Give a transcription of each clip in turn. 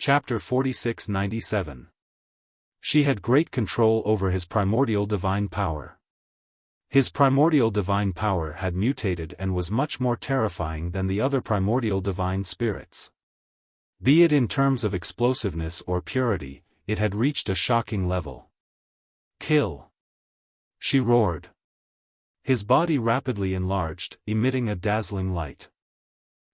Chapter 4697. She had great control over his primordial divine power. His primordial divine power had mutated and was much more terrifying than the other primordial divine spirits. Be it in terms of explosiveness or purity, it had reached a shocking level. "Kill!" she roared. His body rapidly enlarged, emitting a dazzling light.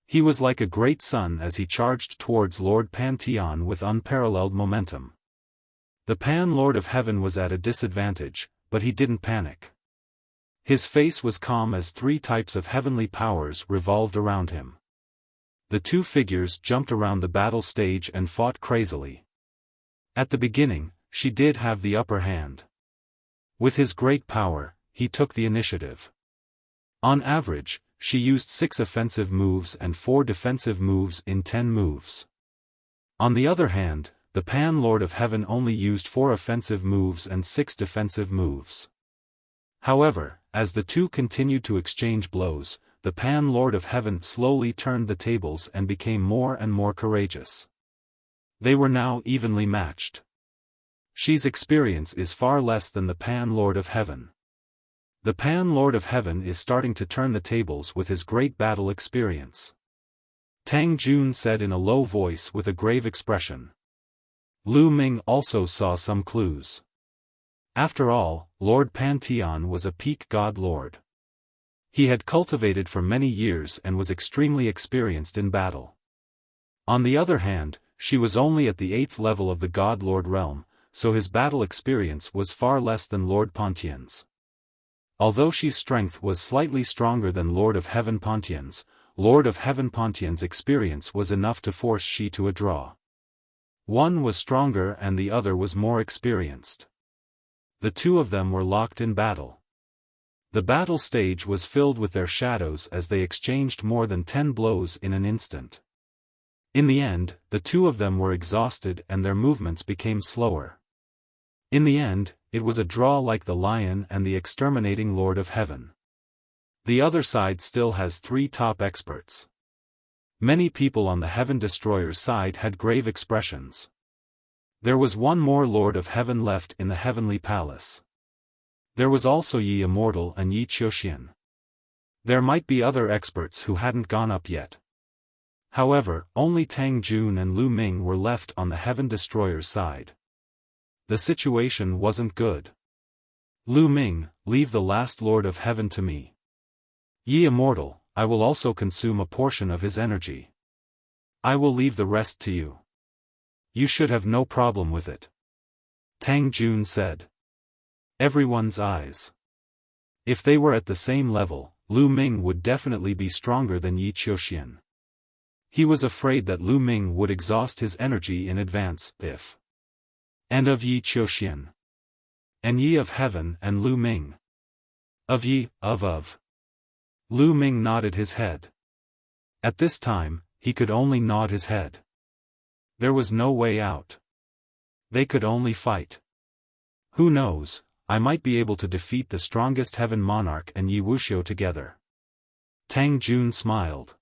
He was like a great sun as he charged towards Lord Pantheon with unparalleled momentum. The Pan-Lord of Heaven was at a disadvantage, but he didn't panic. His face was calm as three types of heavenly powers revolved around him. The two figures jumped around the battle stage and fought crazily. At the beginning, she did have the upper hand. With his great power, he took the initiative. On average, she used 6 offensive moves and 4 defensive moves in 10 moves. On the other hand, the Pan-Lord of Heaven only used 4 offensive moves and 6 defensive moves. However, as the two continued to exchange blows, the Pan-Lord of Heaven slowly turned the tables and became more and more courageous. They were now evenly matched. She's experience is far less than the Pan-Lord of Heaven. The Pan-Lord of Heaven is starting to turn the tables with his great battle experience. Tang Jun said in a low voice with a grave expression. Lu Ming also saw some clues. After all, Lord Pantheon was a peak god lord. He had cultivated for many years and was extremely experienced in battle. On the other hand, she was only at the 8th level of the god lord realm, so his battle experience was far less than Lord Pantheon's. Although she's strength was slightly stronger than Lord of Heaven Pantheon's, Lord of Heaven Pantheon's experience was enough to force she to a draw. One was stronger and the other was more experienced. The two of them were locked in battle. The battle stage was filled with their shadows as they exchanged more than 10 blows in an instant. In the end, the two of them were exhausted and their movements became slower. In the end, it was a draw like the lion and the exterminating Lord of Heaven. The other side still has 3 top experts. Many people on the Heaven Destroyer's side had grave expressions. There was one more Lord of Heaven left in the Heavenly Palace. There was also Yi Immortal and Yi Xiaofan. There might be other experts who hadn't gone up yet. However, only Tang Jun and Lu Ming were left on the Heaven Destroyer's side. The situation wasn't good. Lu Ming, leave the last Lord of Heaven to me. Yi Immortal, I will also consume a portion of his energy. I will leave the rest to you. You should have no problem with it. Tang Jun said. Everyone's eyes. If they were at the same level, Lu Ming would definitely be stronger than Yi Xiaofan. He was afraid that Lu Ming would exhaust his energy in advance, if. And of Yi Xiaofan. And Yi of Heaven and Lu Ming. Of Yi, of. Lu Ming nodded his head. At this time, he could only nod his head. There was no way out. They could only fight. Who knows, I might be able to defeat the strongest Heaven Monarch and Yi Wuxia together. Tang Jun smiled.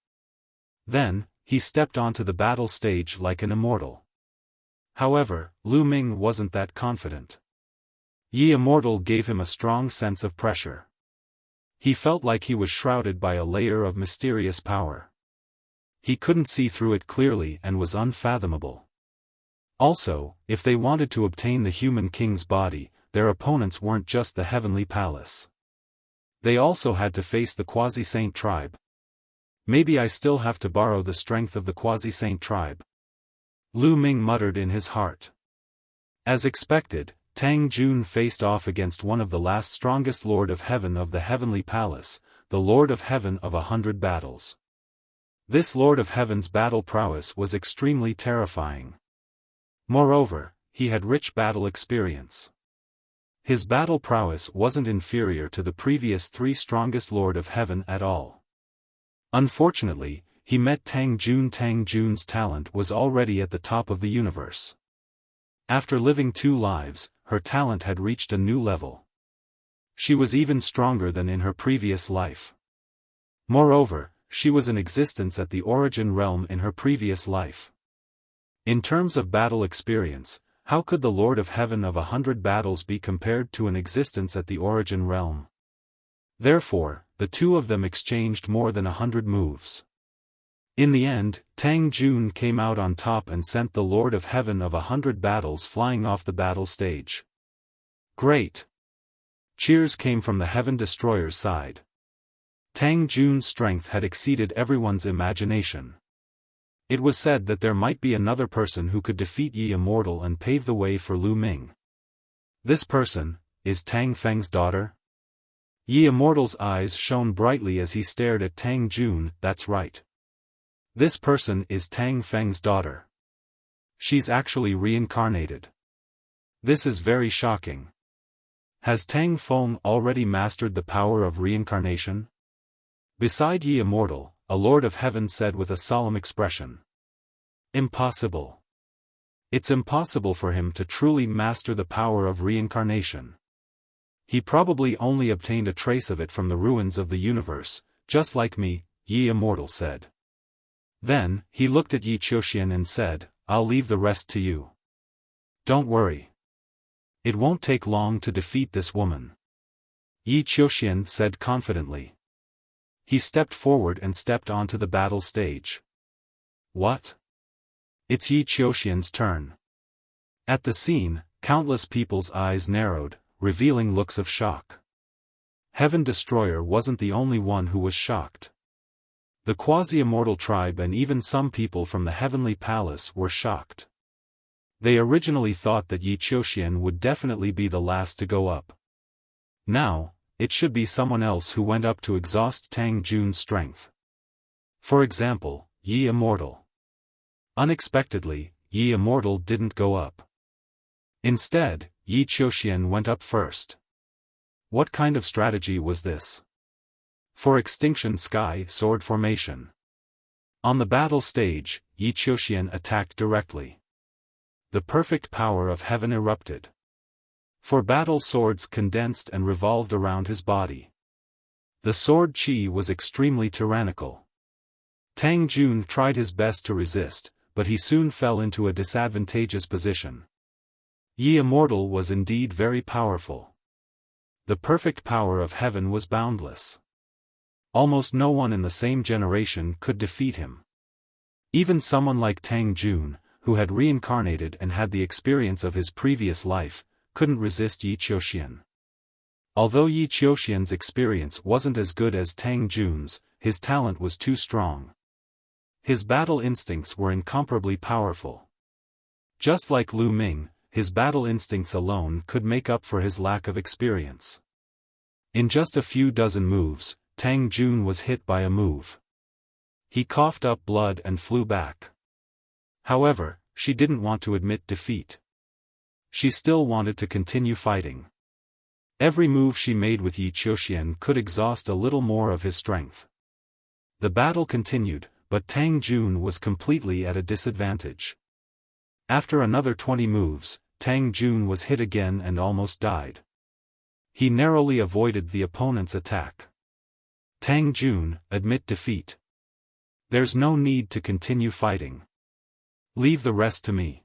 Then, he stepped onto the battle stage like an immortal. However, Lu Ming wasn't that confident. Yi Immortal gave him a strong sense of pressure. He felt like he was shrouded by a layer of mysterious power. He couldn't see through it clearly and was unfathomable. Also, if they wanted to obtain the human king's body, their opponents weren't just the Heavenly Palace. They also had to face the Quasi-Saint tribe. Maybe I still have to borrow the strength of the Quasi-Saint tribe. Lu Ming muttered in his heart. As expected, Tang Jun faced off against one of the last strongest Lord of Heaven of the Heavenly Palace, the Lord of Heaven of 100 battles. This Lord of Heaven's battle prowess was extremely terrifying. Moreover, he had rich battle experience. His battle prowess wasn't inferior to the previous 3 strongest Lord of Heaven at all. Unfortunately, he met Tang Jun. Tang Jun's talent was already at the top of the universe. After living 2 lives, her talent had reached a new level. She was even stronger than in her previous life. Moreover, she was in existence at the origin realm in her previous life. In terms of battle experience, how could the Lord of Heaven of 100 battles be compared to an existence at the origin realm? Therefore, the two of them exchanged more than 100 moves. In the end, Tang Jun came out on top and sent the Lord of Heaven of 100 battles flying off the battle stage. Great! Cheers came from the Heaven Destroyer's side. Tang Jun's strength had exceeded everyone's imagination. It was said that there might be another person who could defeat Yi Immortal and pave the way for Lu Ming. This person is Tang Feng's daughter? Yi Immortal's eyes shone brightly as he stared at Tang Jun. That's right. This person is Tang Feng's daughter. She's actually reincarnated. This is very shocking. Has Tang Feng already mastered the power of reincarnation? Beside Yi Immortal, a Lord of Heaven said with a solemn expression. Impossible. It's impossible for him to truly master the power of reincarnation. He probably only obtained a trace of it from the ruins of the universe, just like me, Yi Immortal said. Then, he looked at Yi Qiuxian and said, I'll leave the rest to you. Don't worry. It won't take long to defeat this woman. Yi Qiuxian said confidently. He stepped forward and stepped onto the battle stage. What? It's Yi Qiuxian's turn. At the scene, countless people's eyes narrowed, revealing looks of shock. Heaven Destroyer wasn't the only one who was shocked. The quasi-immortal tribe and even some people from the Heavenly Palace were shocked. They originally thought that Yi Qiuxian would definitely be the last to go up. Now, it should be someone else who went up to exhaust Tang Jun's strength. For example, Yi Immortal. Unexpectedly, Yi Immortal didn't go up. Instead, Yi Qiuxian went up first. What kind of strategy was this? For Extinction Sky Sword Formation. On the battle stage, Yi Qiuxian attacked directly. The perfect power of heaven erupted. For battle swords condensed and revolved around his body. The sword chi was extremely tyrannical. Tang Jun tried his best to resist, but he soon fell into a disadvantageous position. Yi Immortal was indeed very powerful. The perfect power of heaven was boundless. Almost no one in the same generation could defeat him. Even someone like Tang Jun, who had reincarnated and had the experience of his previous life, couldn't resist Yi Qiuxian. Although Yi Qiuxian's experience wasn't as good as Tang Jun's, his talent was too strong. His battle instincts were incomparably powerful. Just like Lu Ming, his battle instincts alone could make up for his lack of experience. In just a few dozen moves, Tang Jun was hit by a move. He coughed up blood and flew back. However, she didn't want to admit defeat. She still wanted to continue fighting. Every move she made with Yi Qiuxian could exhaust a little more of his strength. The battle continued, but Tang Jun was completely at a disadvantage. After another 20 moves, Tang Jun was hit again and almost died. He narrowly avoided the opponent's attack. Tang Jun, admit defeat. There's no need to continue fighting. Leave the rest to me.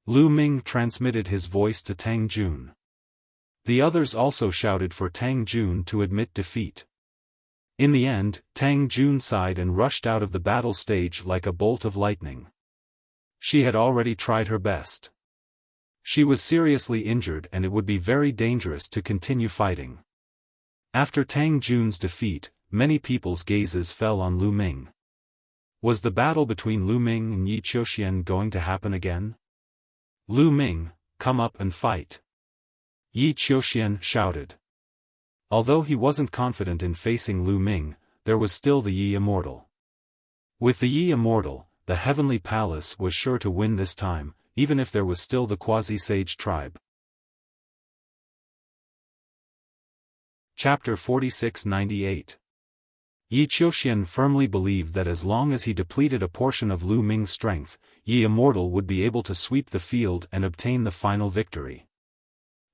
Lu Ming transmitted his voice to Tang Jun. The others also shouted for Tang Jun to admit defeat. In the end, Tang Jun sighed and rushed out of the battle stage like a bolt of lightning. She had already tried her best. She was seriously injured and it would be very dangerous to continue fighting. After Tang Jun's defeat, many people's gazes fell on Lu Ming. Was the battle between Lu Ming and Yi Qiuxian going to happen again? Lu Ming, come up and fight. Yi Qiuxian shouted. Although he wasn't confident in facing Lu Ming, there was still the Yi Immortal. With the Yi Immortal, the Heavenly Palace was sure to win this time, even if there was still the Quasi-Sage tribe. Chapter 4698. Yi Qiuxian firmly believed that as long as he depleted a portion of Lu Ming's strength, Yi Immortal would be able to sweep the field and obtain the final victory.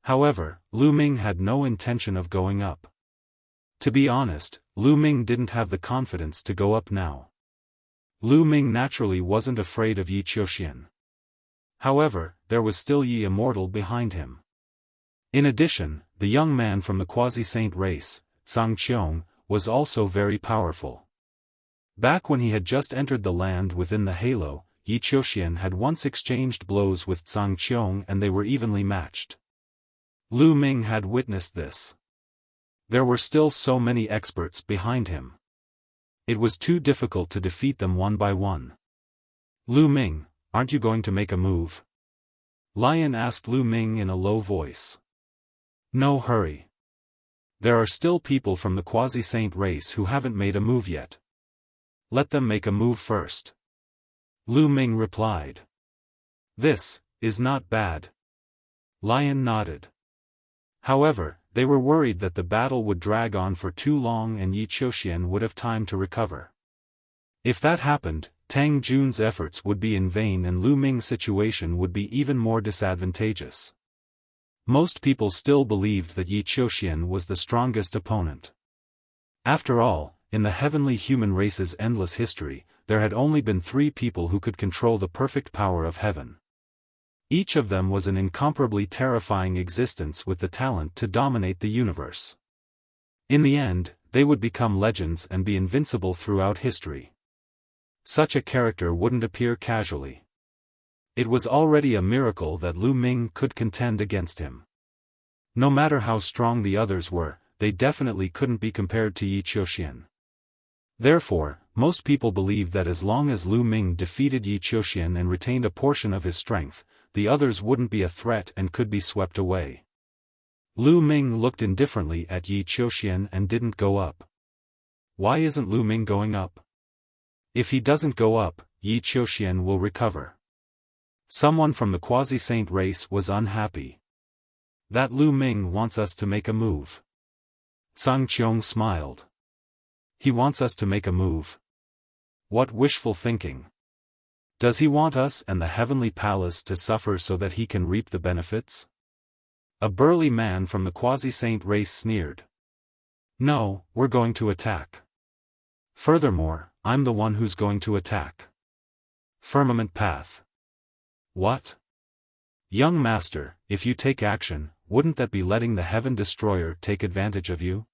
However, Lu Ming had no intention of going up. To be honest, Lu Ming didn't have the confidence to go up now. Lu Ming naturally wasn't afraid of Yi Qiuxian. However, there was still Yi Immortal behind him. In addition, the young man from the quasi-saint race, Zhang Qiong, was also very powerful. Back when he had just entered the land within the halo, Yi Qiuxian had once exchanged blows with Zhang Qiong and they were evenly matched. Lu Ming had witnessed this. There were still so many experts behind him. It was too difficult to defeat them one by one. Lu Ming, aren't you going to make a move? Lion asked Lu Ming in a low voice. No hurry. There are still people from the quasi-saint race who haven't made a move yet. Let them make a move first. Lu Ming replied. This is not bad. Lion nodded. However, they were worried that the battle would drag on for too long and Yi Qiuxian would have time to recover. If that happened, Tang Jun's efforts would be in vain and Lu Ming's situation would be even more disadvantageous. Most people still believed that Yi Qiuxian was the strongest opponent. After all, in the heavenly human race's endless history, there had only been 3 people who could control the perfect power of heaven. Each of them was an incomparably terrifying existence with the talent to dominate the universe. In the end, they would become legends and be invincible throughout history. Such a character wouldn't appear casually. It was already a miracle that Lu Ming could contend against him. No matter how strong the others were, they definitely couldn't be compared to Yi Qiuxian. Therefore, most people believed that as long as Lu Ming defeated Yi Qiuxian and retained a portion of his strength, the others wouldn't be a threat and could be swept away. Lu Ming looked indifferently at Yi Qiuxian and didn't go up. Why isn't Lu Ming going up? If he doesn't go up, Yi Qiuxian will recover. Someone from the quasi-saint race was unhappy. That Lu Ming wants us to make a move. Zhang Qiong smiled. He wants us to make a move. What wishful thinking. Does he want us and the heavenly palace to suffer so that he can reap the benefits? A burly man from the quasi-saint race sneered. No, we're going to attack. Furthermore, I'm the one who's going to attack. Firmament path. What? Young master, if you take action, wouldn't that be letting the heaven destroyer take advantage of you?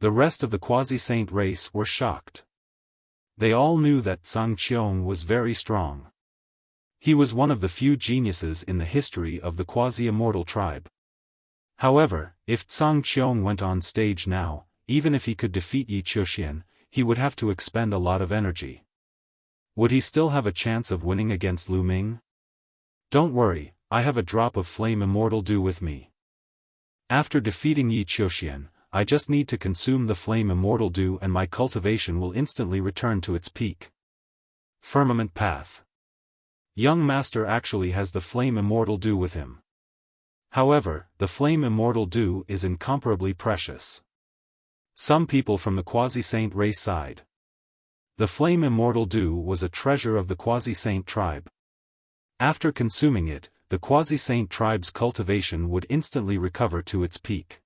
The rest of the quasi-saint race were shocked. They all knew that Zhang Qiong was very strong. He was one of the few geniuses in the history of the quasi-immortal tribe. However, if Zhang Qiong went on stage now, even if he could defeat Yi Qiuxian, he would have to expend a lot of energy. Would he still have a chance of winning against Lu Ming? Don't worry, I have a drop of flame immortal dew with me. After defeating Yi Qiuxian, I just need to consume the flame immortal dew and my cultivation will instantly return to its peak. Firmament path. Young master actually has the flame immortal dew with him. However, the flame immortal dew is incomparably precious. Some people from the quasi-saint race side. The flame immortal dew was a treasure of the quasi-saint tribe. After consuming it, the quasi-saint tribe's cultivation would instantly recover to its peak.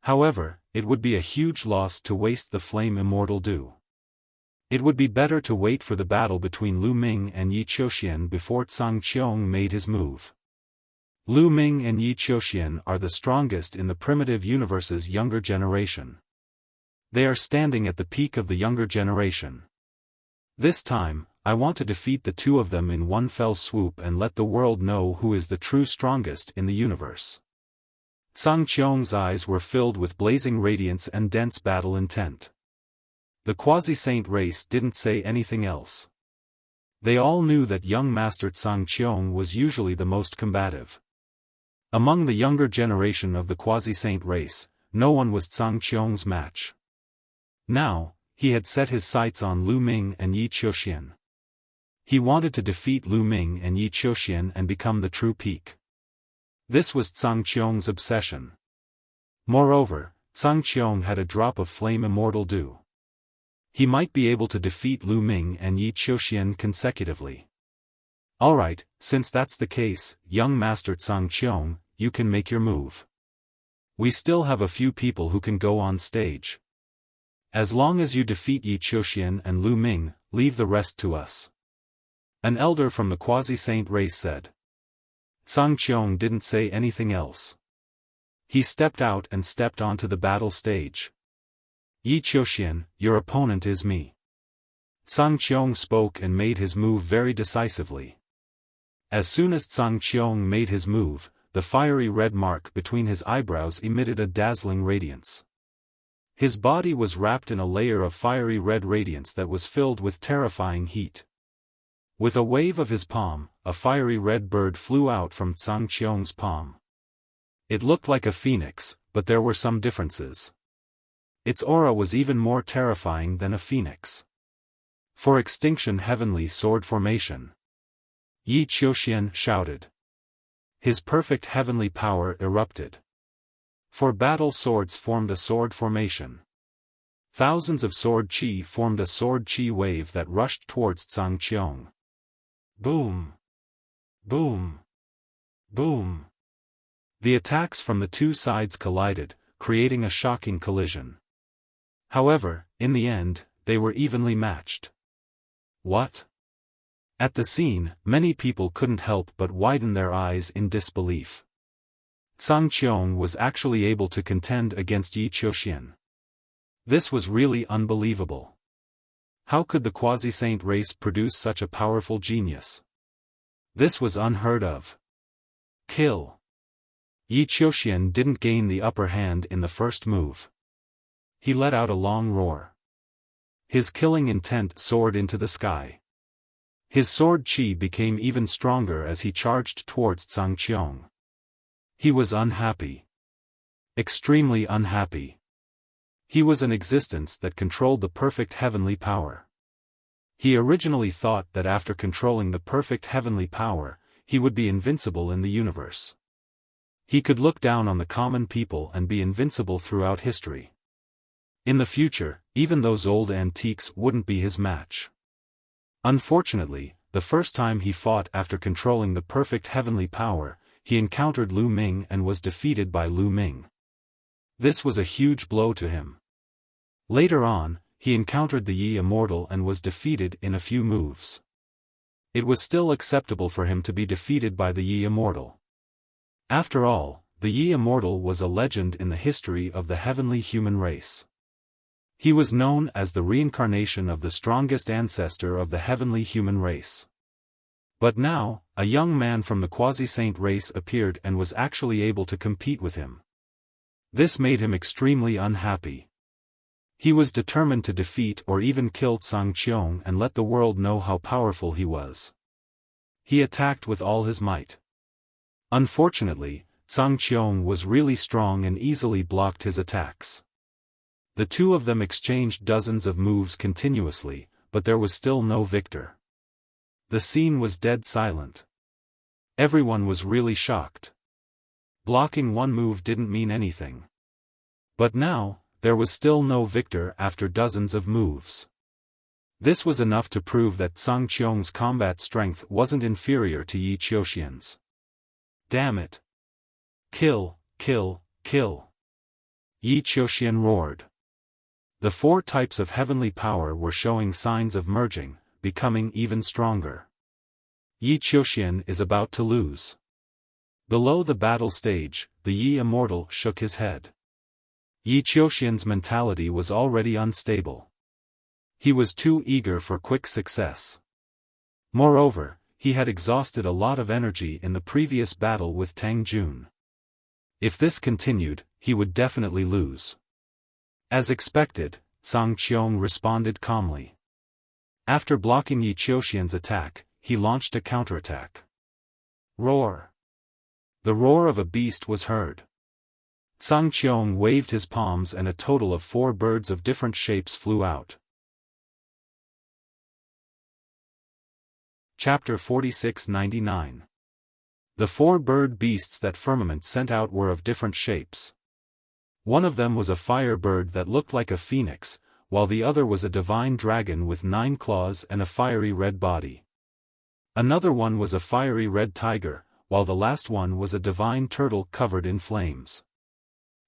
However, it would be a huge loss to waste the flame immortal dew. It would be better to wait for the battle between Lu Ming and Yi Qiuxian before Zhang Qiong made his move. Lu Ming and Yi Qiuxian are the strongest in the primitive universe's younger generation. They are standing at the peak of the younger generation. This time, I want to defeat the two of them in one fell swoop and let the world know who is the true strongest in the universe. Zhang Qiong's eyes were filled with blazing radiance and dense battle intent. The quasi-saint race didn't say anything else. They all knew that young master Zhang Qiong was usually the most combative. Among the younger generation of the quasi-saint race, no one was Zhang Qiong's match. Now, he had set his sights on Lu Ming and Yi Qiuxian. He wanted to defeat Lu Ming and Yi Qiuxian and become the true peak. This was Zhang Qiong's obsession. Moreover, Zhang Qiong had a drop of flame immortal dew. He might be able to defeat Lu Ming and Yi Qiuxian consecutively. Alright, since that's the case, young master Zhang Qiong, you can make your move. We still have a few people who can go on stage. As long as you defeat Yi Qiuxian and Lu Ming, leave the rest to us. An elder from the quasi-saint race said. Tsang Qiong didn't say anything else. He stepped out and stepped onto the battle stage. Yi Qiuxian, your opponent is me. Tsang Qiong spoke and made his move very decisively. As soon as Tsang Qiong made his move, the fiery red mark between his eyebrows emitted a dazzling radiance. His body was wrapped in a layer of fiery red radiance that was filled with terrifying heat. With a wave of his palm, a fiery red bird flew out from Tsang Qiong's palm. It looked like a phoenix, but there were some differences. Its aura was even more terrifying than a phoenix. For extinction heavenly sword formation. Yi Qiuxian shouted. His perfect heavenly power erupted. For battle swords formed a sword formation. Thousands of sword chi formed a sword chi wave that rushed towards Tsang Qiong. Boom! Boom! Boom! The attacks from the two sides collided, creating a shocking collision. However, in the end, they were evenly matched. What? At the scene, many people couldn't help but widen their eyes in disbelief. Tsang Qiong was actually able to contend against Yi Qiuxian. This was really unbelievable. How could the quasi-saint race produce such a powerful genius? This was unheard of. Kill. Yi Qiuxian didn't gain the upper hand in the first move. He let out a long roar. His killing intent soared into the sky. His sword chi became even stronger as he charged towards Tsang Qiong. He was unhappy. Extremely unhappy. He was an existence that controlled the perfect heavenly power. He originally thought that after controlling the perfect heavenly power, he would be invincible in the universe. He could look down on the common people and be invincible throughout history. In the future, even those old antiques wouldn't be his match. Unfortunately, the first time he fought after controlling the perfect heavenly power, he encountered Lu Ming and was defeated by Lu Ming. This was a huge blow to him. Later on, he encountered the Yi Immortal and was defeated in a few moves. It was still acceptable for him to be defeated by the Yi Immortal. After all, the Yi Immortal was a legend in the history of the heavenly human race. He was known as the reincarnation of the strongest ancestor of the heavenly human race. But now, a young man from the quasi-saint race appeared and was actually able to compete with him. This made him extremely unhappy. He was determined to defeat or even kill Tsang Qiong and let the world know how powerful he was. He attacked with all his might. Unfortunately, Tsang Qiong was really strong and easily blocked his attacks. The two of them exchanged dozens of moves continuously, but there was still no victor. The scene was dead silent. Everyone was really shocked. Blocking one move didn't mean anything. But now, there was still no victor after dozens of moves. This was enough to prove that Tsang Qiong's combat strength wasn't inferior to Yi Qiuxian's. Damn it! Kill, kill, kill! Yi Qiuxian roared. The four types of heavenly power were showing signs of merging, becoming even stronger. Yi Qiuxian is about to lose. Below the battle stage, the Yi Immortal shook his head. Yi Qiuxian's mentality was already unstable. He was too eager for quick success. Moreover, he had exhausted a lot of energy in the previous battle with Tang Jun. If this continued, he would definitely lose. As expected, Tsang Qiong responded calmly. After blocking Yi Qiuxian's attack, he launched a counterattack. Roar! The roar of a beast was heard. Tsang Qiong waved his palms and a total of 4 birds of different shapes flew out. Chapter 46-99. The 4 bird beasts that Firmament sent out were of different shapes. One of them was a fire bird that looked like a phoenix, while the other was a divine dragon with 9 claws and a fiery red body. Another one was a fiery red tiger, while the last one was a divine turtle covered in flames.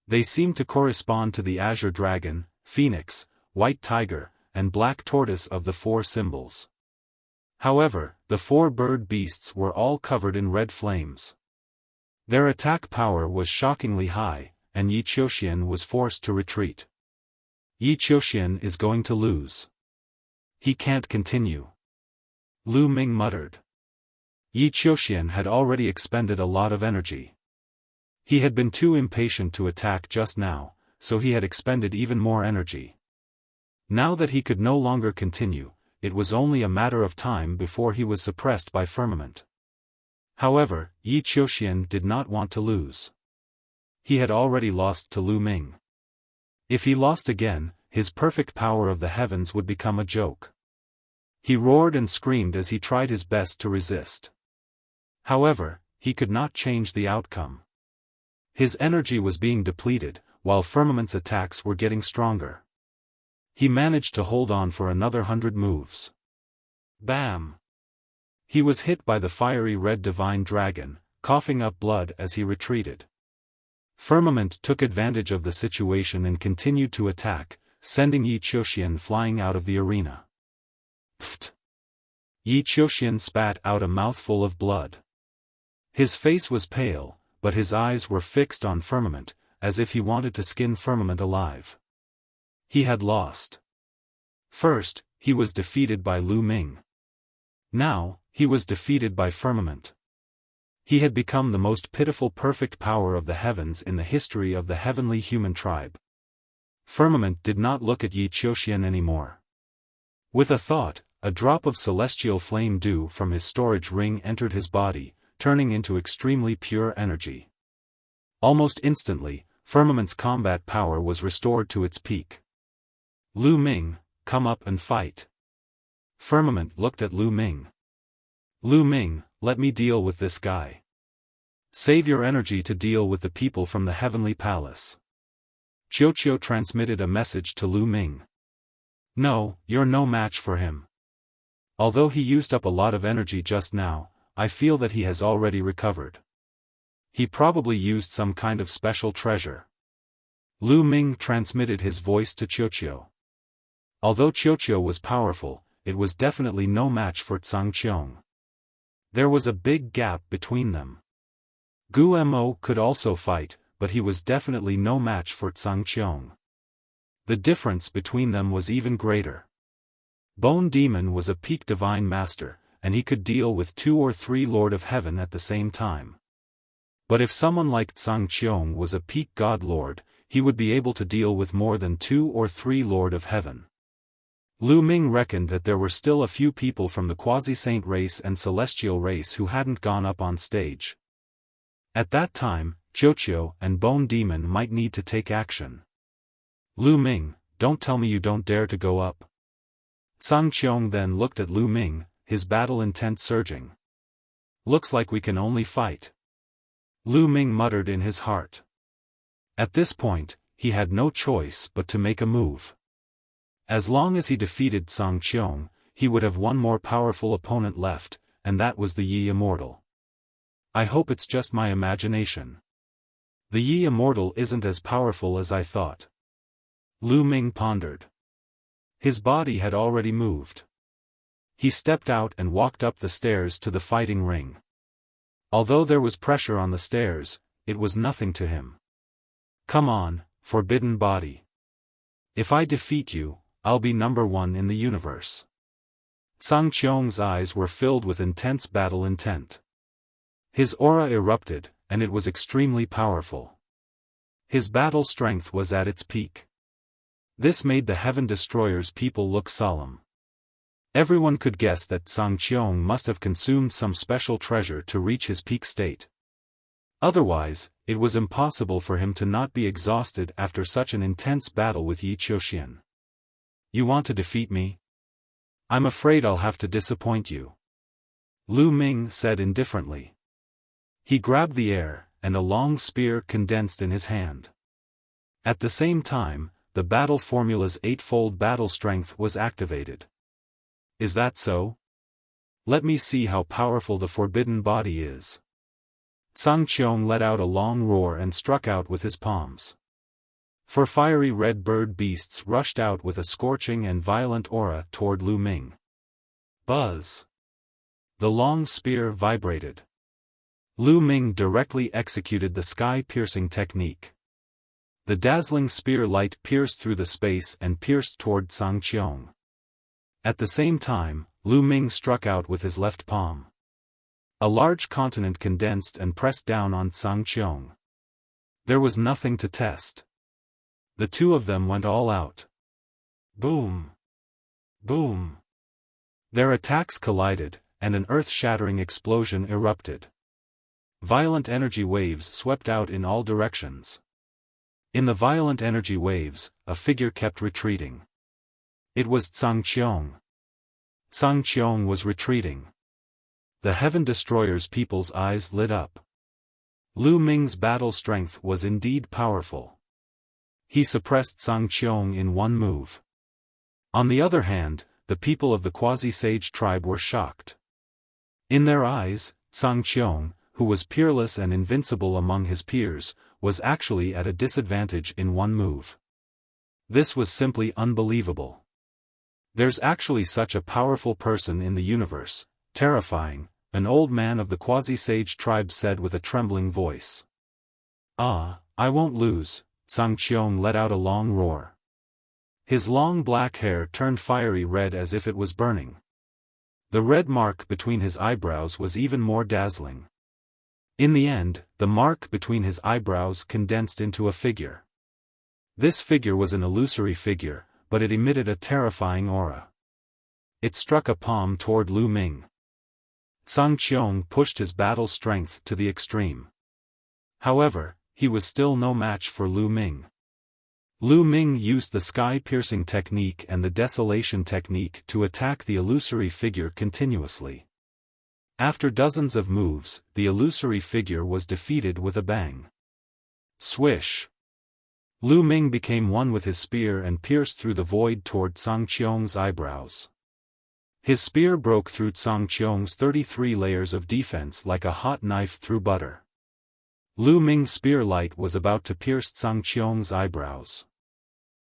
They seemed to correspond to the azure dragon, phoenix, white tiger, and black tortoise of the 4 symbols. However, the 4 bird beasts were all covered in red flames. Their attack power was shockingly high, and Yi Qiuxian was forced to retreat. Yi Qiuxian is going to lose. He can't continue. Lu Ming muttered. Yi Qiuxian had already expended a lot of energy. He had been too impatient to attack just now, so he had expended even more energy. Now that he could no longer continue, it was only a matter of time before he was suppressed by firmament. However, Yi Qiuxian did not want to lose. He had already lost to Lu Ming. If he lost again, his perfect power of the heavens would become a joke. He roared and screamed as he tried his best to resist. However, he could not change the outcome. His energy was being depleted, while firmament's attacks were getting stronger. He managed to hold on for another 100 moves. Bam! He was hit by the fiery red divine dragon, coughing up blood as he retreated. Firmament took advantage of the situation and continued to attack, sending Yi Qiuxian flying out of the arena. Pfft! Yi Qiuxian spat out a mouthful of blood. His face was pale, but his eyes were fixed on firmament, as if he wanted to skin firmament alive. He had lost. First, he was defeated by Lu Ming. Now, he was defeated by firmament. He had become the most pitiful perfect power of the heavens in the history of the heavenly human tribe. Firmament did not look at Yi Qiuxian anymore. With a thought, a drop of celestial flame dew from his storage ring entered his body, turning into extremely pure energy. Almost instantly, firmament's combat power was restored to its peak. Lu Ming, come up and fight. Firmament looked at Lu Ming. Lu Ming, let me deal with this guy. Save your energy to deal with the people from the heavenly palace. Qiuqiu transmitted a message to Lu Ming. No, you're no match for him. Although he used up a lot of energy just now, I feel that he has already recovered. He probably used some kind of special treasure. Lu Ming transmitted his voice to Qiuqiu. Although Qiuqiu was powerful, it was definitely no match for Tsang Qiong. There was a big gap between them. Gu Mo could also fight, but he was definitely no match for Tsang Qiong. The difference between them was even greater. Bone Demon was a peak divine master, and he could deal with 2 or 3 Lord of Heaven at the same time. But if someone like Tsang Qiong was a peak God Lord, he would be able to deal with more than 2 or 3 Lord of Heaven. Lu Ming reckoned that there were still a few people from the quasi-saint race and celestial race who hadn't gone up on stage. At that time, Qiuqiu and Bone Demon might need to take action. Lu Ming, don't tell me you don't dare to go up. Tsang Qiong then looked at Lu Ming, his battle intent surging. Looks like we can only fight. Lu Ming muttered in his heart. At this point, he had no choice but to make a move. As long as he defeated Tsang Qiong, he would have one more powerful opponent left, and that was the Yi Immortal. I hope it's just my imagination. The Yi Immortal isn't as powerful as I thought. Lu Ming pondered. His body had already moved. He stepped out and walked up the stairs to the fighting ring. Although there was pressure on the stairs, it was nothing to him. Come on, forbidden body. If I defeat you, I'll be number 1 in the universe. Tsang Qiong's eyes were filled with intense battle intent. His aura erupted, and it was extremely powerful. His battle strength was at its peak. This made the Heaven Destroyer's people look solemn. Everyone could guess that Tsang Qiong must have consumed some special treasure to reach his peak state. Otherwise, it was impossible for him to not be exhausted after such an intense battle with Yi Qiuxian. You want to defeat me? I'm afraid I'll have to disappoint you. Lu Ming said indifferently. He grabbed the air, and a long spear condensed in his hand. At the same time, the battle formula's 8-fold battle strength was activated. Is that so? Let me see how powerful the forbidden body is. Tsang Qiong let out a long roar and struck out with his palms. 4 fiery red bird beasts rushed out with a scorching and violent aura toward Lu Ming. Buzz! The long spear vibrated. Lu Ming directly executed the sky-piercing technique. The dazzling spear light pierced through the space and pierced toward Zhang Qiong. At the same time, Lu Ming struck out with his left palm. A large continent condensed and pressed down on Zhang Qiong. There was nothing to test. The two of them went all out. Boom! Boom! Their attacks collided, and an earth-shattering explosion erupted. Violent energy waves swept out in all directions. In the violent energy waves, a figure kept retreating. It was Zhang Qiong. Zhang Qiong was retreating. The Heaven Destroyer's people's eyes lit up. Lu Ming's battle strength was indeed powerful. He suppressed Zhang Qiong in one move. On the other hand, the people of the Quasi-Sage tribe were shocked. In their eyes, Zhang Qiong, who was peerless and invincible among his peers, was actually at a disadvantage in one move. This was simply unbelievable. There's actually such a powerful person in the universe, terrifying, an old man of the Quasi-Sage tribe said with a trembling voice. Ah, I won't lose, Zhang Qiong let out a long roar. His long black hair turned fiery red as if it was burning. The red mark between his eyebrows was even more dazzling. In the end, the mark between his eyebrows condensed into a figure. This figure was an illusory figure, but it emitted a terrifying aura. It struck a palm toward Lu Ming. Zhang Qiong pushed his battle strength to the extreme. However, he was still no match for Lu Ming. Lu Ming used the sky-piercing technique and the desolation technique to attack the illusory figure continuously. After dozens of moves, the illusory figure was defeated with a bang. Swish! Lu Ming became one with his spear and pierced through the void toward Zhang Qiong's eyebrows. His spear broke through Zhang Qiong's 33 layers of defense like a hot knife through butter. Lu Ming's spear light was about to pierce Zhang Qiong's eyebrows.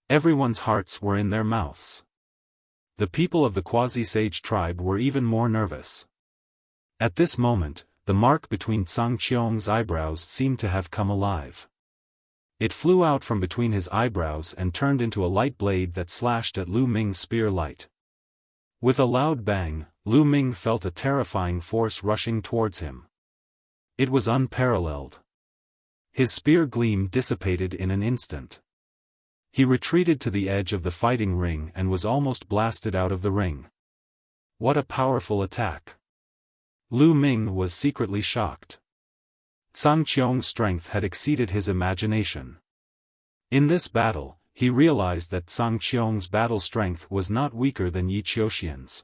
Everyone's hearts were in their mouths. The people of the Quasi-Sage tribe were even more nervous. At this moment, the mark between Zhang Qiong's eyebrows seemed to have come alive. It flew out from between his eyebrows and turned into a light blade that slashed at Lu Ming's spear light. With a loud bang, Lu Ming felt a terrifying force rushing towards him. It was unparalleled. His spear gleam dissipated in an instant. He retreated to the edge of the fighting ring and was almost blasted out of the ring. What a powerful attack! Lu Ming was secretly shocked. Zhang Qiong's strength had exceeded his imagination. In this battle, he realized that Zhang Qiong's battle strength was not weaker than Yi Qiuxian's.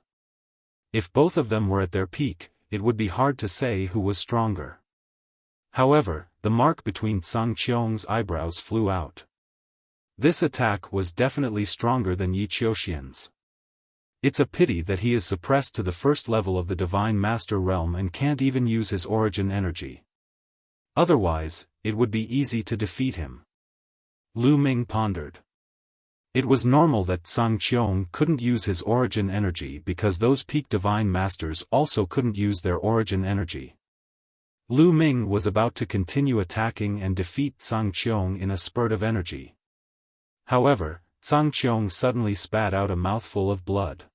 If both of them were at their peak, it would be hard to say who was stronger. However, the mark between Zhang Qiong's eyebrows flew out. This attack was definitely stronger than Yi Qiuxian's. It's a pity that he is suppressed to the first level of the Divine Master realm and can't even use his origin energy. Otherwise, it would be easy to defeat him. Lu Ming pondered. It was normal that Zhang Qiong couldn't use his origin energy because those peak Divine Masters also couldn't use their origin energy. Lu Ming was about to continue attacking and defeat Zhang Qiong in a spurt of energy. However, Zhang Qiong suddenly spat out a mouthful of blood.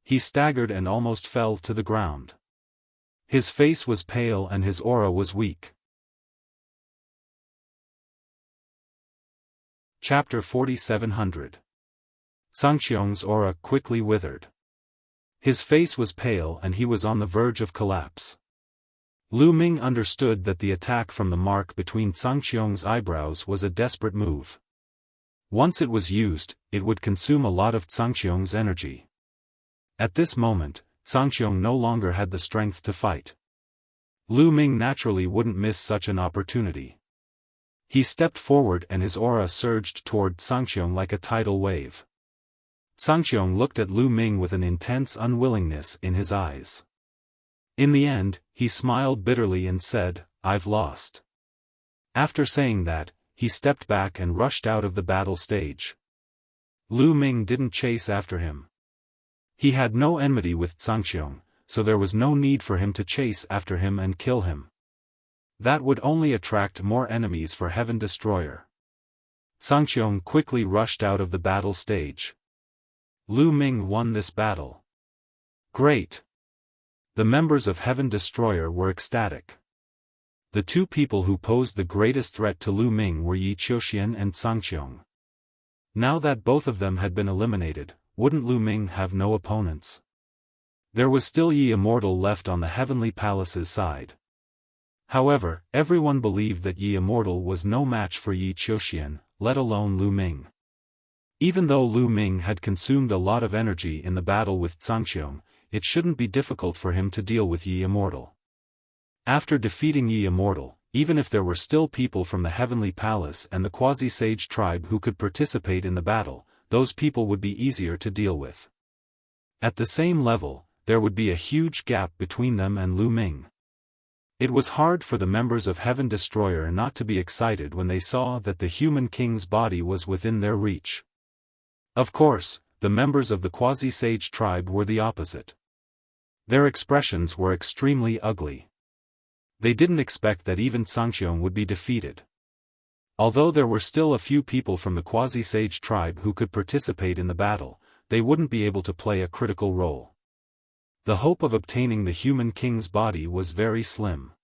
He staggered and almost fell to the ground. His face was pale and his aura was weak. Chapter 4700. Zhang Qiong's aura quickly withered. His face was pale and he was on the verge of collapse. Lu Ming understood that the attack from the mark between Zhang Qiong's eyebrows was a desperate move. Once it was used, it would consume a lot of Zhang Qiong's energy. At this moment, Zhang Qiong no longer had the strength to fight. Lu Ming naturally wouldn't miss such an opportunity. He stepped forward and his aura surged toward Zhang Qiong like a tidal wave. Zhang Qiong looked at Lu Ming with an intense unwillingness in his eyes. In the end, he smiled bitterly and said, "I've lost." After saying that, he stepped back and rushed out of the battle stage. Lu Ming didn't chase after him. He had no enmity with Zhang Qiong, so there was no need for him to chase after him and kill him. That would only attract more enemies for Heaven Destroyer. Sangqiong quickly rushed out of the battle stage. Lu Ming won this battle. Great! The members of Heaven Destroyer were ecstatic. The two people who posed the greatest threat to Lu Ming were Yi Qiuxian and Sangqiong. Now that both of them had been eliminated, wouldn't Lu Ming have no opponents? There was still Yi Immortal left on the Heavenly Palace's side. However, everyone believed that Yi Immortal was no match for Yi Qiuxian, let alone Lu Ming. Even though Lu Ming had consumed a lot of energy in the battle with Sangqiong, it shouldn't be difficult for him to deal with Yi Immortal. After defeating Yi Immortal, even if there were still people from the Heavenly Palace and the Quasi-Sage tribe who could participate in the battle, those people would be easier to deal with. At the same level, there would be a huge gap between them and Lu Ming. It was hard for the members of Heaven Destroyer not to be excited when they saw that the human king's body was within their reach. Of course, the members of the Quasi-Sage tribe were the opposite. Their expressions were extremely ugly. They didn't expect that even Sangqiong would be defeated. Although there were still a few people from the Quasi-Sage tribe who could participate in the battle, they wouldn't be able to play a critical role. The hope of obtaining the human king's body was very slim.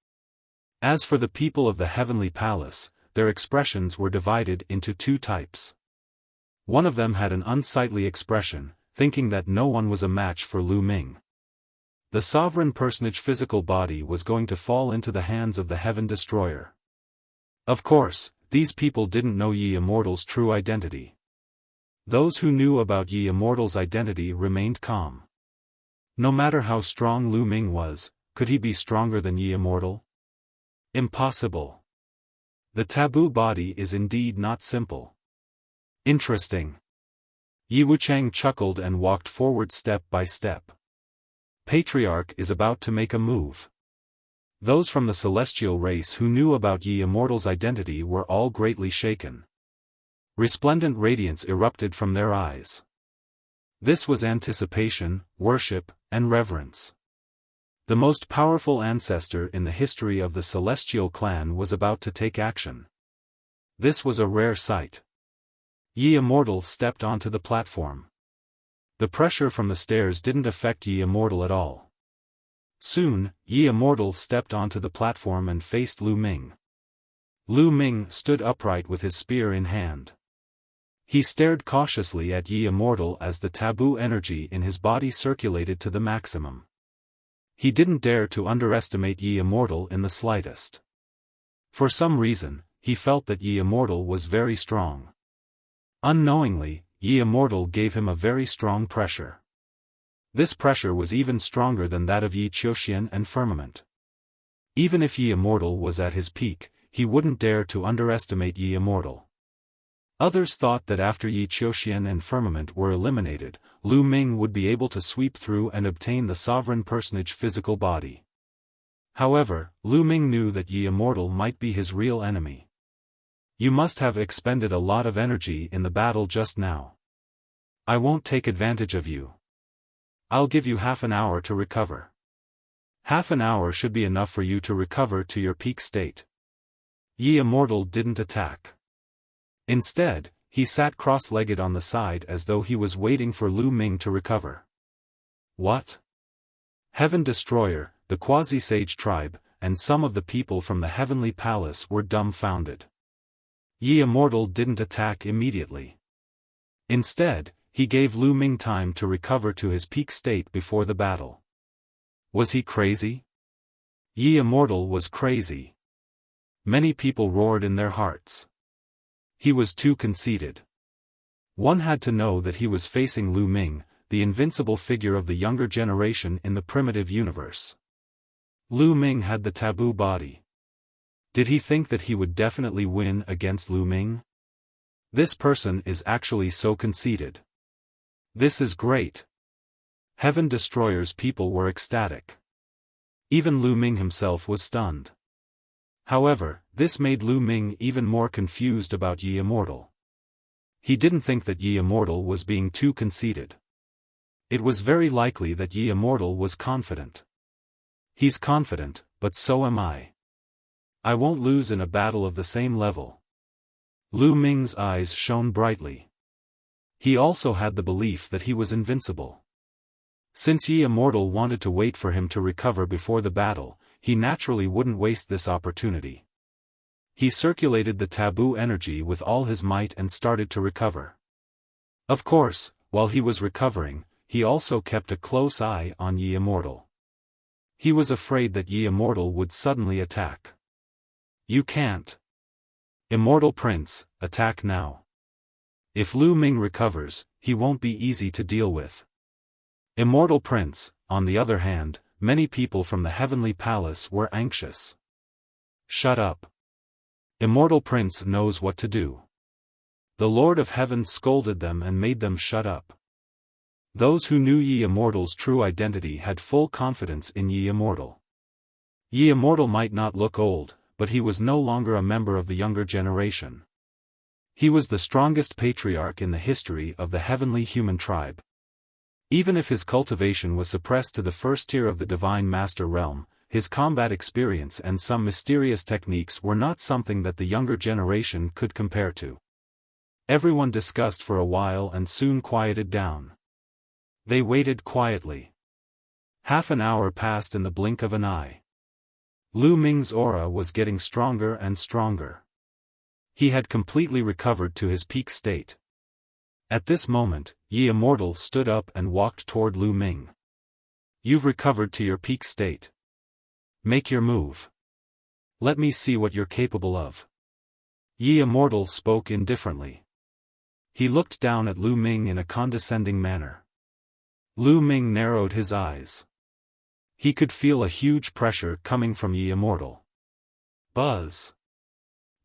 As for the people of the Heavenly Palace, their expressions were divided into two types. One of them had an unsightly expression, thinking that no one was a match for Lu Ming. The sovereign personage physical body was going to fall into the hands of the Heaven Destroyer. Of course, these people didn't know Yi Immortal's true identity. Those who knew about Yi Immortal's identity remained calm. No matter how strong Lu Ming was, could he be stronger than Yi Immortal? Impossible. The taboo body is indeed not simple. Interesting. Yi Wuchang chuckled and walked forward step by step. Patriarch is about to make a move. Those from the celestial race who knew about Yi Immortal's identity were all greatly shaken. Resplendent radiance erupted from their eyes. This was anticipation, worship, and reverence. The most powerful ancestor in the history of the celestial clan was about to take action. This was a rare sight. Yi Immortal stepped onto the platform. The pressure from the stairs didn't affect Yi Immortal at all. Soon, Yi Immortal stepped onto the platform and faced Lu Ming. Lu Ming stood upright with his spear in hand. He stared cautiously at Yi Immortal as the taboo energy in his body circulated to the maximum. He didn't dare to underestimate Yi Immortal in the slightest. For some reason, he felt that Yi Immortal was very strong. Unknowingly, Yi Immortal gave him a very strong pressure. This pressure was even stronger than that of Yi Qiuxian and Firmament. Even if Yi Immortal was at his peak, he wouldn't dare to underestimate Yi Immortal. Others thought that after Yi Qiuxian and Firmament were eliminated, Lu Ming would be able to sweep through and obtain the sovereign personage physical body. However, Lu Ming knew that Yi Immortal might be his real enemy. You must have expended a lot of energy in the battle just now. I won't take advantage of you. I'll give you half an hour to recover. Half an hour should be enough for you to recover to your peak state. Yi Immortal didn't attack. Instead, he sat cross-legged on the side as though he was waiting for Lu Ming to recover. What? Heaven Destroyer, the Quasi-Sage tribe, and some of the people from the Heavenly Palace were dumbfounded. Yi Immortal didn't attack immediately. Instead, he gave Lu Ming time to recover to his peak state before the battle. Was he crazy? Yi Immortal was crazy. Many people roared in their hearts. He was too conceited. One had to know that he was facing Lu Ming, the invincible figure of the younger generation in the primitive universe. Lu Ming had the taboo body. Did he think that he would definitely win against Lu Ming? This person is actually so conceited. This is great. Heaven Destroyer's people were ecstatic. Even Lu Ming himself was stunned. However, this made Lu Ming even more confused about Yi Immortal. He didn't think that Yi Immortal was being too conceited. It was very likely that Yi Immortal was confident. He's confident, but so am I. I won't lose in a battle of the same level. Lu Ming's eyes shone brightly. He also had the belief that he was invincible. Since Yi Immortal wanted to wait for him to recover before the battle, he naturally wouldn't waste this opportunity. He circulated the taboo energy with all his might and started to recover. Of course, while he was recovering, he also kept a close eye on Yi Immortal. He was afraid that Yi Immortal would suddenly attack. You can't. Immortal Prince, attack now. If Lu Ming recovers, he won't be easy to deal with. Immortal Prince, on the other hand, many people from the Heavenly Palace were anxious. Shut up. Immortal Prince knows what to do. The Lord of Heaven scolded them and made them shut up. Those who knew Yi Immortal's true identity had full confidence in Yi Immortal. Yi Immortal might not look old, but he was no longer a member of the younger generation. He was the strongest patriarch in the history of the heavenly human tribe. Even if his cultivation was suppressed to the first tier of the Divine Master realm, his combat experience and some mysterious techniques were not something that the younger generation could compare to. Everyone discussed for a while and soon quieted down. They waited quietly. Half an hour passed in the blink of an eye. Lu Ming's aura was getting stronger and stronger. He had completely recovered to his peak state. At this moment, Yi Immortal stood up and walked toward Lu Ming. You've recovered to your peak state. Make your move. Let me see what you're capable of. Yi Immortal spoke indifferently. He looked down at Lu Ming in a condescending manner. Lu Ming narrowed his eyes. He could feel a huge pressure coming from Yi Immortal. Buzz.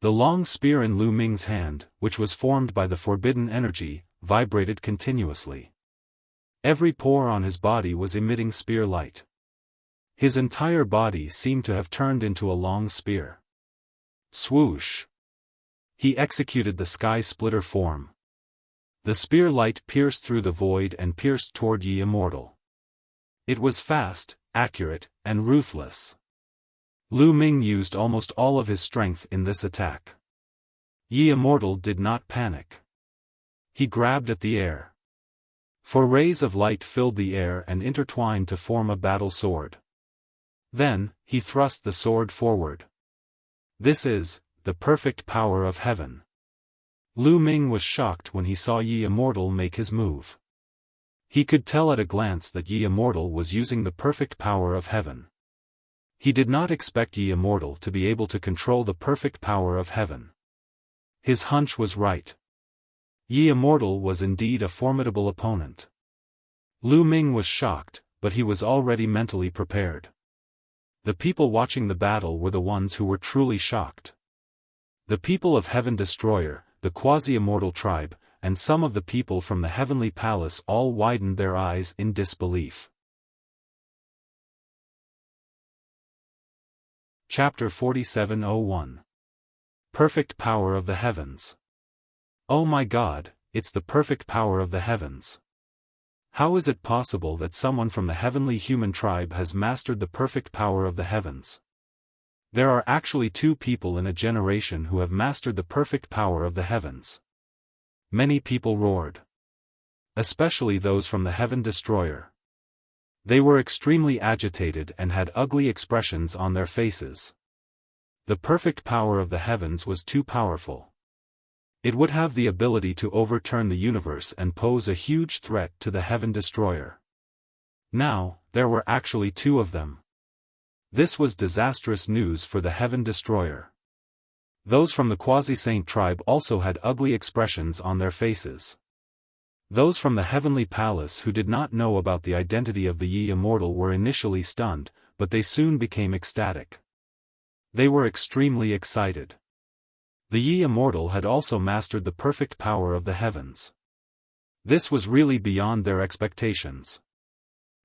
The long spear in Lu Ming's hand, which was formed by the forbidden energy, vibrated continuously. Every pore on his body was emitting spear light. His entire body seemed to have turned into a long spear. Swoosh! He executed the sky splitter form. The spear light pierced through the void and pierced toward Yi Immortal. It was fast, accurate, and ruthless. Lu Ming used almost all of his strength in this attack. Yi Immortal did not panic. He grabbed at the air. Four rays of light filled the air and intertwined to form a battle sword. Then, he thrust the sword forward. This is the perfect power of heaven. Lu Ming was shocked when he saw Yi Immortal make his move. He could tell at a glance that Yi Immortal was using the perfect power of heaven. He did not expect Yi Immortal to be able to control the perfect power of heaven. His hunch was right. Yi Immortal was indeed a formidable opponent. Lu Ming was shocked, but he was already mentally prepared. The people watching the battle were the ones who were truly shocked. The people of Heaven Destroyer, the quasi-immortal tribe, and some of the people from the Heavenly Palace all widened their eyes in disbelief. Chapter 47:01 Perfect Power of the Heavens. Oh my God, it's the perfect power of the heavens. How is it possible that someone from the heavenly human tribe has mastered the perfect power of the heavens? There are actually 2 people in a generation who have mastered the perfect power of the heavens. Many people roared. Especially those from the Heaven Destroyer. They were extremely agitated and had ugly expressions on their faces. The perfect power of the heavens was too powerful. It would have the ability to overturn the universe and pose a huge threat to the Heaven Destroyer. Now, there were actually 2 of them. This was disastrous news for the Heaven Destroyer. Those from the Quasi-Saint tribe also had ugly expressions on their faces. Those from the Heavenly Palace who did not know about the identity of the Yi Immortal were initially stunned, but they soon became ecstatic. They were extremely excited. The Yi Immortal had also mastered the perfect power of the heavens. This was really beyond their expectations.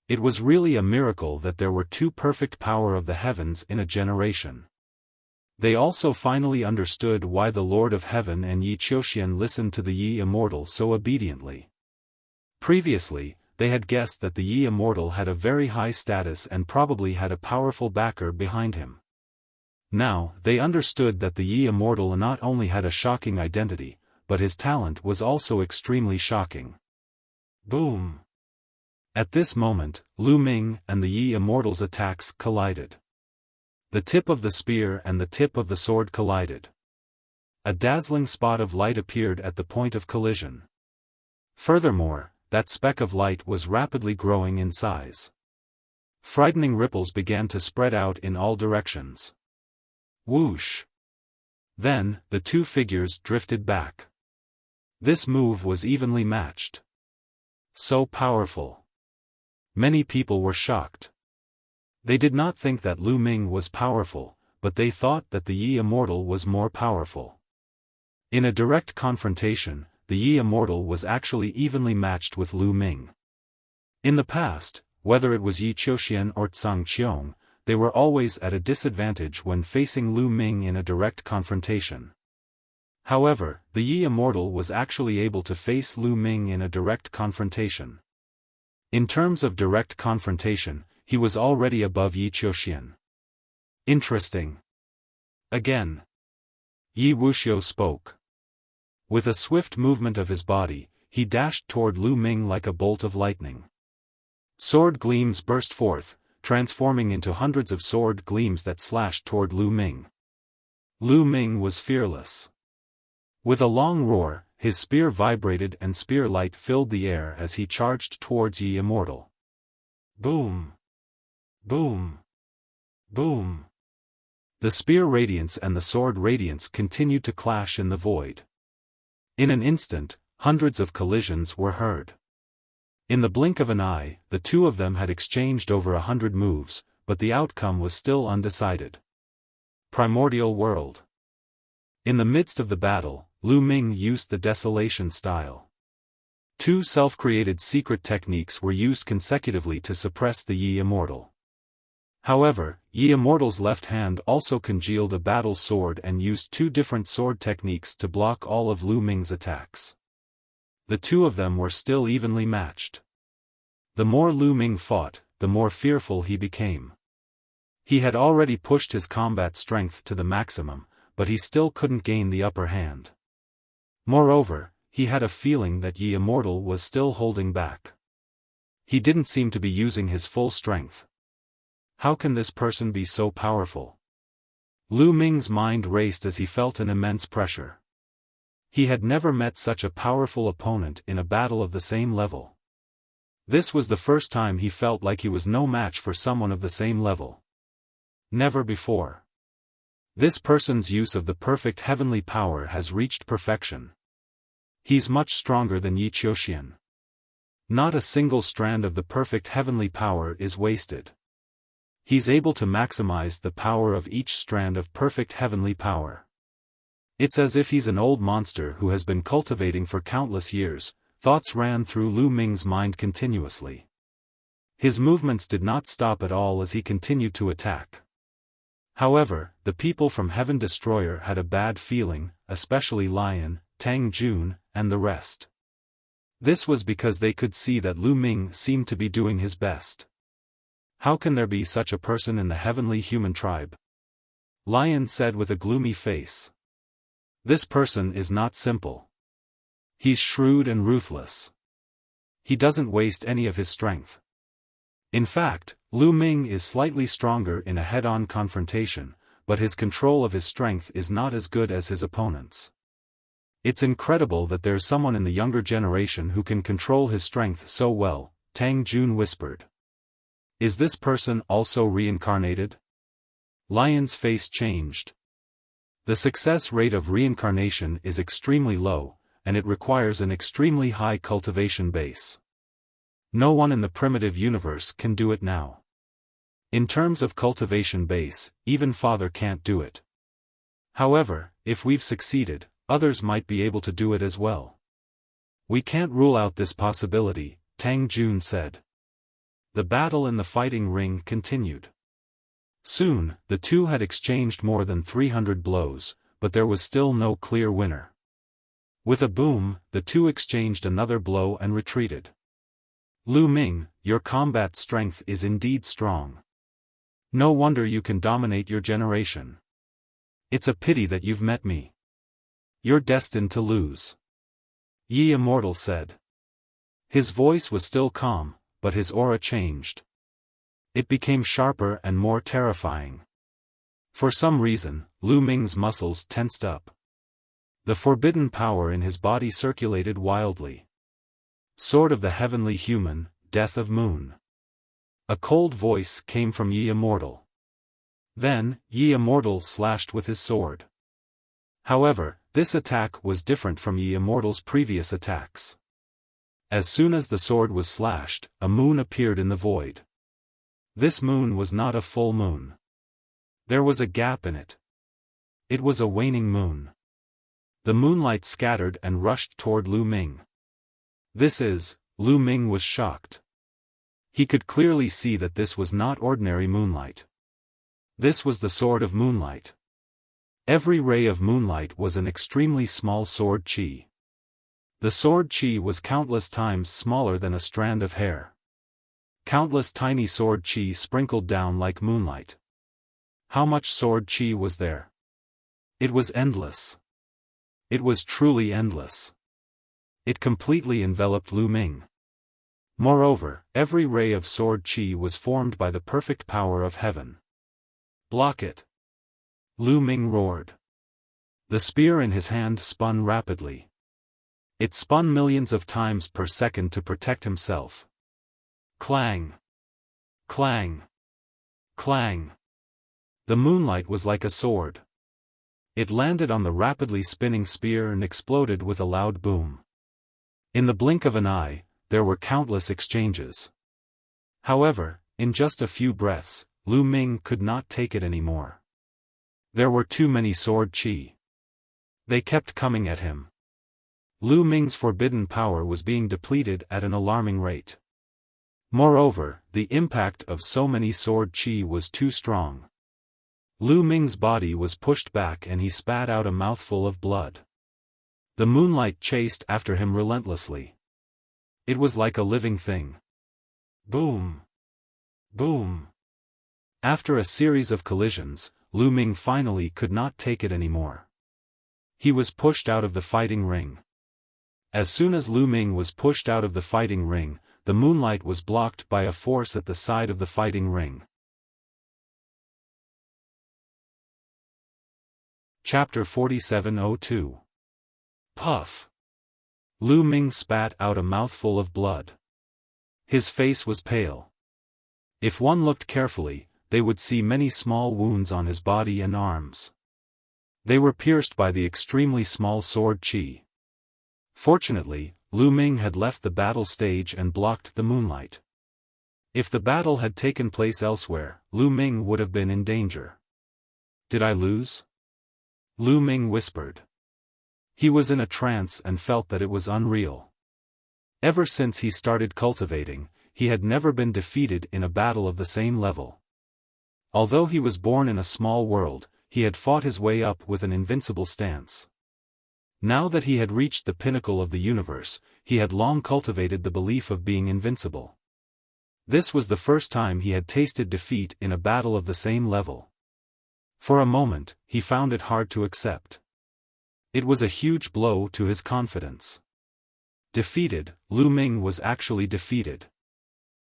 It was really a miracle that there were 2 perfect power of the heavens in a generation. They also finally understood why the Lord of Heaven and Yi Qiuxian listened to the Yi Immortal so obediently. Previously, they had guessed that the Yi Immortal had a very high status and probably had a powerful backer behind him. Now, they understood that the Yi Immortal not only had a shocking identity, but his talent was also extremely shocking. Boom! At this moment, Lu Ming and the Yi Immortal's attacks collided. The tip of the spear and the tip of the sword collided. A dazzling spot of light appeared at the point of collision. Furthermore, that speck of light was rapidly growing in size. Frightening ripples began to spread out in all directions. Whoosh! Then, the two figures drifted back. This move was evenly matched. So powerful. Many people were shocked. They did not think that Lu Ming was powerful, but they thought that the Yi Immortal was more powerful. In a direct confrontation, the Yi Immortal was actually evenly matched with Lu Ming. In the past, whether it was Yi Qiuxian or Zhang Qiong, they were always at a disadvantage when facing Lu Ming in a direct confrontation. However, the Yi Immortal was actually able to face Lu Ming in a direct confrontation. In terms of direct confrontation, he was already above Yi Qiuxian. Interesting. Again. Yi Wuxia spoke. With a swift movement of his body, he dashed toward Lu Ming like a bolt of lightning. Sword gleams burst forth, transforming into hundreds of sword gleams that slashed toward Lu Ming. Lu Ming was fearless. With a long roar, his spear vibrated and spear light filled the air as he charged towards Yi Immortal. Boom! Boom! Boom! The spear radiance and the sword radiance continued to clash in the void. In an instant, hundreds of collisions were heard. In the blink of an eye, the two of them had exchanged over 100 moves, but the outcome was still undecided. Primordial World. In the midst of the battle, Lu Ming used the Desolation style. Two self-created secret techniques were used consecutively to suppress the Yi Immortal. However, Yi Immortal's left hand also congealed a battle sword and used two different sword techniques to block all of Lu Ming's attacks. The two of them were still evenly matched. The more Lu Ming fought, the more fearful he became. He had already pushed his combat strength to the maximum, but he still couldn't gain the upper hand. Moreover, he had a feeling that Yi Immortal was still holding back. He didn't seem to be using his full strength. How can this person be so powerful? Lu Ming's mind raced as he felt an immense pressure. He had never met such a powerful opponent in a battle of the same level. This was the first time he felt like he was no match for someone of the same level. Never before. This person's use of the perfect heavenly power has reached perfection. He's much stronger than Yi Qiuxian. Not a single strand of the perfect heavenly power is wasted. He's able to maximize the power of each strand of perfect heavenly power. It's as if he's an old monster who has been cultivating for countless years. Thoughts ran through Lu Ming's mind continuously. His movements did not stop at all as he continued to attack. However, the people from Heaven Destroyer had a bad feeling, especially Lion, Tang Jun, and the rest. This was because they could see that Lu Ming seemed to be doing his best. How can there be such a person in the heavenly human tribe? Lion said with a gloomy face. This person is not simple. He's shrewd and ruthless. He doesn't waste any of his strength. In fact, Lu Ming is slightly stronger in a head-on confrontation, but his control of his strength is not as good as his opponent's. It's incredible that there's someone in the younger generation who can control his strength so well, Tang Jun whispered. Is this person also reincarnated? Lion's face changed. The success rate of reincarnation is extremely low, and it requires an extremely high cultivation base. No one in the primitive universe can do it now. In terms of cultivation base, even Father can't do it. However, if we've succeeded, others might be able to do it as well. We can't rule out this possibility, Tang Jun said. The battle in the fighting ring continued. Soon, the two had exchanged more than 300 blows, but there was still no clear winner. With a boom, the two exchanged another blow and retreated. Lu Ming, your combat strength is indeed strong. No wonder you can dominate your generation. It's a pity that you've met me. You're destined to lose. Yi Immortal said. His voice was still calm, but his aura changed. It became sharper and more terrifying. For some reason, Lu Ming's muscles tensed up. The forbidden power in his body circulated wildly. Sword of the heavenly human, death of moon. A cold voice came from Yi Immortal. Then, Yi Immortal slashed with his sword. However, this attack was different from Yi Immortal's previous attacks. As soon as the sword was slashed, a moon appeared in the void. This moon was not a full moon. There was a gap in it. It was a waning moon. The moonlight scattered and rushed toward Lu Ming. Lu Ming was shocked. He could clearly see that this was not ordinary moonlight. This was the sword of moonlight. Every ray of moonlight was an extremely small sword chi. The sword chi was countless times smaller than a strand of hair. Countless tiny sword chi sprinkled down like moonlight. How much sword chi was there? It was endless. It was truly endless. It completely enveloped Lu Ming. Moreover, every ray of sword chi was formed by the perfect power of heaven. Block it! Lu Ming roared. The spear in his hand spun rapidly. It spun millions of times per second to protect himself. Clang! Clang! Clang! The moonlight was like a sword. It landed on the rapidly spinning spear and exploded with a loud boom. In the blink of an eye, there were countless exchanges. However, in just a few breaths, Lu Ming could not take it anymore. There were too many sword chi. They kept coming at him. Lu Ming's forbidden power was being depleted at an alarming rate. Moreover, the impact of so many sword chi was too strong. Lu Ming's body was pushed back and he spat out a mouthful of blood. The moonlight chased after him relentlessly. It was like a living thing. Boom! Boom! After a series of collisions, Lu Ming finally could not take it anymore. He was pushed out of the fighting ring. As soon as Lu Ming was pushed out of the fighting ring, the moonlight was blocked by a force at the side of the fighting ring. Chapter 4702. Puff! Lu Ming spat out a mouthful of blood. His face was pale. If one looked carefully, they would see many small wounds on his body and arms. They were pierced by the extremely small sword chi. Fortunately, Lu Ming had left the battle stage and blocked the moonlight. If the battle had taken place elsewhere, Lu Ming would have been in danger. Did I lose? Lu Ming whispered. He was in a trance and felt that it was unreal. Ever since he started cultivating, he had never been defeated in a battle of the same level. Although he was born in a small world, he had fought his way up with an invincible stance. Now that he had reached the pinnacle of the universe, he had long cultivated the belief of being invincible. This was the first time he had tasted defeat in a battle of the same level. For a moment, he found it hard to accept. It was a huge blow to his confidence. Defeated, Lu Ming was actually defeated.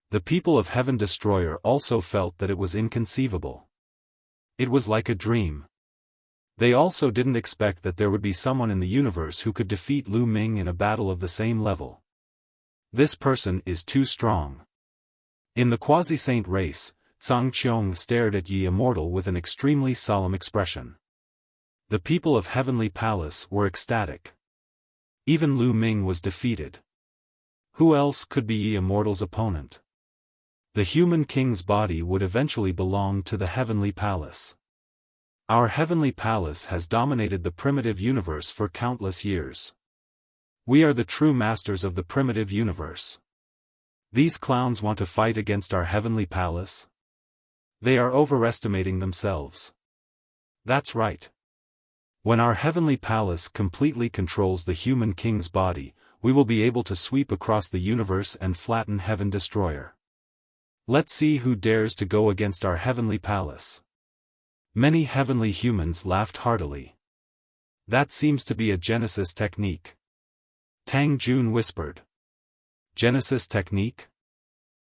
The people of Heaven Destroyer also felt that it was inconceivable. It was like a dream. They also didn't expect that there would be someone in the universe who could defeat Lu Ming in a battle of the same level. This person is too strong. In the quasi-saint race, Zhang Qiong stared at Yi Immortal with an extremely solemn expression. The people of Heavenly Palace were ecstatic. Even Lu Ming was defeated. Who else could be Yi Immortal's opponent? The human king's body would eventually belong to the Heavenly Palace. Our Heavenly Palace has dominated the primitive universe for countless years. We are the true masters of the primitive universe. These clowns want to fight against our Heavenly Palace? They are overestimating themselves. That's right. When our Heavenly Palace completely controls the human king's body, we will be able to sweep across the universe and flatten Heaven Destroyer. Let's see who dares to go against our heavenly palace." Many heavenly humans laughed heartily. "That seems to be a Genesis technique," Tang Jun whispered. "Genesis technique?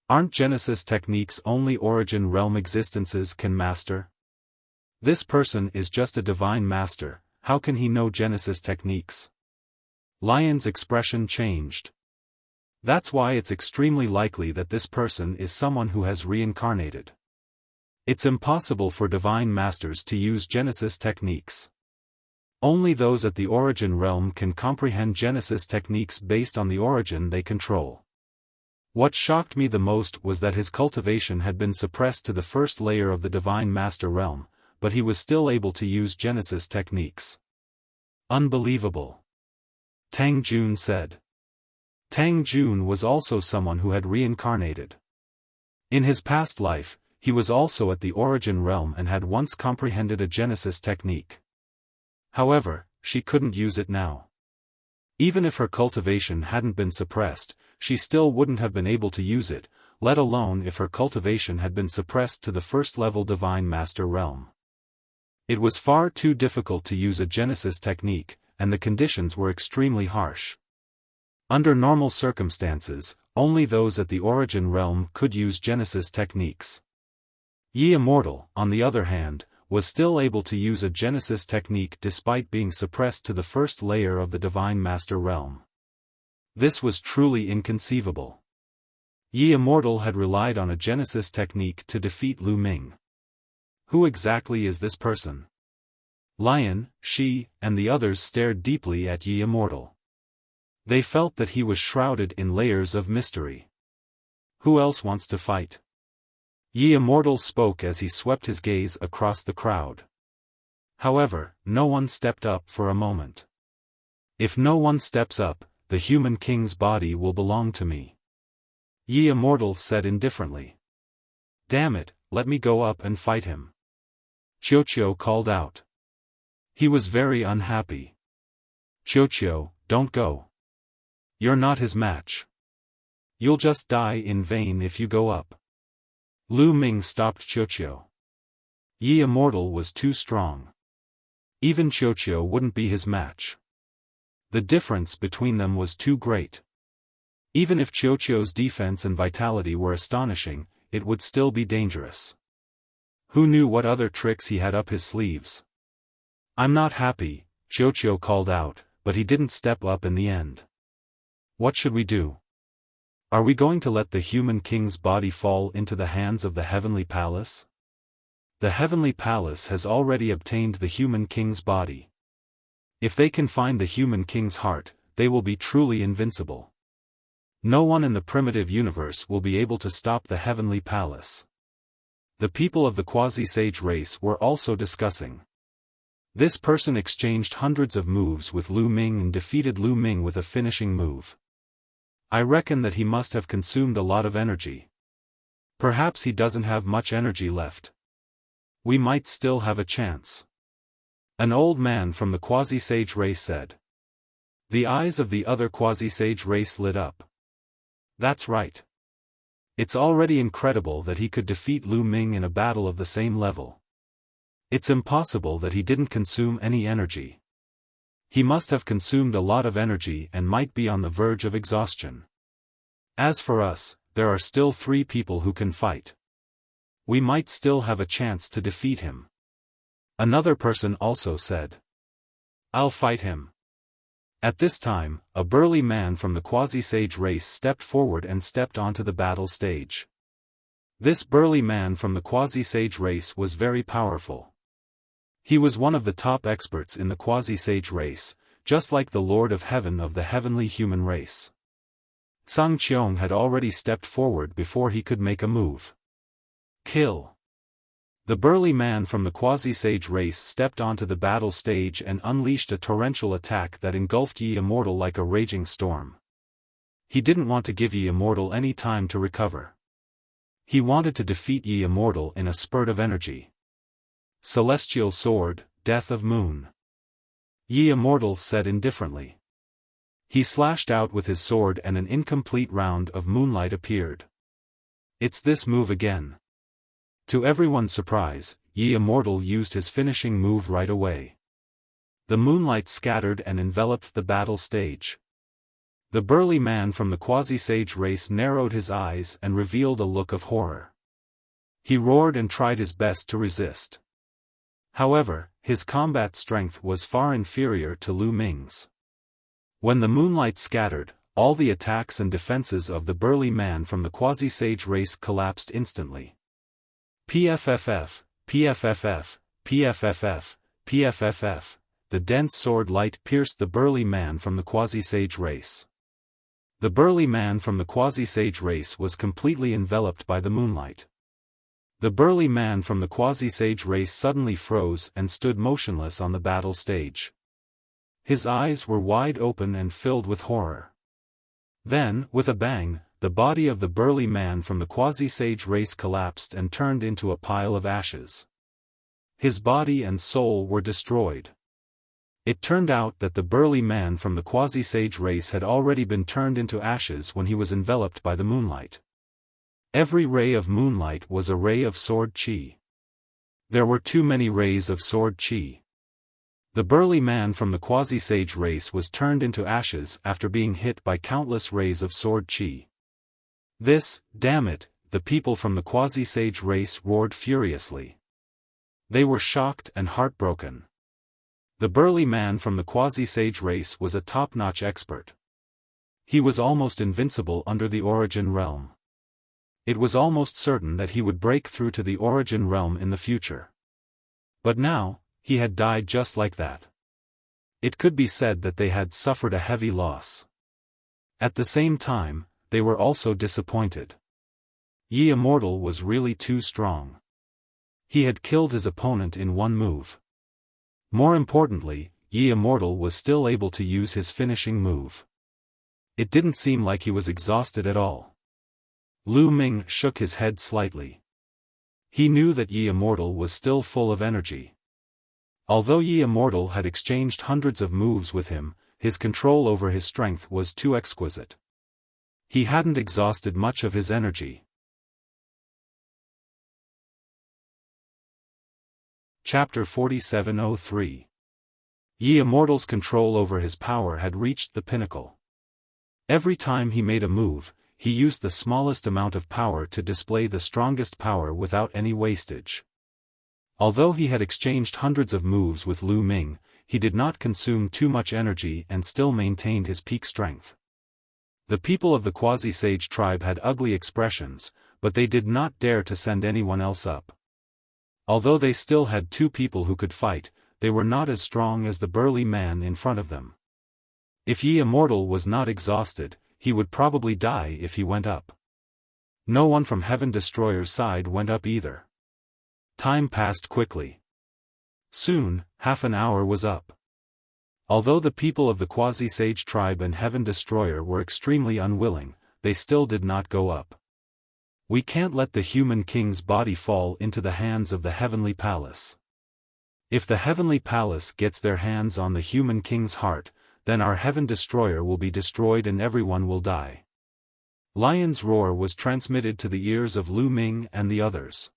Aren't Genesis techniques only origin realm existences can master? This person is just a divine master, how can he know Genesis techniques?" Lion's expression changed. "That's why it's extremely likely that this person is someone who has reincarnated. It's impossible for divine masters to use Genesis techniques. Only those at the origin realm can comprehend Genesis techniques based on the origin they control." What shocked me the most was that his cultivation had been suppressed to the first layer of the divine master realm, but he was still able to use Genesis techniques. "Unbelievable," Tang Jun said. Tang Jun was also someone who had reincarnated. In his past life, he was also at the origin realm and had once comprehended a Genesis technique. However, she couldn't use it now. Even if her cultivation hadn't been suppressed, she still wouldn't have been able to use it, let alone if her cultivation had been suppressed to the first-level divine master realm. It was far too difficult to use a Genesis technique, and the conditions were extremely harsh. Under normal circumstances, only those at the origin realm could use Genesis techniques. Immortal, on the other hand, was still able to use a Genesis technique despite being suppressed to the first layer of the divine master realm. This was truly inconceivable. Immortal had relied on a Genesis technique to defeat Lu Ming. Who exactly is this person? Lion, she, and the others stared deeply at Immortal. They felt that he was shrouded in layers of mystery. Who else wants to fight? Immortal spoke as he swept his gaze across the crowd. However, no one stepped up for a moment. "If no one steps up, the human king's body will belong to me," Immortal said indifferently. "Damn it, let me go up and fight him," Qiuqiu called out. He was very unhappy. "Qiuqiu, don't go. You're not his match. You'll just die in vain if you go up." Lu Ming stopped Qiuqiu. Immortal was too strong. Even Qiuqiu wouldn't be his match. The difference between them was too great. Even if Qiuqiu's defense and vitality were astonishing, it would still be dangerous. Who knew what other tricks he had up his sleeves? "I'm not happy," Qiuqiu called out, but he didn't step up in the end. "What should we do? Are we going to let the human king's body fall into the hands of the heavenly palace? The heavenly palace has already obtained the human king's body. If they can find the human king's heart, they will be truly invincible. No one in the primitive universe will be able to stop the heavenly palace." The people of the quasi-sage race were also discussing. This person exchanged hundreds of moves with Lu Ming and defeated Lu Ming with a finishing move. I reckon that he must have consumed a lot of energy. Perhaps he doesn't have much energy left. We might still have a chance. An old man from the quasi-sage race said. The eyes of the other quasi-sage race lit up. That's right. It's already incredible that he could defeat Lu Ming in a battle of the same level. It's impossible that he didn't consume any energy. He must have consumed a lot of energy and might be on the verge of exhaustion. As for us, there are still 3 people who can fight. We might still have a chance to defeat him. Another person also said. I'll fight him. At this time, a burly man from the quasi-sage race stepped forward and stepped onto the battle stage. This burly man from the quasi-sage race was very powerful. He was one of the top experts in the quasi-sage race, just like the Lord of Heaven of the heavenly human race. Sang Qiong had already stepped forward before he could make a move. Kill. The burly man from the quasi-sage race stepped onto the battle stage and unleashed a torrential attack that engulfed Immortal like a raging storm. He didn't want to give Immortal any time to recover. He wanted to defeat Immortal in a spurt of energy. Celestial Sword, Death of Moon. Immortal said indifferently. He slashed out with his sword and an incomplete round of moonlight appeared. It's this move again. To everyone's surprise, Immortal used his finishing move right away. The moonlight scattered and enveloped the battle stage. The burly man from the quasi-sage race narrowed his eyes and revealed a look of horror. He roared and tried his best to resist. However, his combat strength was far inferior to Lu Ming's. When the moonlight scattered, all the attacks and defenses of the burly man from the quasi-sage race collapsed instantly. PFFF, PFFF, PFFF, PFFF, the dense sword light pierced the burly man from the quasi-sage race. The burly man from the quasi-sage race was completely enveloped by the moonlight. The burly man from the quasi-sage race suddenly froze and stood motionless on the battle stage. His eyes were wide open and filled with horror. Then, with a bang, the body of the burly man from the quasi-sage race collapsed and turned into a pile of ashes. His body and soul were destroyed. It turned out that the burly man from the quasi-sage race had already been turned into ashes when he was enveloped by the moonlight. Every ray of moonlight was a ray of sword chi. There were too many rays of sword chi. The burly man from the quasi-sage race was turned into ashes after being hit by countless rays of sword chi. This, damn it, the people from the quasi-sage race roared furiously. They were shocked and heartbroken. The burly man from the quasi-sage race was a top-notch expert. He was almost invincible under the Origin realm. It was almost certain that he would break through to the Origin realm in the future. But now, he had died just like that. It could be said that they had suffered a heavy loss. At the same time, they were also disappointed. Immortal was really too strong. He had killed his opponent in one move. More importantly, Immortal was still able to use his finishing move. It didn't seem like he was exhausted at all. Lu Ming shook his head slightly. He knew that Immortal was still full of energy. Although Immortal had exchanged hundreds of moves with him, his control over his strength was too exquisite. He hadn't exhausted much of his energy. Chapter 4703. Immortal's control over his power had reached the pinnacle. Every time he made a move, he used the smallest amount of power to display the strongest power without any wastage. Although he had exchanged hundreds of moves with Lu Ming, he did not consume too much energy and still maintained his peak strength. The people of the quasi-sage tribe had ugly expressions, but they did not dare to send anyone else up. Although they still had two people who could fight, they were not as strong as the burly man in front of them. If Immortal was not exhausted, he would probably die if he went up. No one from Heaven Destroyer's side went up either. Time passed quickly. Soon, half an hour was up. Although the people of the quasi-sage tribe and Heaven Destroyer were extremely unwilling, they still did not go up. We can't let the human king's body fall into the hands of the heavenly palace. If the heavenly palace gets their hands on the human king's heart, then our Heaven Destroyer will be destroyed and everyone will die. Lion's roar was transmitted to the ears of Lu Ming and the others.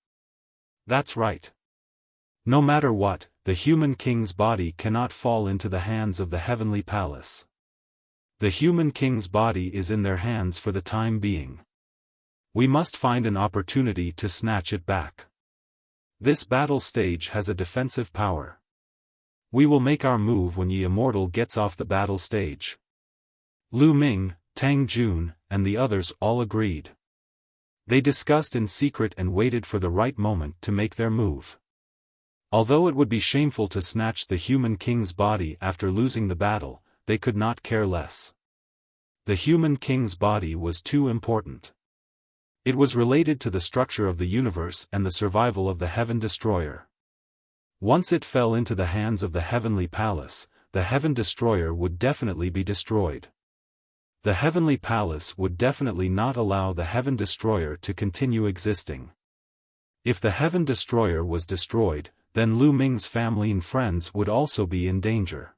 That's right. No matter what, the human king's body cannot fall into the hands of the heavenly palace. The human king's body is in their hands for the time being. We must find an opportunity to snatch it back. This battle stage has a defensive power. We will make our move when Immortal gets off the battle stage. Lu Ming, Tang Jun, and the others all agreed. They discussed in secret and waited for the right moment to make their move. Although it would be shameful to snatch the human king's body after losing the battle, they could not care less. The human king's body was too important. It was related to the structure of the universe and the survival of the Heaven Destroyer. Once it fell into the hands of the heavenly palace, the Heaven Destroyer would definitely be destroyed. The heavenly palace would definitely not allow the Heaven Destroyer to continue existing. If the Heaven Destroyer was destroyed, then Lu Ming's family and friends would also be in danger.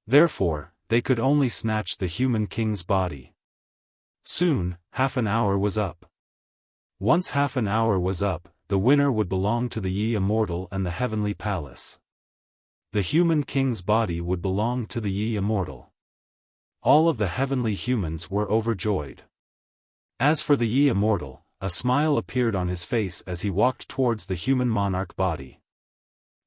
Therefore, they could only snatch the human king's body. Soon, half an hour was up. Once half an hour was up, the winner would belong to the Yi Immortal and the heavenly palace. The human king's body would belong to the Yi Immortal. All of the heavenly humans were overjoyed. As for the Yi Immortal, a smile appeared on his face as he walked towards the human monarch body.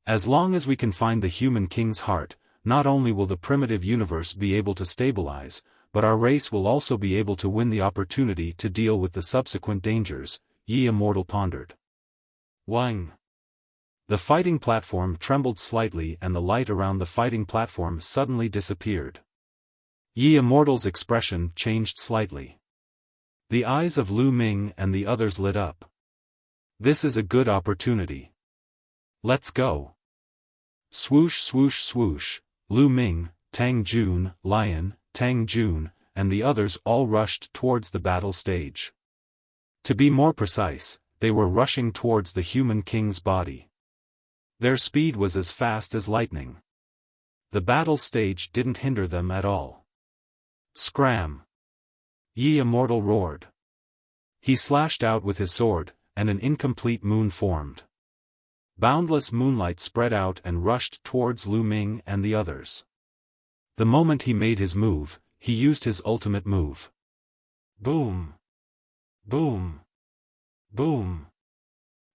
As long as we can find the human king's heart, not only will the primitive universe be able to stabilize, but our race will also be able to win the opportunity to deal with the subsequent dangers, Yi Immortal pondered. Wang. The fighting platform trembled slightly and the light around the fighting platform suddenly disappeared. Yi Immortal's expression changed slightly. The eyes of Lu Ming and the others lit up. This is a good opportunity. Let's go. Swoosh swoosh swoosh, Lu Ming, Tang Jun, Lion, Tang Jun, and the others all rushed towards the battle stage. To be more precise, they were rushing towards the human king's body. Their speed was as fast as lightning. The battle stage didn't hinder them at all. Scram! Yi Immortal roared. He slashed out with his sword, and an incomplete moon formed. Boundless moonlight spread out and rushed towards Lu Ming and the others. The moment he made his move, he used his ultimate move. Boom! Boom! Boom!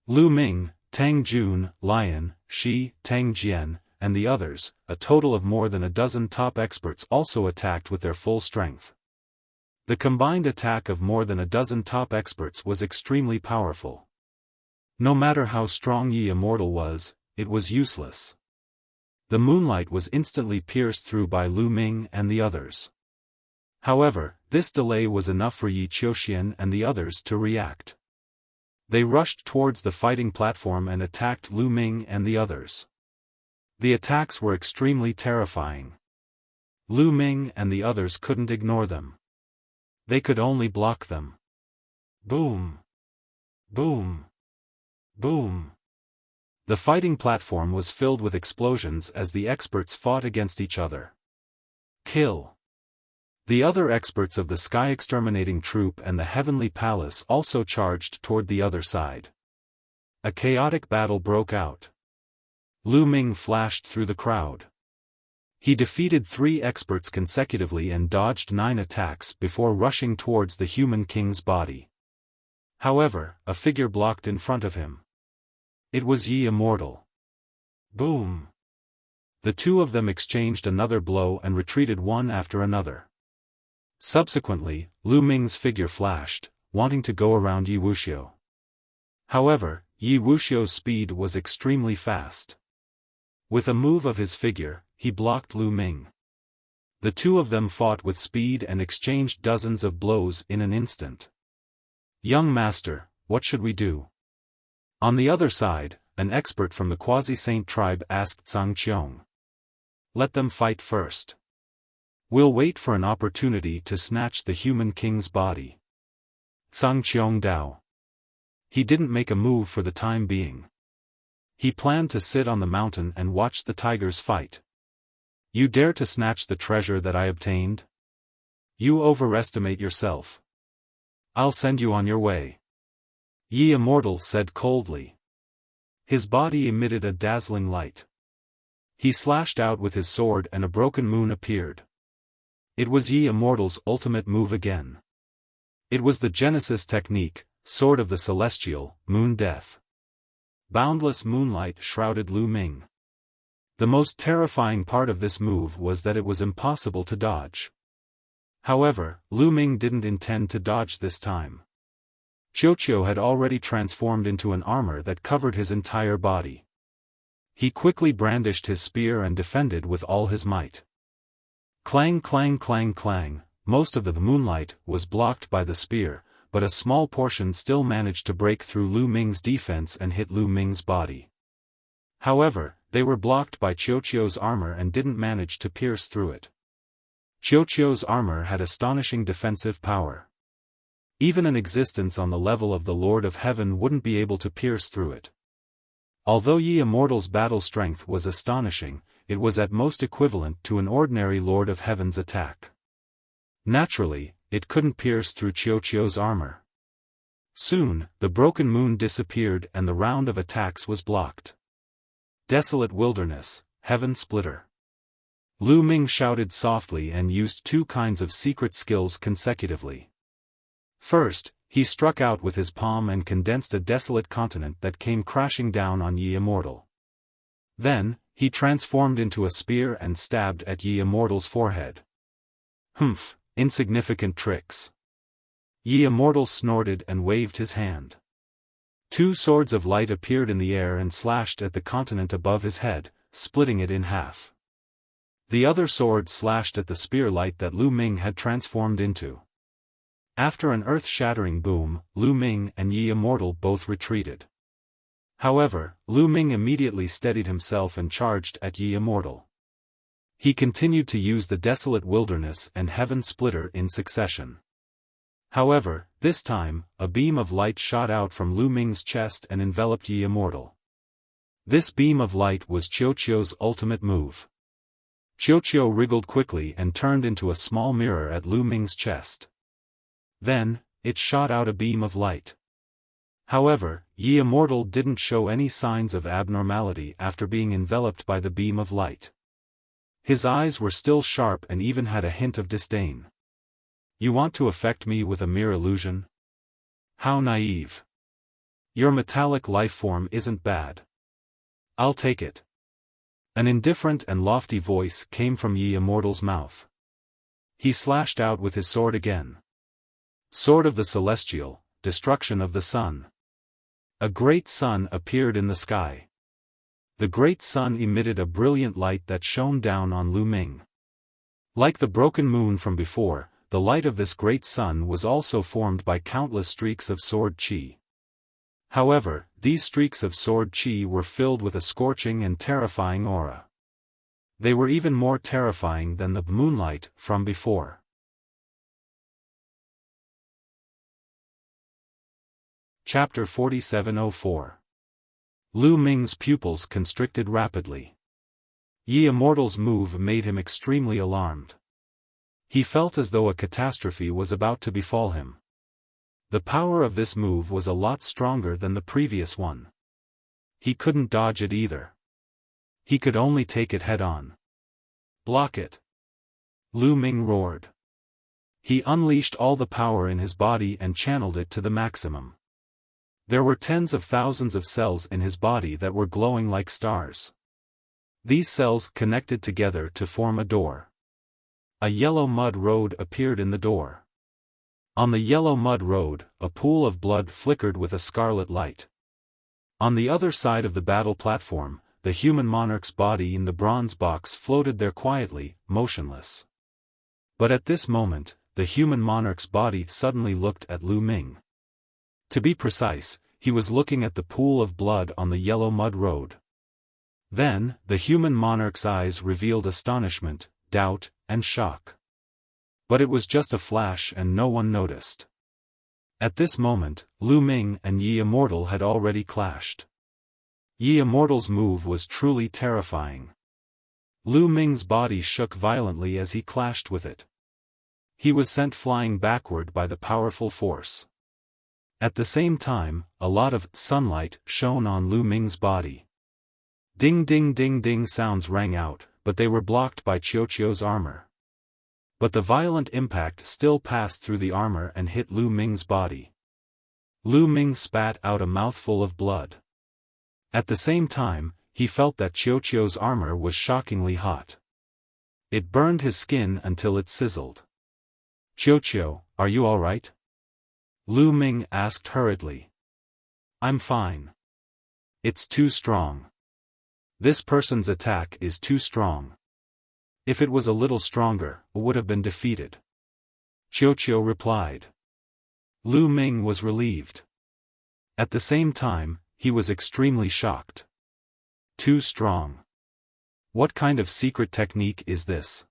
Lu Ming, Tang Jun, Lion, Shi, Tang Jian, and the others, a total of more than a dozen top experts also attacked with their full strength. The combined attack of more than a dozen top experts was extremely powerful. No matter how strong Yi Immortal was, it was useless. The moonlight was instantly pierced through by Lu Ming and the others. However, this delay was enough for Yi Qiuxian and the others to react. They rushed towards the fighting platform and attacked Lu Ming and the others. The attacks were extremely terrifying. Lu Ming and the others couldn't ignore them. They could only block them. Boom! Boom! Boom! The fighting platform was filled with explosions as the experts fought against each other. Kill! The other experts of the Sky Exterminating Troop and the Heavenly Palace also charged toward the other side. A chaotic battle broke out. Lu Ming flashed through the crowd. He defeated 3 experts consecutively and dodged 9 attacks before rushing towards the human king's body. However, a figure blocked in front of him. It was Yi Immortal. Boom! The two of them exchanged another blow and retreated one after another. Subsequently, Lu Ming's figure flashed, wanting to go around Yi Wuxia. However, Yi Wuxia's speed was extremely fast. With a move of his figure, he blocked Lu Ming. The two of them fought with speed and exchanged dozens of blows in an instant. Young master, what should we do? On the other side, an expert from the Quasi-Saint tribe asked Zhang Qiong. Let them fight first. We'll wait for an opportunity to snatch the human king's body. Zhang Qiong Dao. He didn't make a move for the time being. He planned to sit on the mountain and watch the tigers fight. You dare to snatch the treasure that I obtained? You overestimate yourself. I'll send you on your way. Yi Immortal said coldly. His body emitted a dazzling light. He slashed out with his sword and a broken moon appeared. It was Yi Immortal's ultimate move again. It was the Genesis technique, Sword of the Celestial, Moon Death. Boundless moonlight shrouded Lu Ming. The most terrifying part of this move was that it was impossible to dodge. However, Lu Ming didn't intend to dodge this time. Qiuqiu had already transformed into an armor that covered his entire body. He quickly brandished his spear and defended with all his might. Clang clang clang clang, most of the moonlight was blocked by the spear, but a small portion still managed to break through Lu Ming's defense and hit Lu Ming's body. However, they were blocked by Qiuqiu's armor and didn't manage to pierce through it. Qiuqiu's armor had astonishing defensive power. Even an existence on the level of the Lord of Heaven wouldn't be able to pierce through it. Although Yi Immortal's battle strength was astonishing, it was at most equivalent to an ordinary Lord of Heaven's attack. Naturally, it couldn't pierce through Xiaoqiu's armor. Soon, the broken moon disappeared and the round of attacks was blocked. Desolate wilderness, heaven splitter. Lu Ming shouted softly and used two kinds of secret skills consecutively. First, he struck out with his palm and condensed a desolate continent that came crashing down on Yi Immortal. Then, he transformed into a spear and stabbed at Yi Immortal's forehead. Humph, insignificant tricks. Yi Immortal snorted and waved his hand. Two swords of light appeared in the air and slashed at the continent above his head, splitting it in half. The other sword slashed at the spear light that Lu Ming had transformed into. After an earth-shattering boom, Lu Ming and Yi Immortal both retreated. However, Lu Ming immediately steadied himself and charged at Yi Immortal. He continued to use the desolate wilderness and heaven splitter in succession. However, this time, a beam of light shot out from Lu Ming's chest and enveloped Yi Immortal. This beam of light was Qiuqiu's ultimate move. Qiuqiu wriggled quickly and turned into a small mirror at Lu Ming's chest. Then, it shot out a beam of light. However, Yi Immortal didn't show any signs of abnormality after being enveloped by the beam of light. His eyes were still sharp and even had a hint of disdain. You want to affect me with a mere illusion? How naive. Your metallic life form isn't bad. I'll take it. An indifferent and lofty voice came from Yi Immortal's mouth. He slashed out with his sword again. Sword of the Celestial, destruction of the sun. A great sun appeared in the sky. The great sun emitted a brilliant light that shone down on Lu Ming. Like the broken moon from before, the light of this great sun was also formed by countless streaks of sword qi. However, these streaks of sword qi were filled with a scorching and terrifying aura. They were even more terrifying than the moonlight from before. Chapter 4704. Lu Ming's pupils constricted rapidly. Yi Immortal's move made him extremely alarmed. He felt as though a catastrophe was about to befall him. The power of this move was a lot stronger than the previous one. He couldn't dodge it either. He could only take it head-on. Block it! Lu Ming roared. He unleashed all the power in his body and channeled it to the maximum. There were tens of thousands of cells in his body that were glowing like stars. These cells connected together to form a door. A yellow mud road appeared in the door. On the yellow mud road, a pool of blood flickered with a scarlet light. On the other side of the battle platform, the human monarch's body in the bronze box floated there quietly, motionless. But at this moment, the human monarch's body suddenly looked at Lu Ming. To be precise, he was looking at the pool of blood on the yellow mud road. Then, the human monarch's eyes revealed astonishment, doubt, and shock. But it was just a flash and no one noticed. At this moment, Lu Ming and Yi Immortal had already clashed. Yi Immortal's move was truly terrifying. Lu Ming's body shook violently as he clashed with it. He was sent flying backward by the powerful force. At the same time, a lot of sunlight shone on Lu Ming's body. Ding ding ding ding sounds rang out, but they were blocked by Qiuqiu's armor. But the violent impact still passed through the armor and hit Lu Ming's body. Lu Ming spat out a mouthful of blood. At the same time, he felt that Qiuqiu's armor was shockingly hot. It burned his skin until it sizzled. Qiuqiu, are you all right? Lu Ming asked hurriedly. I'm fine. It's too strong. This person's attack is too strong. If it was a little stronger, it would have been defeated. Qiuqiu replied. Lu Ming was relieved. At the same time, he was extremely shocked. Too strong. What kind of secret technique is this?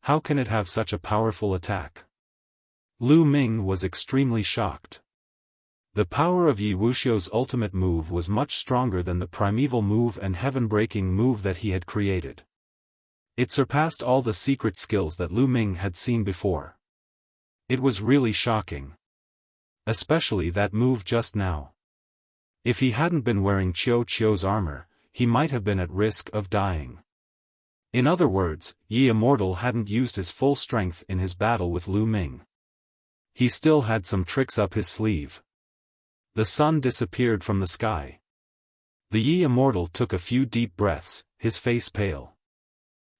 How can it have such a powerful attack? Lu Ming was extremely shocked. The power of Yi Wuxiao's ultimate move was much stronger than the primeval move and heaven-breaking move that he had created. It surpassed all the secret skills that Lu Ming had seen before. It was really shocking. Especially that move just now. If he hadn't been wearing Qiu's armor, he might have been at risk of dying. In other words, Yi Immortal hadn't used his full strength in his battle with Lu Ming. He still had some tricks up his sleeve. The sun disappeared from the sky. The Yi Immortal took a few deep breaths, his face pale.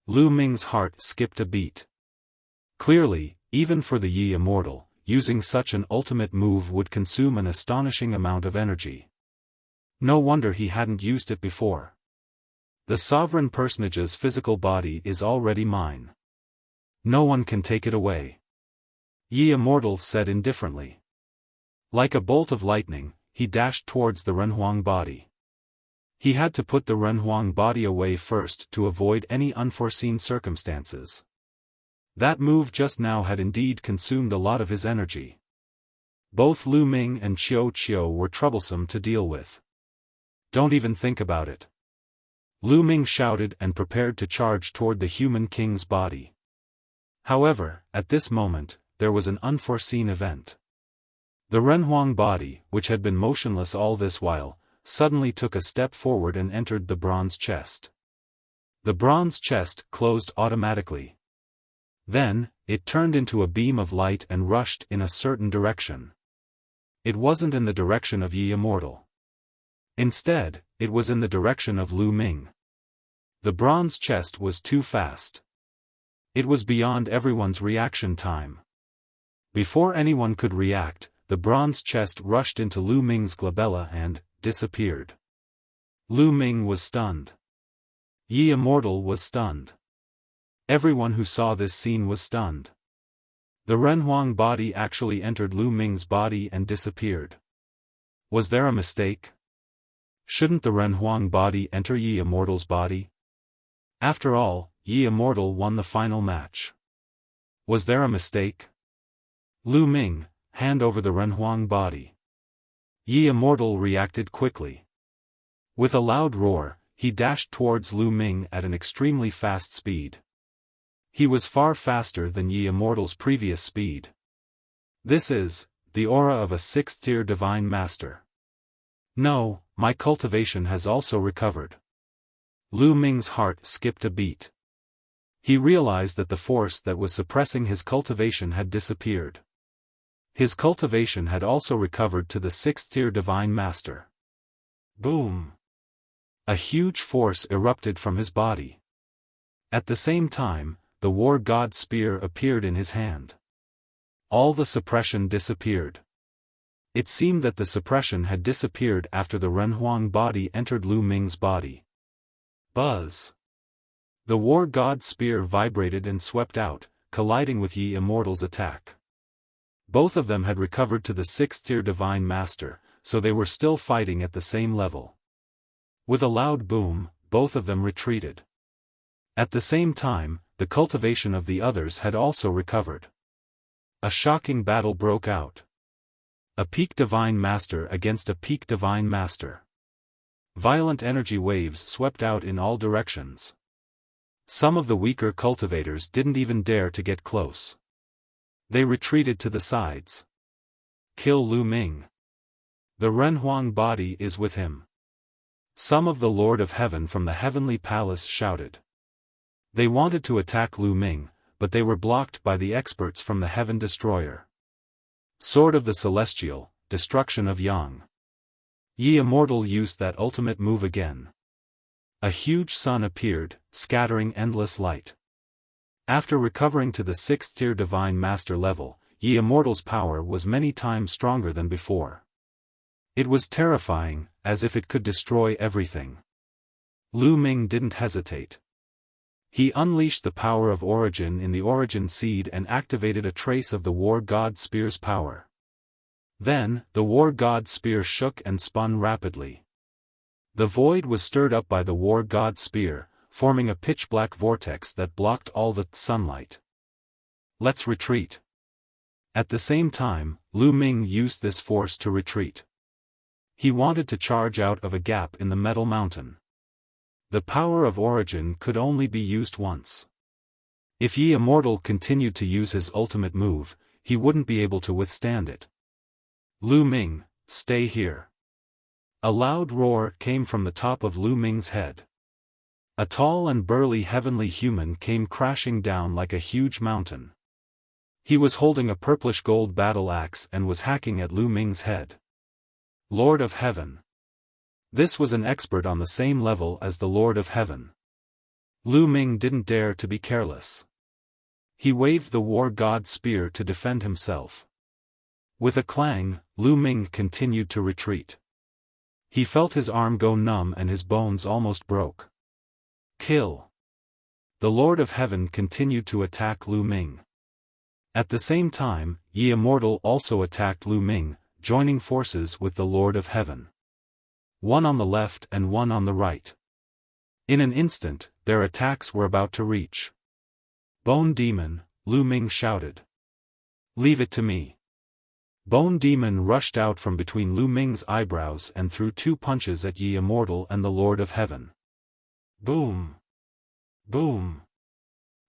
Lu Ming's heart skipped a beat. Clearly, even for the Yi Immortal, using such an ultimate move would consume an astonishing amount of energy. No wonder he hadn't used it before. The sovereign personage's physical body is already mine. No one can take it away. Yi Immortal said indifferently. Like a bolt of lightning, he dashed towards the Renhuang body. He had to put the Renhuang body away first to avoid any unforeseen circumstances. That move just now had indeed consumed a lot of his energy. Both Lu Ming and Qiu were troublesome to deal with. Don't even think about it. Lu Ming shouted and prepared to charge toward the human king's body. However, at this moment, there was an unforeseen event. The Renhuang body, which had been motionless all this while, suddenly took a step forward and entered the bronze chest. The bronze chest closed automatically. Then, it turned into a beam of light and rushed in a certain direction. It wasn't in the direction of Yi Immortal. Instead, it was in the direction of Lu Ming. The bronze chest was too fast. It was beyond everyone's reaction time. Before anyone could react, the bronze chest rushed into Lu Ming's glabella and disappeared. Lu Ming was stunned. Yi Immortal was stunned. Everyone who saw this scene was stunned. The Renhuang body actually entered Lu Ming's body and disappeared. Was there a mistake? Shouldn't the Renhuang body enter Yi Immortal's body? After all, Yi Immortal won the final match. Was there a mistake? Lu Ming, hand over the Renhuang body. Yi Immortal reacted quickly. With a loud roar, he dashed towards Lu Ming at an extremely fast speed. He was far faster than Yi Immortal's previous speed. This is the aura of a 6th-tier divine master. No, my cultivation has also recovered. Lu Ming's heart skipped a beat. He realized that the force that was suppressing his cultivation had disappeared. His cultivation had also recovered to the 6th-tier divine master. Boom! A huge force erupted from his body. At the same time, the war god spear appeared in his hand. All the suppression disappeared. It seemed that the suppression had disappeared after the Renhuang body entered Lu Ming's body. Buzz! The war god spear vibrated and swept out, colliding with Yi Immortal's attack. Both of them had recovered to the 6th-tier divine master, so they were still fighting at the same level. With a loud boom, both of them retreated. At the same time, the cultivation of the others had also recovered. A shocking battle broke out. A peak divine master against a peak divine master. Violent energy waves swept out in all directions. Some of the weaker cultivators didn't even dare to get close. They retreated to the sides. Kill Lu Ming. The Renhuang body is with him. Some of the Lord of Heaven from the heavenly palace shouted. They wanted to attack Lu Ming, but they were blocked by the experts from the Heaven Destroyer. Sword of the Celestial, Destruction of Yang. Yi Immortal used that ultimate move again. A huge sun appeared, scattering endless light. After recovering to the 6th-tier divine master level, Yi Immortal's power was many times stronger than before. It was terrifying, as if it could destroy everything. Lu Ming didn't hesitate. He unleashed the power of origin in the origin seed and activated a trace of the war god spear's power. Then, the war god spear shook and spun rapidly. The void was stirred up by the war god spear, forming a pitch-black vortex that blocked all the sunlight. Let's retreat. At the same time, Lu Ming used this force to retreat. He wanted to charge out of a gap in the metal mountain. The power of origin could only be used once. If Yi Immortal continued to use his ultimate move, he wouldn't be able to withstand it. Lu Ming, stay here. A loud roar came from the top of Lu Ming's head. A tall and burly heavenly human came crashing down like a huge mountain. He was holding a purplish gold battle axe and was hacking at Lu Ming's head. Lord of Heaven. This was an expert on the same level as the Lord of Heaven. Lu Ming didn't dare to be careless. He waved the war god spear to defend himself. With a clang, Lu Ming continued to retreat. He felt his arm go numb and his bones almost broke. Kill. The Lord of Heaven continued to attack Lu Ming. At the same time, Yi Immortal also attacked Lu Ming, joining forces with the Lord of Heaven. One on the left and one on the right. In an instant, their attacks were about to reach. Bone Demon, Lu Ming shouted. Leave it to me. Bone Demon rushed out from between Lu Ming's eyebrows and threw 2 punches at Yi Immortal and the Lord of Heaven. Boom! Boom!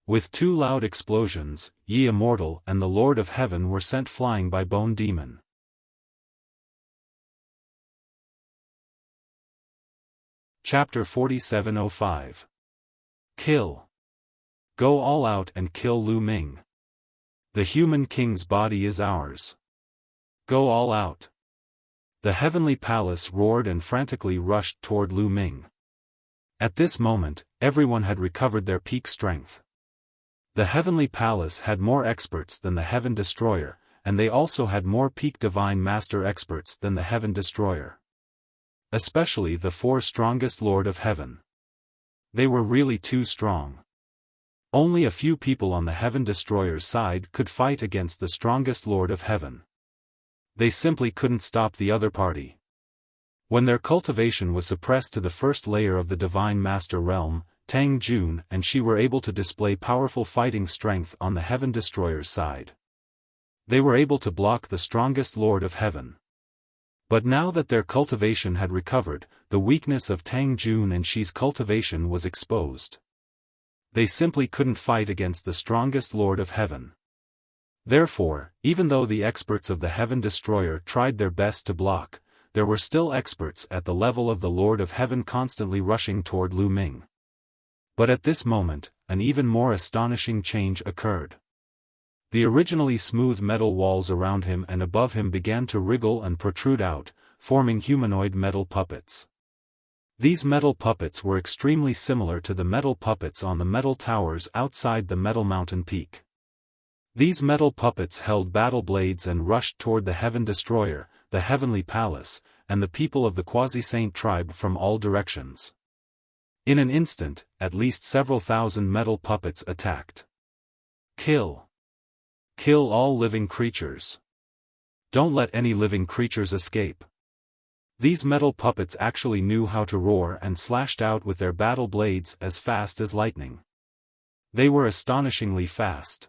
With 2 loud explosions, Yi Immortal and the Lord of Heaven were sent flying by Bone Demon. Chapter 4705. Kill. Go all out and kill Lu Ming. The human king's body is ours. Go all out. The heavenly palace roared and frantically rushed toward Lu Ming. At this moment, everyone had recovered their peak strength. The heavenly palace had more experts than the Heaven Destroyer, and they also had more peak divine master experts than the Heaven Destroyer. Especially the 4 strongest Lord of Heaven. They were really too strong. Only a few people on the Heaven Destroyer's side could fight against the strongest Lord of Heaven. They simply couldn't stop the other party. When their cultivation was suppressed to the first layer of the Divine Master Realm, Tang Jun and she were able to display powerful fighting strength on the Heaven Destroyer's side. They were able to block the strongest Lord of Heaven. But now that their cultivation had recovered, the weakness of Tang Jun and she's cultivation was exposed. They simply couldn't fight against the strongest Lord of Heaven. Therefore, even though the experts of the Heaven Destroyer tried their best to block, there were still experts at the level of the Lord of Heaven constantly rushing toward Lu Ming. But at this moment, an even more astonishing change occurred. The originally smooth metal walls around him and above him began to wriggle and protrude out, forming humanoid metal puppets. These metal puppets were extremely similar to the metal puppets on the metal towers outside the Metal Mountain Peak. These metal puppets held battle blades and rushed toward the Heaven Destroyer, the Heavenly Palace, and the people of the Quasi-Saint tribe from all directions. In an instant, at least several thousand metal puppets attacked. Kill. Kill all living creatures. Don't let any living creatures escape. These metal puppets actually knew how to roar and slashed out with their battle blades as fast as lightning. They were astonishingly fast.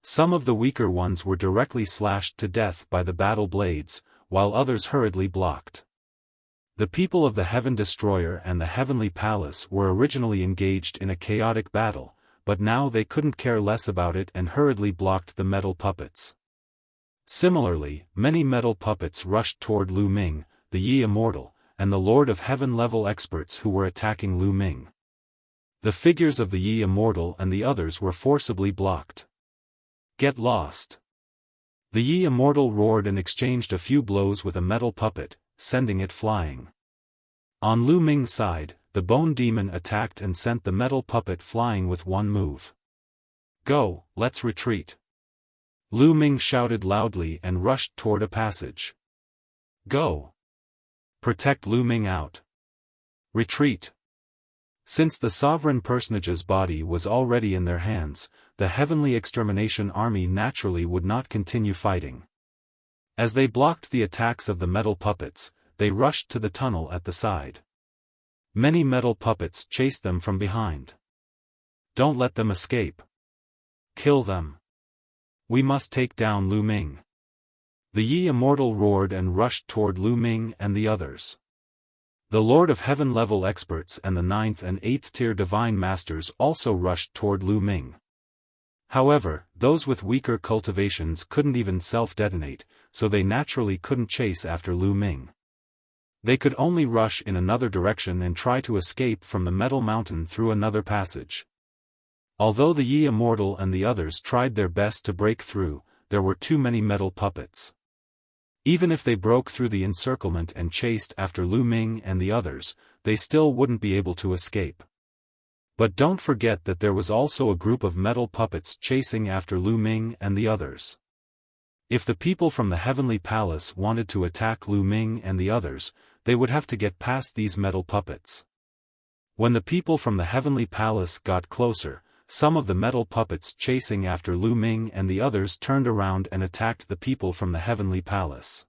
Some of the weaker ones were directly slashed to death by the battle blades, while others hurriedly blocked. The people of the Heaven Destroyer and the Heavenly Palace were originally engaged in a chaotic battle, but now they couldn't care less about it and hurriedly blocked the metal puppets. Similarly, many metal puppets rushed toward Lu Ming, the Yi Immortal, and the Lord of Heaven level experts who were attacking Lu Ming. The figures of the Yi Immortal and the others were forcibly blocked. Get lost. The Yi Immortal roared and exchanged a few blows with a metal puppet, sending it flying. On Lu Ming's side, the Bone Demon attacked and sent the metal puppet flying with one move. Go, let's retreat. Lu Ming shouted loudly and rushed toward a passage. Go. Protect Lu Ming out. Retreat. Since the sovereign personage's body was already in their hands, the Heavenly Extermination Army naturally would not continue fighting. As they blocked the attacks of the metal puppets, they rushed to the tunnel at the side. Many metal puppets chased them from behind. Don't let them escape. Kill them. We must take down Lu Ming. The Yi Immortal roared and rushed toward Lu Ming and the others. The Lord of Heaven-level experts and the 9th and 8th tier divine masters also rushed toward Lu Ming. However, those with weaker cultivations couldn't even self-detonate, so they naturally couldn't chase after Lu Ming. They could only rush in another direction and try to escape from the metal mountain through another passage. Although the Yi Immortal and the others tried their best to break through, there were too many metal puppets. Even if they broke through the encirclement and chased after Lu Ming and the others, they still wouldn't be able to escape. But don't forget that there was also a group of metal puppets chasing after Lu Ming and the others. If the people from the Heavenly Palace wanted to attack Lu Ming and the others, they would have to get past these metal puppets. When the people from the Heavenly Palace got closer, some of the metal puppets chasing after Lu Ming and the others turned around and attacked the people from the Heavenly Palace.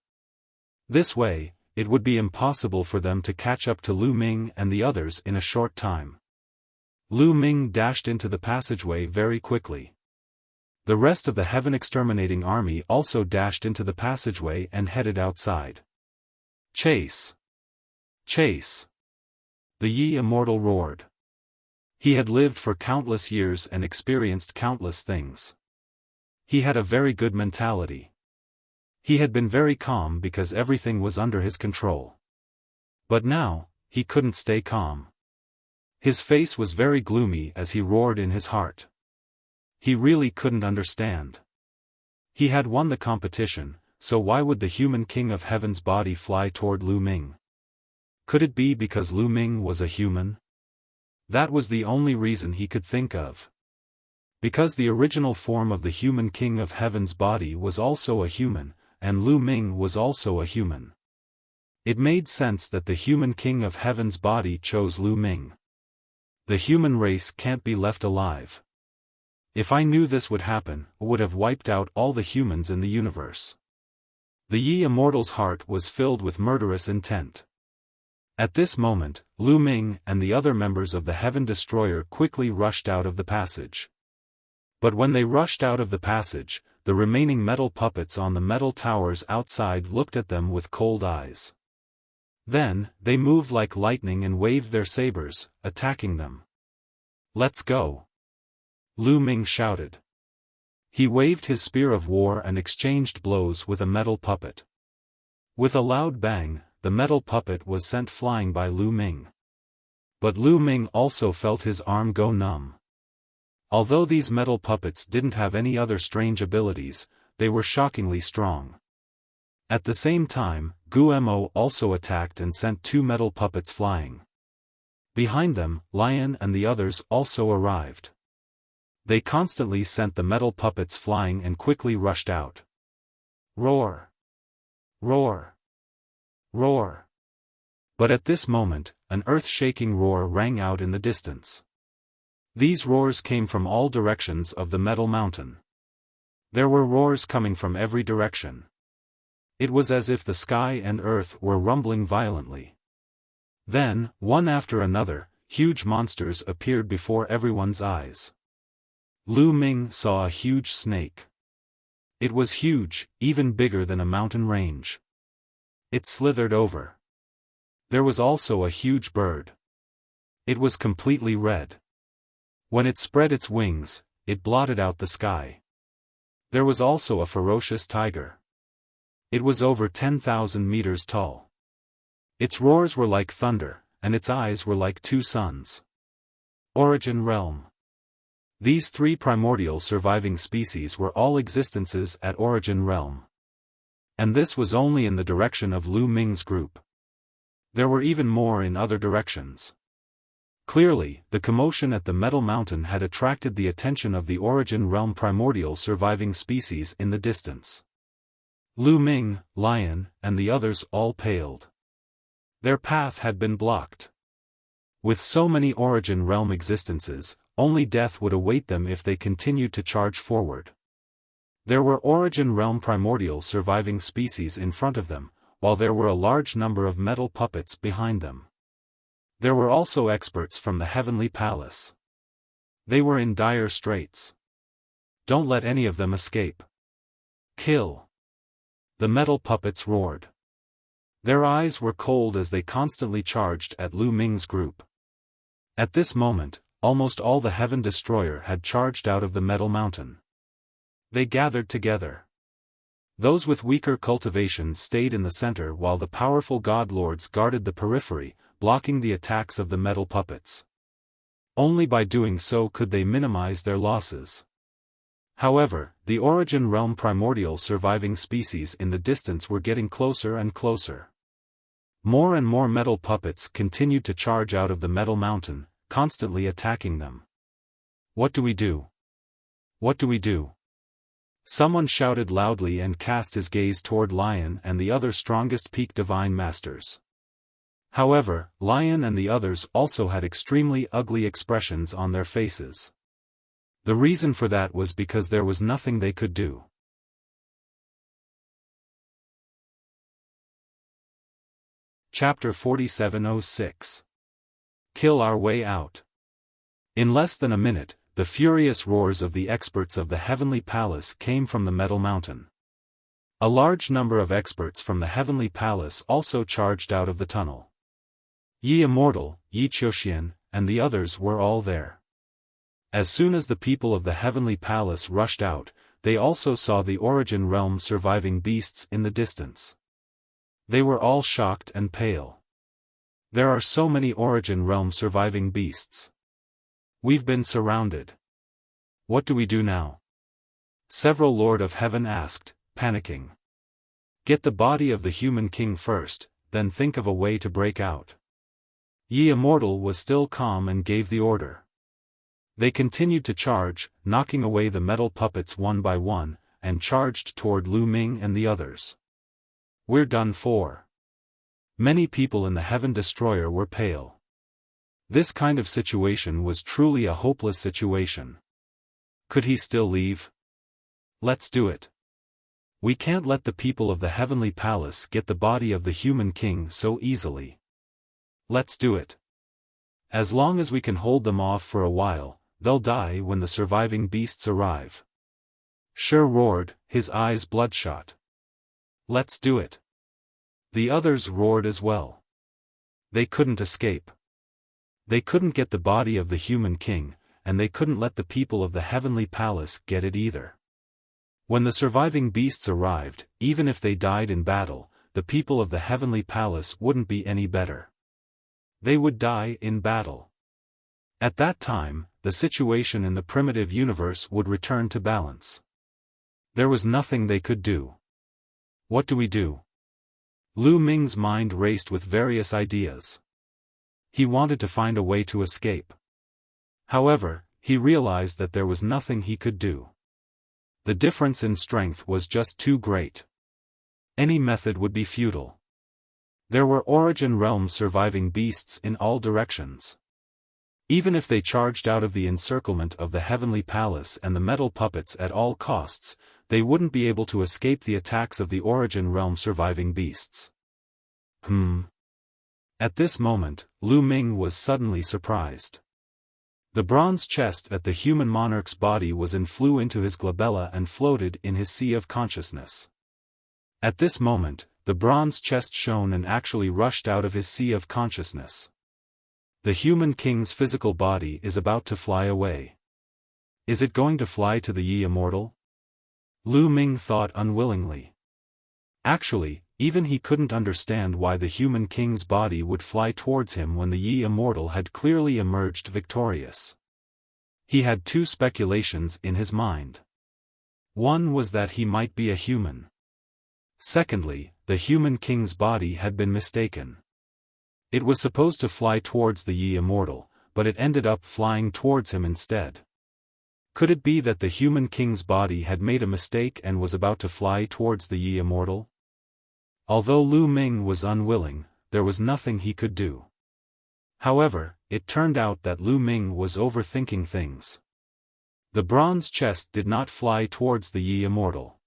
This way, it would be impossible for them to catch up to Lu Ming and the others in a short time. Lu Ming dashed into the passageway very quickly. The rest of the Heaven Exterminating Army also dashed into the passageway and headed outside. Chase! Chase! The Yi Immortal roared. He had lived for countless years and experienced countless things. He had a very good mentality. He had been very calm because everything was under his control. But now, he couldn't stay calm. His face was very gloomy as he roared in his heart. He really couldn't understand. He had won the competition, so why would the human king of heaven's body fly toward Lu Ming? Could it be because Lu Ming was a human? That was the only reason he could think of. Because the original form of the human king of heaven's body was also a human, and Lu Ming was also a human. It made sense that the human king of heaven's body chose Lu Ming. The human race can't be left alive. If I knew this would happen, I would have wiped out all the humans in the universe. The Yi Immortal's heart was filled with murderous intent. At this moment, Lu Ming and the other members of the Heaven Destroyer quickly rushed out of the passage. But when they rushed out of the passage, the remaining metal puppets on the metal towers outside looked at them with cold eyes. Then, they moved like lightning and waved their sabers, attacking them. "Let's go!" Lu Ming shouted. He waved his spear of war and exchanged blows with a metal puppet. With a loud bang, the metal puppet was sent flying by Lu Ming. But Lu Ming also felt his arm go numb. Although these metal puppets didn't have any other strange abilities, they were shockingly strong. At the same time, Guemo also attacked and sent 2 metal puppets flying. Behind them, Lion and the others also arrived. They constantly sent the metal puppets flying and quickly rushed out. Roar! Roar! Roar! But at this moment, an earth-shaking roar rang out in the distance. These roars came from all directions of the metal mountain. There were roars coming from every direction. It was as if the sky and earth were rumbling violently. Then, one after another, huge monsters appeared before everyone's eyes. Lu Ming saw a huge snake. It was huge, even bigger than a mountain range. It slithered over. There was also a huge bird. It was completely red. When it spread its wings, it blotted out the sky. There was also a ferocious tiger. It was over 10,000 meters tall. Its roars were like thunder, and its eyes were like 2 suns. Origin Realm. These 3 primordial surviving species were all existences at Origin Realm. And this was only in the direction of Lu Ming's group. There were even more in other directions. Clearly, the commotion at the Metal Mountain had attracted the attention of the Origin Realm primordial surviving species in the distance. Lu Ming, Lion, and the others all paled. Their path had been blocked. With so many Origin Realm existences, only death would await them if they continued to charge forward. There were Origin Realm primordial surviving species in front of them, while there were a large number of metal puppets behind them. There were also experts from the Heavenly Palace. They were in dire straits. Don't let any of them escape. Kill. The metal puppets roared. Their eyes were cold as they constantly charged at Lu Ming's group. At this moment, almost all the Heaven Destroyer had charged out of the metal mountain. They gathered together. Those with weaker cultivations stayed in the center while the powerful god lords guarded the periphery, blocking the attacks of the metal puppets. Only by doing so could they minimize their losses. However, the Origin Realm primordial surviving species in the distance were getting closer and closer. More and more metal puppets continued to charge out of the metal mountain, constantly attacking them. What do we do? What do we do? Someone shouted loudly and cast his gaze toward Lion and the other strongest peak divine masters. However, Lion and the others also had extremely ugly expressions on their faces. The reason for that was because there was nothing they could do. Chapter 4706. Kill Our Way Out. In less than a minute, the furious roars of the experts of the Heavenly Palace came from the Metal Mountain. A large number of experts from the Heavenly Palace also charged out of the tunnel. Yi Immortal, Yi Xiaofan, and the others were all there. As soon as the people of the Heavenly Palace rushed out, they also saw the Origin Realm surviving beasts in the distance. They were all shocked and pale. There are so many Origin Realm surviving beasts. We've been surrounded. What do we do now? Several Lord of Heaven asked, panicking. Get the body of the human king first, then think of a way to break out. Yi Immortal was still calm and gave the order. They continued to charge, knocking away the metal puppets one by one, and charged toward Lu Ming and the others. We're done for. Many people in the Heaven Destroyer were pale. This kind of situation was truly a hopeless situation. Could he still leave? Let's do it. We can't let the people of the Heavenly Palace get the body of the human king so easily. Let's do it. As long as we can hold them off for a while, they'll die when the surviving beasts arrive. Sure roared, his eyes bloodshot. Let's do it. The others roared as well. They couldn't escape. They couldn't get the body of the human king, and they couldn't let the people of the Heavenly Palace get it either. When the surviving beasts arrived, even if they died in battle, the people of the Heavenly Palace wouldn't be any better. They would die in battle. At that time, the situation in the primitive universe would return to balance. There was nothing they could do. What do we do? Lu Ming's mind raced with various ideas. He wanted to find a way to escape. However, he realized that there was nothing he could do. The difference in strength was just too great. Any method would be futile. There were Origin Realm surviving beasts in all directions. Even if they charged out of the encirclement of the Heavenly Palace and the metal puppets at all costs, they wouldn't be able to escape the attacks of the Origin Realm surviving beasts. At this moment, Lu Ming was suddenly surprised. The bronze chest at the human monarch's body flew into his glabella and floated in his sea of consciousness. At this moment, the bronze chest shone and actually rushed out of his sea of consciousness. The human king's physical body is about to fly away. Is it going to fly to the Yi Immortal? Lu Ming thought unwillingly. Actually, even he couldn't understand why the human king's body would fly towards him when the Yi Immortal had clearly emerged victorious. He had two speculations in his mind. One was that he might be a human. Secondly, the human king's body had been mistaken. It was supposed to fly towards the Yi Immortal, but it ended up flying towards him instead. Could it be that the human king's body had made a mistake and was about to fly towards the Yi Immortal? Although Lu Ming was unwilling, there was nothing he could do. However, it turned out that Lu Ming was overthinking things. The bronze chest did not fly towards the Yi Immortal.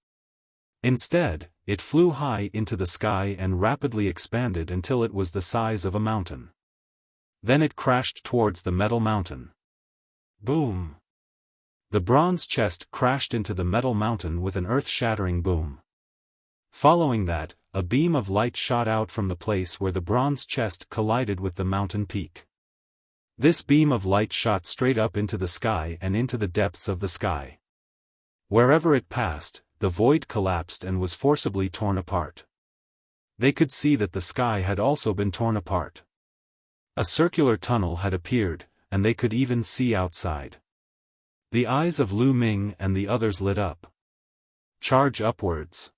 Instead, it flew high into the sky and rapidly expanded until it was the size of a mountain. Then it crashed towards the metal mountain. Boom! The bronze chest crashed into the metal mountain with an earth-shattering boom. Following that, a beam of light shot out from the place where the bronze chest collided with the mountain peak. This beam of light shot straight up into the sky and into the depths of the sky. Wherever it passed, the void collapsed and was forcibly torn apart. They could see that the sky had also been torn apart. A circular tunnel had appeared, and they could even see outside. The eyes of Lu Ming and the others lit up. Charge upwards.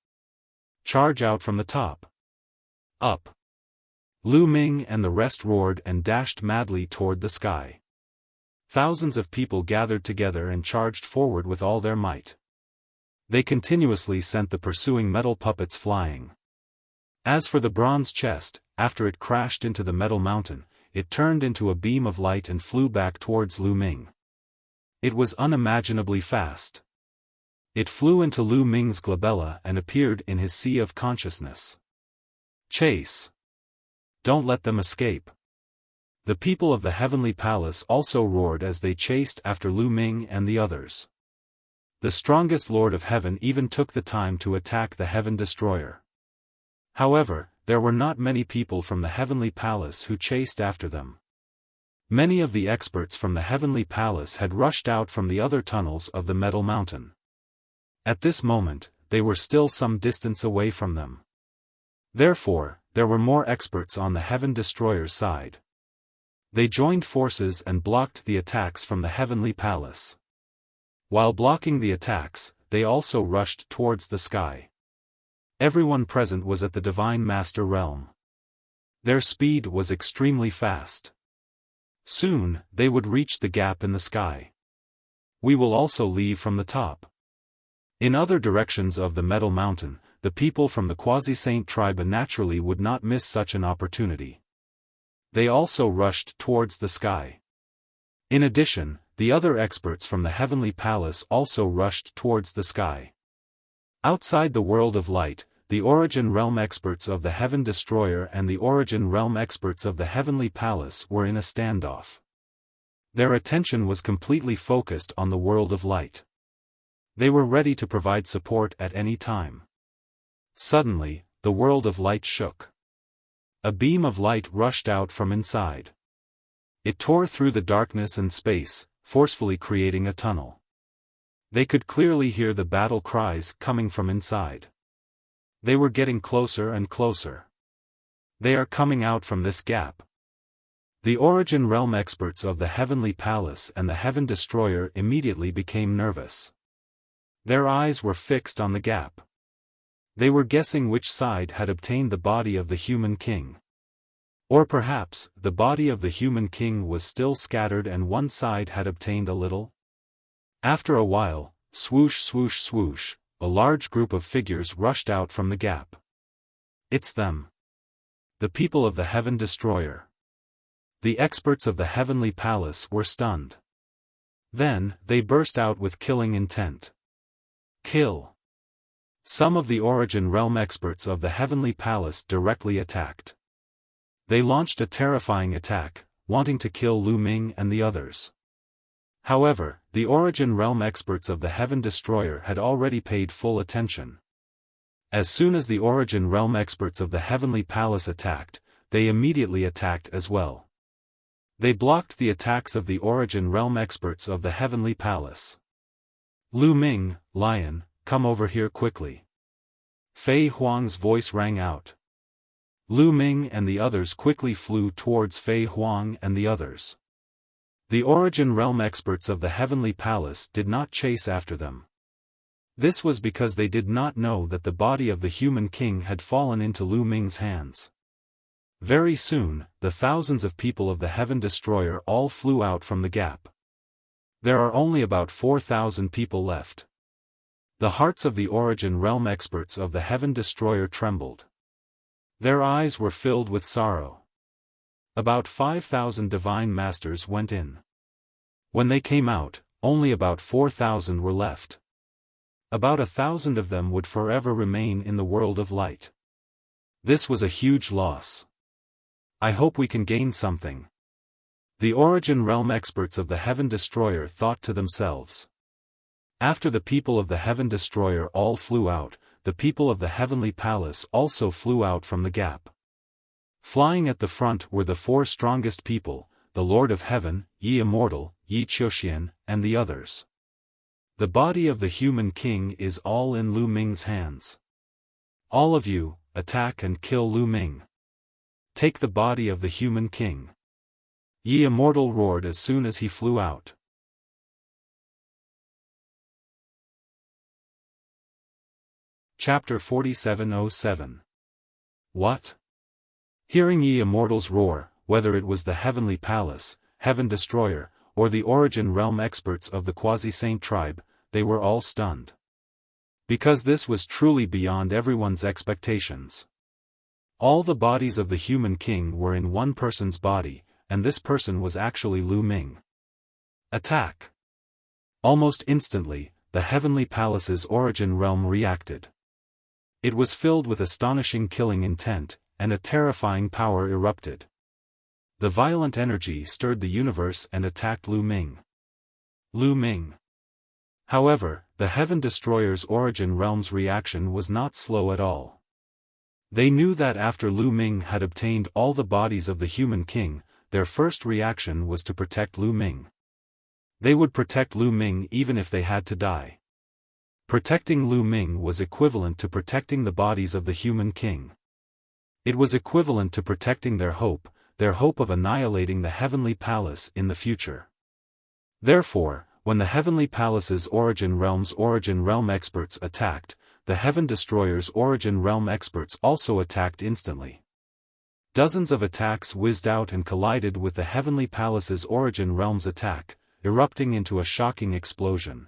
Charge out from the top. Up. Lu Ming and the rest roared and dashed madly toward the sky. Thousands of people gathered together and charged forward with all their might. They continuously sent the pursuing metal puppets flying. As for the bronze chest, after it crashed into the metal mountain, it turned into a beam of light and flew back towards Lu Ming. It was unimaginably fast. It flew into Lu Ming's glabella and appeared in his sea of consciousness. Chase! Don't let them escape. The people of the heavenly palace also roared as they chased after Lu Ming and the others. The strongest Lord of Heaven even took the time to attack the Heaven Destroyer. However, there were not many people from the heavenly palace who chased after them. Many of the experts from the heavenly palace had rushed out from the other tunnels of the metal mountain. At this moment, they were still some distance away from them. Therefore, there were more experts on the Heaven Destroyer's side. They joined forces and blocked the attacks from the heavenly palace. While blocking the attacks, they also rushed towards the sky. Everyone present was at the Divine Master realm. Their speed was extremely fast. Soon, they would reach the gap in the sky. We will also leave from the top. In other directions of the metal mountain, the people from the Quasi-Saint tribe naturally would not miss such an opportunity. They also rushed towards the sky. In addition, the other experts from the heavenly palace also rushed towards the sky. Outside the world of light, the Origin Realm experts of the Heaven Destroyer and the Origin Realm experts of the heavenly palace were in a standoff. Their attention was completely focused on the world of light. They were ready to provide support at any time. Suddenly, the world of light shook. A beam of light rushed out from inside. It tore through the darkness and space, forcefully creating a tunnel. They could clearly hear the battle cries coming from inside. They were getting closer and closer. They are coming out from this gap. The Origin Realm experts of the Heavenly Palace and the Heaven Destroyer immediately became nervous. Their eyes were fixed on the gap. They were guessing which side had obtained the body of the human king. Or perhaps, the body of the human king was still scattered and one side had obtained a little. After a while, swoosh swoosh swoosh, a large group of figures rushed out from the gap. It's them. The people of the Heaven Destroyer. The experts of the Heavenly Palace were stunned. Then, they burst out with killing intent. Kill. Some of the Origin Realm experts of the Heavenly Palace directly attacked. They launched a terrifying attack, wanting to kill Lu Ming and the others. However, the Origin Realm experts of the Heaven Destroyer had already paid full attention. As soon as the Origin Realm experts of the Heavenly Palace attacked, they immediately attacked as well. They blocked the attacks of the Origin Realm experts of the Heavenly Palace. Lu Ming, Lion, come over here quickly. Fei Huang's voice rang out. Lu Ming and the others quickly flew towards Fei Huang and the others. The Origin Realm experts of the Heavenly Palace did not chase after them. This was because they did not know that the body of the human king had fallen into Lu Ming's hands. Very soon, the thousands of people of the Heaven Destroyer all flew out from the gap. There are only about 4,000 people left. The hearts of the Origin Realm experts of the Heaven Destroyer trembled. Their eyes were filled with sorrow. About 5,000 divine masters went in. When they came out, only about 4,000 were left. About 1,000 of them would forever remain in the world of light. This was a huge loss. I hope we can gain something. The Origin Realm experts of the Heaven Destroyer thought to themselves. After the people of the Heaven Destroyer all flew out, the people of the heavenly palace also flew out from the gap. Flying at the front were the 4 strongest people, the Lord of Heaven, Yi Immortal, Yi Xiaofan, and the others. The body of the human king is all in Lu Ming's hands. All of you, attack and kill Lu Ming. Take the body of the human king. Yi Immortal roared as soon as he flew out. Chapter 4707. What? Hearing Yi Immortal's roar, whether it was the heavenly palace, Heaven Destroyer, or the origin realm experts of the Quasi-Saint tribe, they were all stunned. Because this was truly beyond everyone's expectations. All the bodies of the human king were in one person's body, and this person was actually Lu Ming. Attack! Almost instantly, the heavenly palace's origin realm reacted. It was filled with astonishing killing intent, and a terrifying power erupted. The violent energy stirred the universe and attacked Lu Ming. Lu Ming. However, the Heaven Destroyer's origin realm's reaction was not slow at all. They knew that after Lu Ming had obtained all the bodies of the human king, their first reaction was to protect Lu Ming. They would protect Lu Ming even if they had to die. Protecting Lu Ming was equivalent to protecting the bodies of the human king. It was equivalent to protecting their hope of annihilating the heavenly palace in the future. Therefore, when the heavenly palace's origin realm experts attacked, the Heaven Destroyer's origin realm experts also attacked instantly. Dozens of attacks whizzed out and collided with the heavenly palace's origin realm's attack, erupting into a shocking explosion.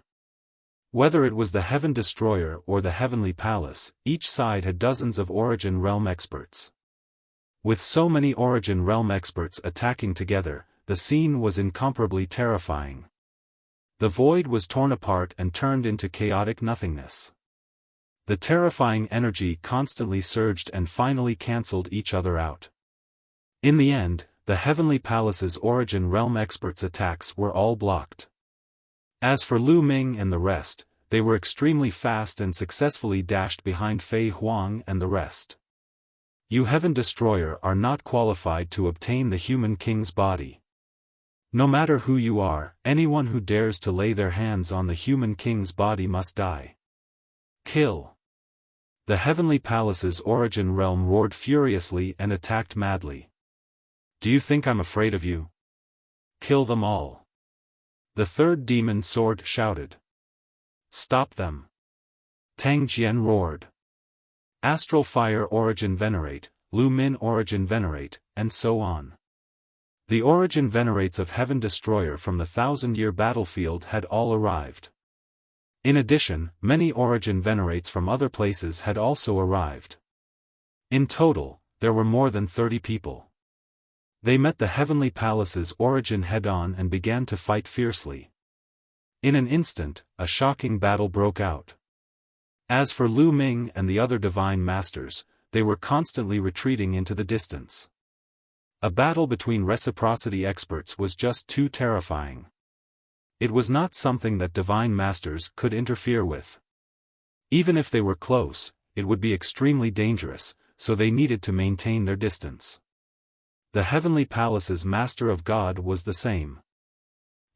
Whether it was the Heaven Destroyer or the heavenly palace, each side had dozens of origin realm experts. With so many origin realm experts attacking together, the scene was incomparably terrifying. The void was torn apart and turned into chaotic nothingness. The terrifying energy constantly surged and finally cancelled each other out. In the end, the heavenly palace's origin realm experts' attacks were all blocked. As for Lu Ming and the rest, they were extremely fast and successfully dashed behind Fei Huang and the rest. You Heaven Destroyer are not qualified to obtain the human king's body. No matter who you are, anyone who dares to lay their hands on the human king's body must die. Kill! The heavenly palace's origin realm roared furiously and attacked madly. Do you think I'm afraid of you? Kill them all! The third demon sword shouted. Stop them! Tang Jian roared. Astral fire origin venerate, Lu Min origin venerate, and so on. The origin venerates of Heaven Destroyer from the 1,000-year battlefield had all arrived. In addition, many origin venerates from other places had also arrived. In total, there were more than 30 people. They met the heavenly palace's origin head-on and began to fight fiercely. In an instant, a shocking battle broke out. As for Lu Ming and the other divine masters, they were constantly retreating into the distance. A battle between reciprocity experts was just too terrifying. It was not something that divine masters could interfere with. Even if they were close, it would be extremely dangerous, so they needed to maintain their distance. The heavenly palace's master of God was the same.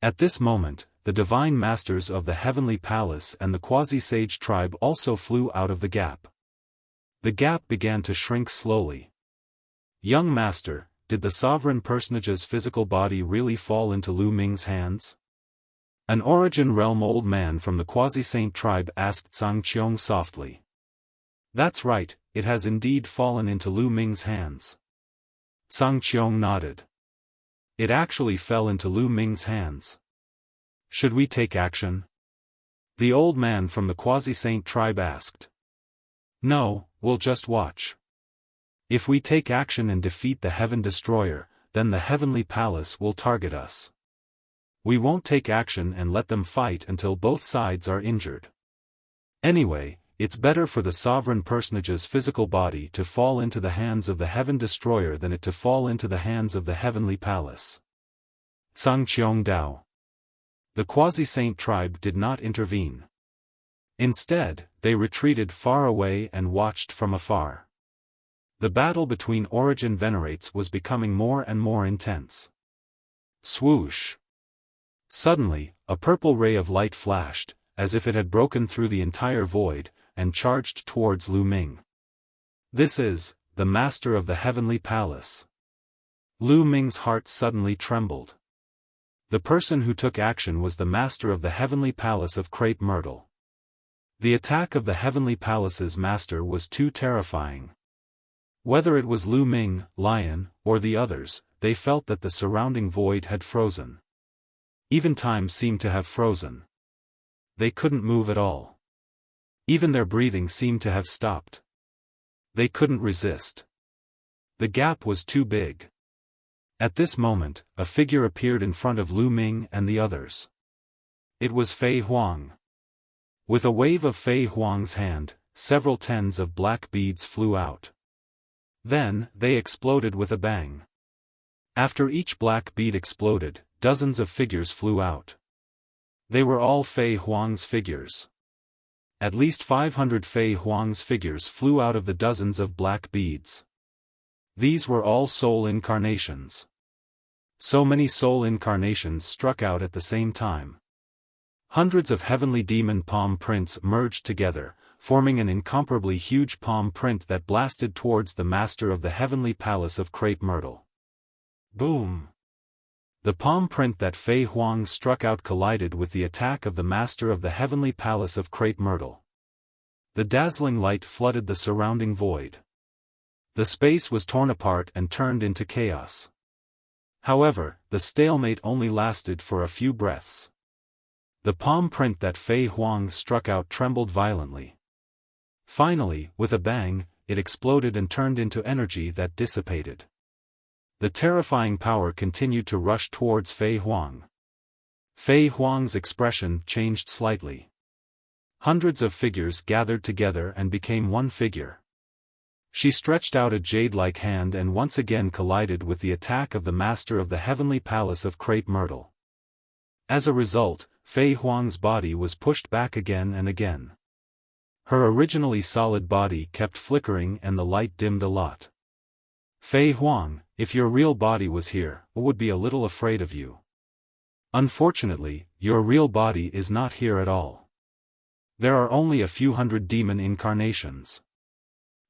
At this moment, the divine masters of the heavenly palace and the quasi-sage tribe also flew out of the gap. The gap began to shrink slowly. Young master, did the sovereign personage's physical body really fall into Lu Ming's hands? An origin realm old man from the Quasi-Saint tribe asked Zhang Qiong softly. That's right, it has indeed fallen into Lu Ming's hands. Zhang Qiong nodded. It actually fell into Lu Ming's hands. Should we take action? The old man from the Quasi-Saint tribe asked. No, we'll just watch. If we take action and defeat the Heaven Destroyer, then the Heavenly Palace will target us. We won't take action and let them fight until both sides are injured. Anyway, it's better for the sovereign personage's physical body to fall into the hands of the Heaven Destroyer than it to fall into the hands of the Heavenly Palace. Zhang Qiong Dao. The Quasi-Saint tribe did not intervene. Instead, they retreated far away and watched from afar. The battle between Origin Venerates was becoming more and more intense. Swoosh! Suddenly, a purple ray of light flashed, as if it had broken through the entire void, and charged towards Lu Ming. This is the Master of the Heavenly Palace. Lu Ming's heart suddenly trembled. The person who took action was the Master of the Heavenly Palace of Crepe Myrtle. The attack of the Heavenly Palace's master was too terrifying. Whether it was Lu Ming, Lion, or the others, they felt that the surrounding void had frozen. Even time seemed to have frozen. They couldn't move at all. Even their breathing seemed to have stopped. They couldn't resist. The gap was too big. At this moment, a figure appeared in front of Lu Ming and the others. It was Fei Huang. With a wave of Fei Huang's hand, several tens of black beads flew out. Then, they exploded with a bang. After each black bead exploded, dozens of figures flew out. They were all Fei Huang's figures. At least 500 Fei Huang's figures flew out of the dozens of black beads. These were all soul incarnations. So many soul incarnations struck out at the same time. Hundreds of heavenly demon palm prints merged together, forming an incomparably huge palm print that blasted towards the master of the Heavenly Palace of Crepe Myrtle. Boom! The palm print that Fei Huang struck out collided with the attack of the master of the Heavenly Palace of Crepe Myrtle. The dazzling light flooded the surrounding void. The space was torn apart and turned into chaos. However, the stalemate only lasted for a few breaths. The palm print that Fei Huang struck out trembled violently. Finally, with a bang, it exploded and turned into energy that dissipated. The terrifying power continued to rush towards Fei Huang. Fei Huang's expression changed slightly. Hundreds of figures gathered together and became one figure. She stretched out a jade-like hand and once again collided with the attack of the master of the Heavenly Palace of Crepe Myrtle. As a result, Fei Huang's body was pushed back again and again. Her originally solid body kept flickering and the light dimmed a lot. Fei Huang, if your real body was here, I would be a little afraid of you. Unfortunately, your real body is not here at all. There are only a few hundred demon incarnations.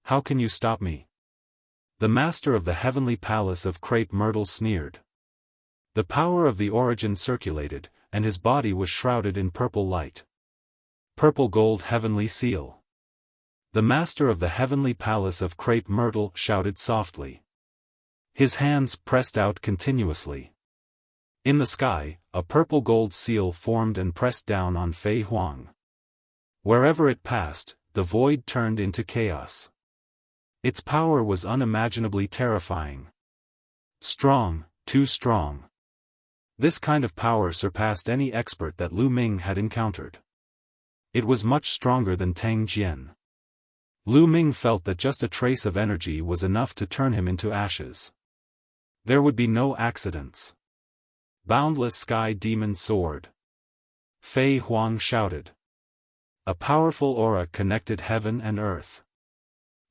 How can you stop me? The master of the Heavenly Palace of Crepe Myrtle sneered. The power of the origin circulated, and his body was shrouded in purple light. Purple gold heavenly seal. The master of the Heavenly Palace of Crepe Myrtle shouted softly. His hands pressed out continuously. In the sky, a purple gold seal formed and pressed down on Fei Huang. Wherever it passed, the void turned into chaos. Its power was unimaginably terrifying. Strong, too strong. This kind of power surpassed any expert that Lu Ming had encountered. It was much stronger than Tang Jian. Lu Ming felt that just a trace of energy was enough to turn him into ashes. There would be no accidents. Boundless Sky Demon Sword. Fei Huang shouted. A powerful aura connected heaven and earth.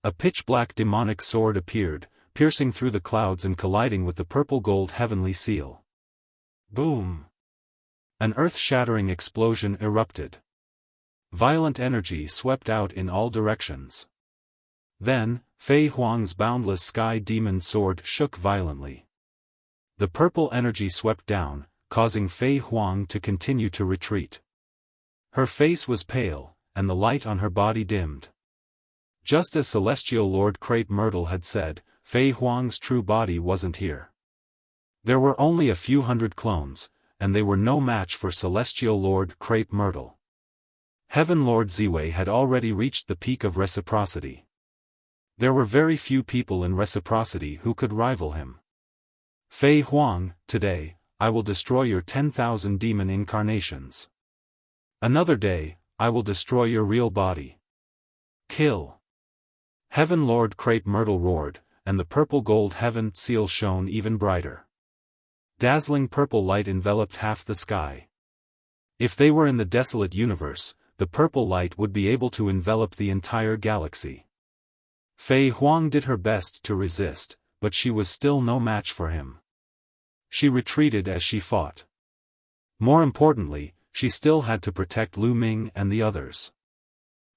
A pitch-black demonic sword appeared, piercing through the clouds and colliding with the purple gold heavenly seal. Boom! An earth-shattering explosion erupted. Violent energy swept out in all directions. Then, Fei Huang's boundless sky demon sword shook violently. The purple energy swept down, causing Fei Huang to continue to retreat. Her face was pale, and the light on her body dimmed. Just as Celestial Lord Crepe Myrtle had said, Fei Huang's true body wasn't here. There were only a few hundred clones, and they were no match for Celestial Lord Crepe Myrtle. Heaven Lord Ziwei had already reached the peak of reciprocity. There were very few people in reciprocity who could rival him. Fei Huang, today, I will destroy your 10,000 demon incarnations. Another day, I will destroy your real body. Kill. Heaven Lord Crepe Myrtle roared, and the purple gold heaven seal shone even brighter. Dazzling purple light enveloped half the sky. If they were in the desolate universe, the purple light would be able to envelop the entire galaxy. Fei Huang did her best to resist, but she was still no match for him. She retreated as she fought. More importantly, she still had to protect Lu Ming and the others.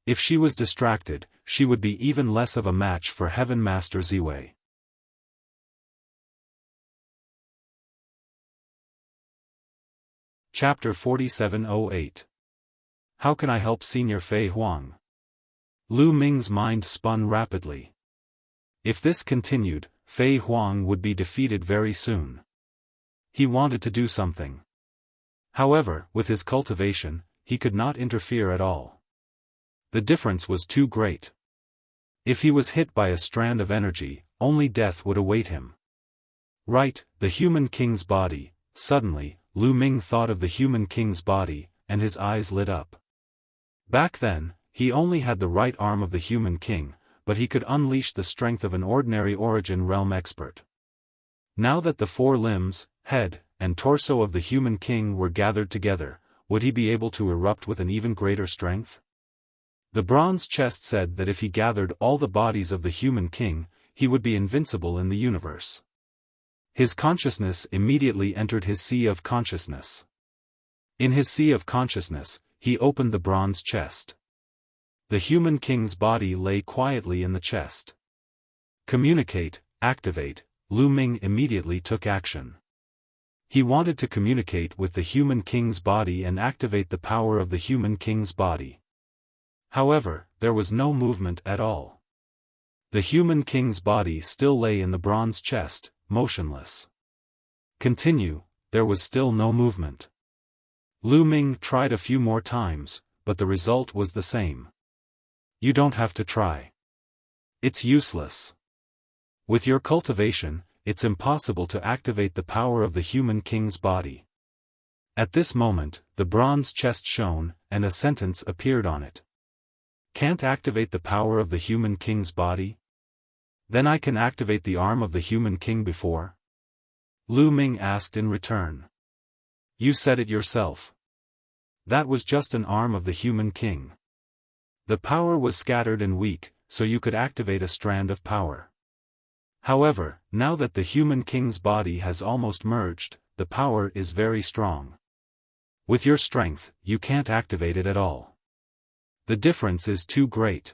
If she was distracted, she would be even less of a match for Heaven Master Ziwei. Chapter 4708. How can I help Senior Fei Huang? Lu Ming's mind spun rapidly. If this continued, Fei Huang would be defeated very soon. He wanted to do something. However, with his cultivation, he could not interfere at all. The difference was too great. If he was hit by a strand of energy, only death would await him. Right, the human king's body. Suddenly, Lu Ming thought of the human king's body, and his eyes lit up. Back then, he only had the right arm of the human king, but he could unleash the strength of an ordinary origin realm expert. Now that the four limbs, head, and torso of the human king were gathered together, would he be able to erupt with an even greater strength? The bronze chest said that if he gathered all the bodies of the human king, he would be invincible in the universe. His consciousness immediately entered his sea of consciousness. In his sea of consciousness, he opened the bronze chest. The human king's body lay quietly in the chest. Communicate, activate. Lu Ming immediately took action. He wanted to communicate with the human king's body and activate the power of the human king's body. However, there was no movement at all. The human king's body still lay in the bronze chest, motionless. Continue, there was still no movement. Lu Ming tried a few more times, but the result was the same. You don't have to try. It's useless. With your cultivation, it's impossible to activate the power of the human king's body. At this moment, the bronze chest shone, and a sentence appeared on it. Can't activate the power of the human king's body? Then I can activate the arm of the human king before? Lu Ming asked in return. You said it yourself. That was just an arm of the human king. The power was scattered and weak, so you could activate a strand of power. However, now that the human king's body has almost merged, the power is very strong. With your strength, you can't activate it at all. The difference is too great.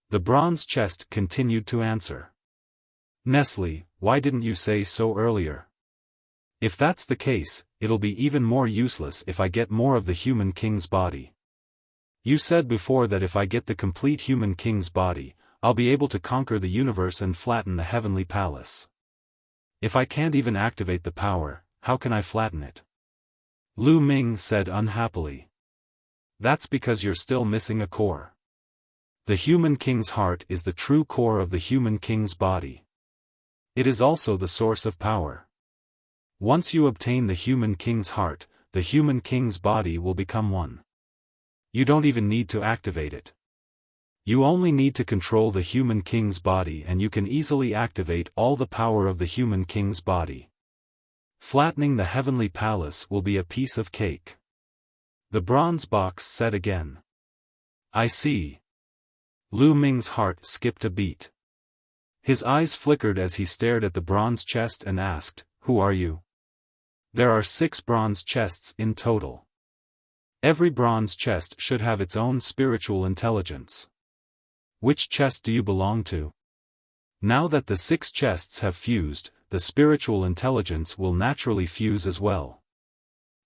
The bronze chest continued to answer. Nestle, why didn't you say so earlier? If that's the case, it'll be even more useless if I get more of the human king's body. You said before that if I get the complete human king's body, I'll be able to conquer the universe and flatten the heavenly palace. If I can't even activate the power, how can I flatten it? Lu Ming said unhappily. That's because you're still missing a core. The human king's heart is the true core of the human king's body. It is also the source of power. Once you obtain the human king's heart, the human king's body will become one. You don't even need to activate it. You only need to control the human king's body and you can easily activate all the power of the human king's body. Flattening the heavenly palace will be a piece of cake. The bronze box said again. I see. Lu Ming's heart skipped a beat. His eyes flickered as he stared at the bronze chest and asked, Who are you? There are 6 bronze chests in total. Every bronze chest should have its own spiritual intelligence. Which chest do you belong to? Now that the 6 chests have fused, the spiritual intelligence will naturally fuse as well.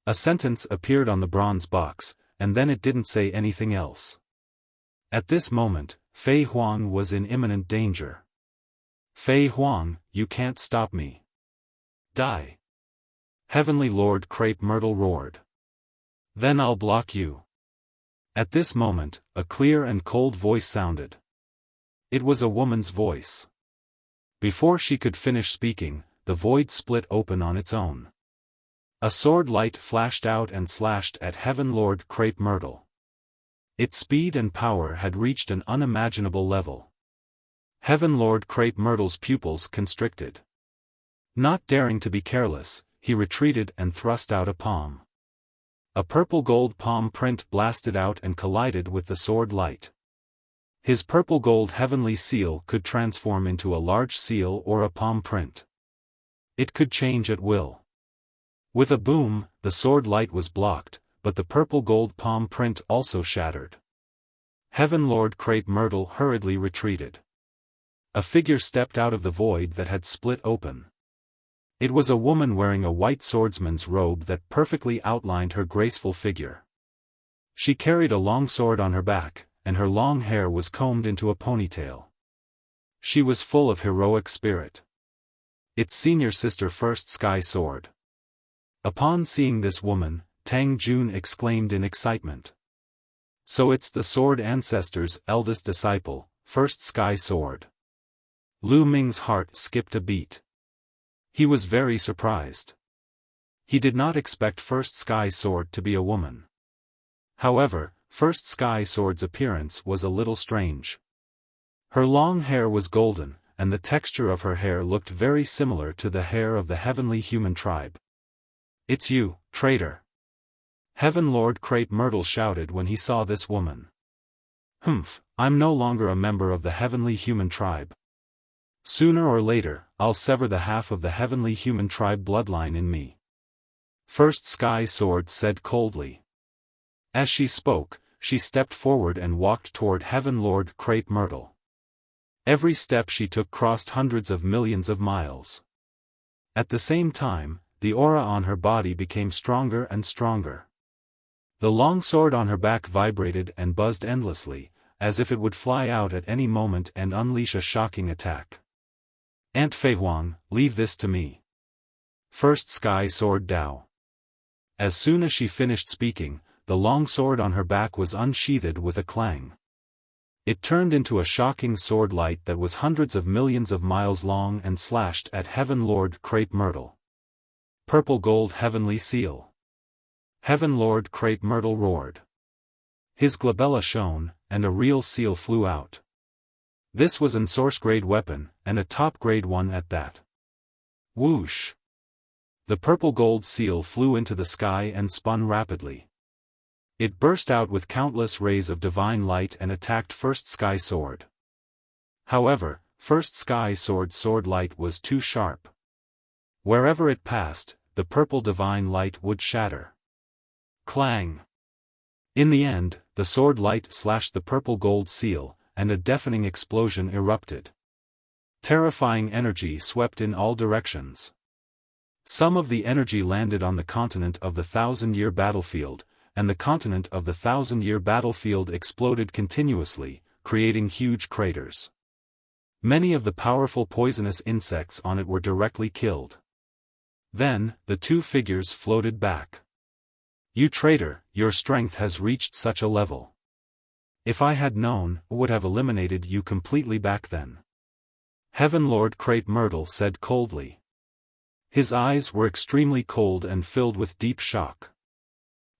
A sentence appeared on the bronze box, and then it didn't say anything else. At this moment, Fei Huang was in imminent danger. Fei Huang, you can't stop me. Die. Heavenly Lord Crepe Myrtle roared. Then I'll block you. At this moment, a clear and cold voice sounded. It was a woman's voice. Before she could finish speaking, the void split open on its own. A sword light flashed out and slashed at Heaven Lord Crepe Myrtle. Its speed and power had reached an unimaginable level. Heaven Lord Crepe Myrtle's pupils constricted. Not daring to be careless, he retreated and thrust out a palm. A purple-gold palm print blasted out and collided with the sword light. His purple-gold heavenly seal could transform into a large seal or a palm print. It could change at will. With a boom, the sword light was blocked, but the purple-gold palm print also shattered. Heaven Lord Crepe Myrtle hurriedly retreated. A figure stepped out of the void that had split open. It was a woman wearing a white swordsman's robe that perfectly outlined her graceful figure. She carried a long sword on her back, and her long hair was combed into a ponytail. She was full of heroic spirit. Its senior sister First Sky Sword. Upon seeing this woman, Tang Jun exclaimed in excitement. So it's the Sword Ancestor's eldest disciple, First Sky Sword. Lu Ming's heart skipped a beat. He was very surprised. He did not expect First Sky Sword to be a woman. However, First Sky Sword's appearance was a little strange. Her long hair was golden, and the texture of her hair looked very similar to the hair of the heavenly human tribe. "It's you, traitor!" Heaven Lord Crepe Myrtle shouted when he saw this woman. "Humph, I'm no longer a member of the heavenly human tribe. Sooner or later, I'll sever the half of the heavenly human tribe bloodline in me," First Sky Sword said coldly. As she spoke, she stepped forward and walked toward Heaven Lord Crepe Myrtle. Every step she took crossed hundreds of millions of miles. At the same time, the aura on her body became stronger and stronger. The long sword on her back vibrated and buzzed endlessly, as if it would fly out at any moment and unleash a shocking attack. "Aunt Fei Huang, leave this to me." First Sky Sword Dao. As soon as she finished speaking, the long sword on her back was unsheathed with a clang. It turned into a shocking sword light that was hundreds of millions of miles long and slashed at Heaven Lord Crepe Myrtle. Purple gold heavenly seal. Heaven Lord Crepe Myrtle roared. His glabella shone, and a real seal flew out. This was an source-grade weapon, and a top-grade one at that. Whoosh! The purple gold seal flew into the sky and spun rapidly. It burst out with countless rays of divine light and attacked First Sky Sword. However, First Sky Sword's sword light was too sharp. Wherever it passed, the purple divine light would shatter. Clang! In the end, the sword light slashed the purple gold seal, and a deafening explosion erupted. Terrifying energy swept in all directions. Some of the energy landed on the continent of the thousand-year battlefield, and the continent of the thousand-year battlefield exploded continuously, creating huge craters. Many of the powerful poisonous insects on it were directly killed. Then, the two figures floated back. "You traitor, your strength has reached such a level. If I had known, I would have eliminated you completely back then," Heaven Lord Crepe Myrtle said coldly. His eyes were extremely cold and filled with deep shock.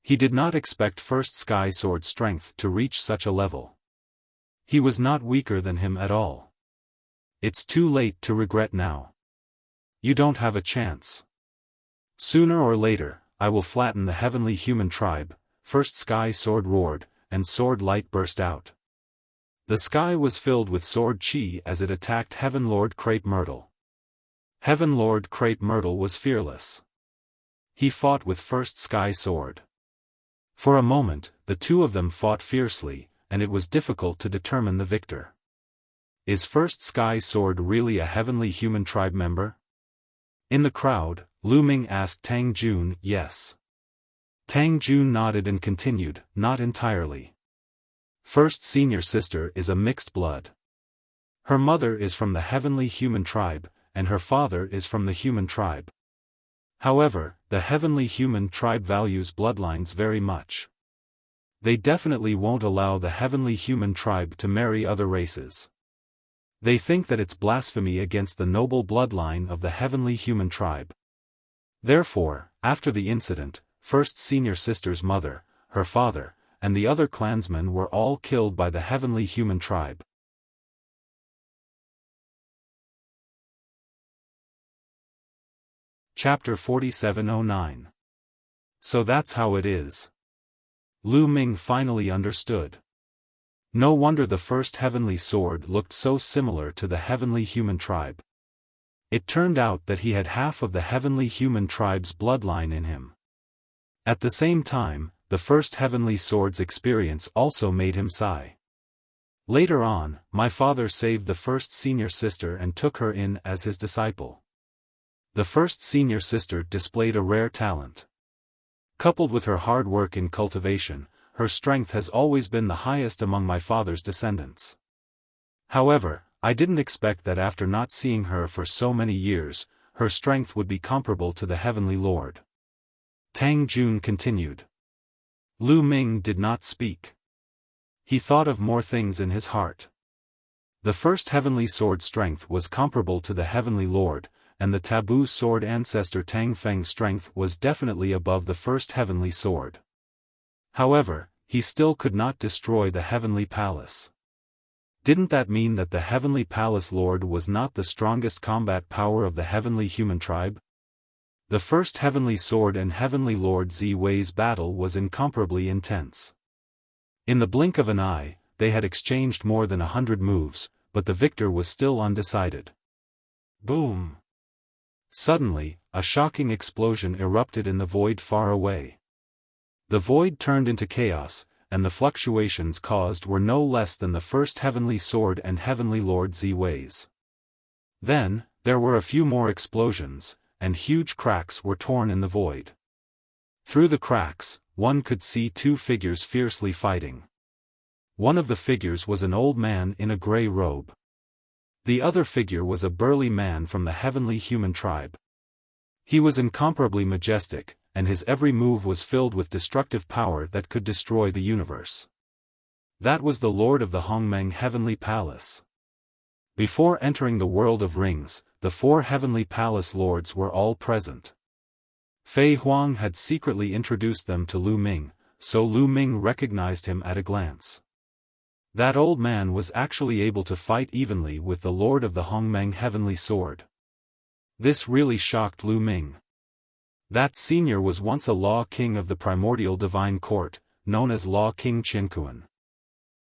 He did not expect First Sky Sword's strength to reach such a level. He was not weaker than him at all. "It's too late to regret now. You don't have a chance. Sooner or later, I will flatten the heavenly human tribe," First Sky Sword roared, and sword light burst out. The sky was filled with sword chi as it attacked Heaven Lord Crepe Myrtle. Heaven Lord Crepe Myrtle was fearless. He fought with First Sky Sword. For a moment, the two of them fought fiercely, and it was difficult to determine the victor. Is First Sky Sword really a heavenly human tribe member? In the crowd, Lu Ming asked Tang Jun. Yes. Tang Jun nodded and continued, "Not entirely. First senior sister is a mixed blood. Her mother is from the heavenly human tribe, and her father is from the human tribe. However, the heavenly human tribe values bloodlines very much. They definitely won't allow the heavenly human tribe to marry other races. They think that it's blasphemy against the noble bloodline of the heavenly human tribe. Therefore, after the incident, First senior sister's mother, her father, and the other clansmen were all killed by the heavenly human tribe." Chapter 4709. So that's how it is. Lu Ming finally understood. No wonder the first heavenly sword looked so similar to the heavenly human tribe. It turned out that he had half of the heavenly human tribe's bloodline in him. At the same time, the first heavenly sword's experience also made him sigh. Later on, my father saved the first senior sister and took her in as his disciple. The first senior sister displayed a rare talent. Coupled with her hard work in cultivation, her strength has always been the highest among my father's descendants. However, I didn't expect that after not seeing her for so many years, her strength would be comparable to the Heavenly Lord. Tang Jun continued. Lu Ming did not speak. He thought of more things in his heart. The first heavenly sword strength was comparable to the Heavenly Lord, and the taboo sword ancestor Tang Feng's strength was definitely above the first heavenly sword. However, he still could not destroy the heavenly palace. Didn't that mean that the heavenly palace lord was not the strongest combat power of the heavenly human tribe? The first heavenly sword and heavenly lord Ziwei's battle was incomparably intense. In the blink of an eye, they had exchanged more than 100 moves, but the victor was still undecided. Boom! Suddenly, a shocking explosion erupted in the void far away. The void turned into chaos, and the fluctuations caused were no less than the first heavenly sword and heavenly lord Ziwei's. Then, there were a few more explosions, and huge cracks were torn in the void. Through the cracks, one could see two figures fiercely fighting. One of the figures was an old man in a gray robe. The other figure was a burly man from the heavenly human tribe. He was incomparably majestic, and his every move was filled with destructive power that could destroy the universe. That was the Lord of the Hongmeng Heavenly Palace. Before entering the world of rings, the 4 heavenly palace lords were all present. Fei Huang had secretly introduced them to Lu Ming, so Lu Ming recognized him at a glance. That old man was actually able to fight evenly with the Lord of the Hongmeng Heavenly Sword. This really shocked Lu Ming. That senior was once a law king of the primordial divine court, known as Law King Qianquan.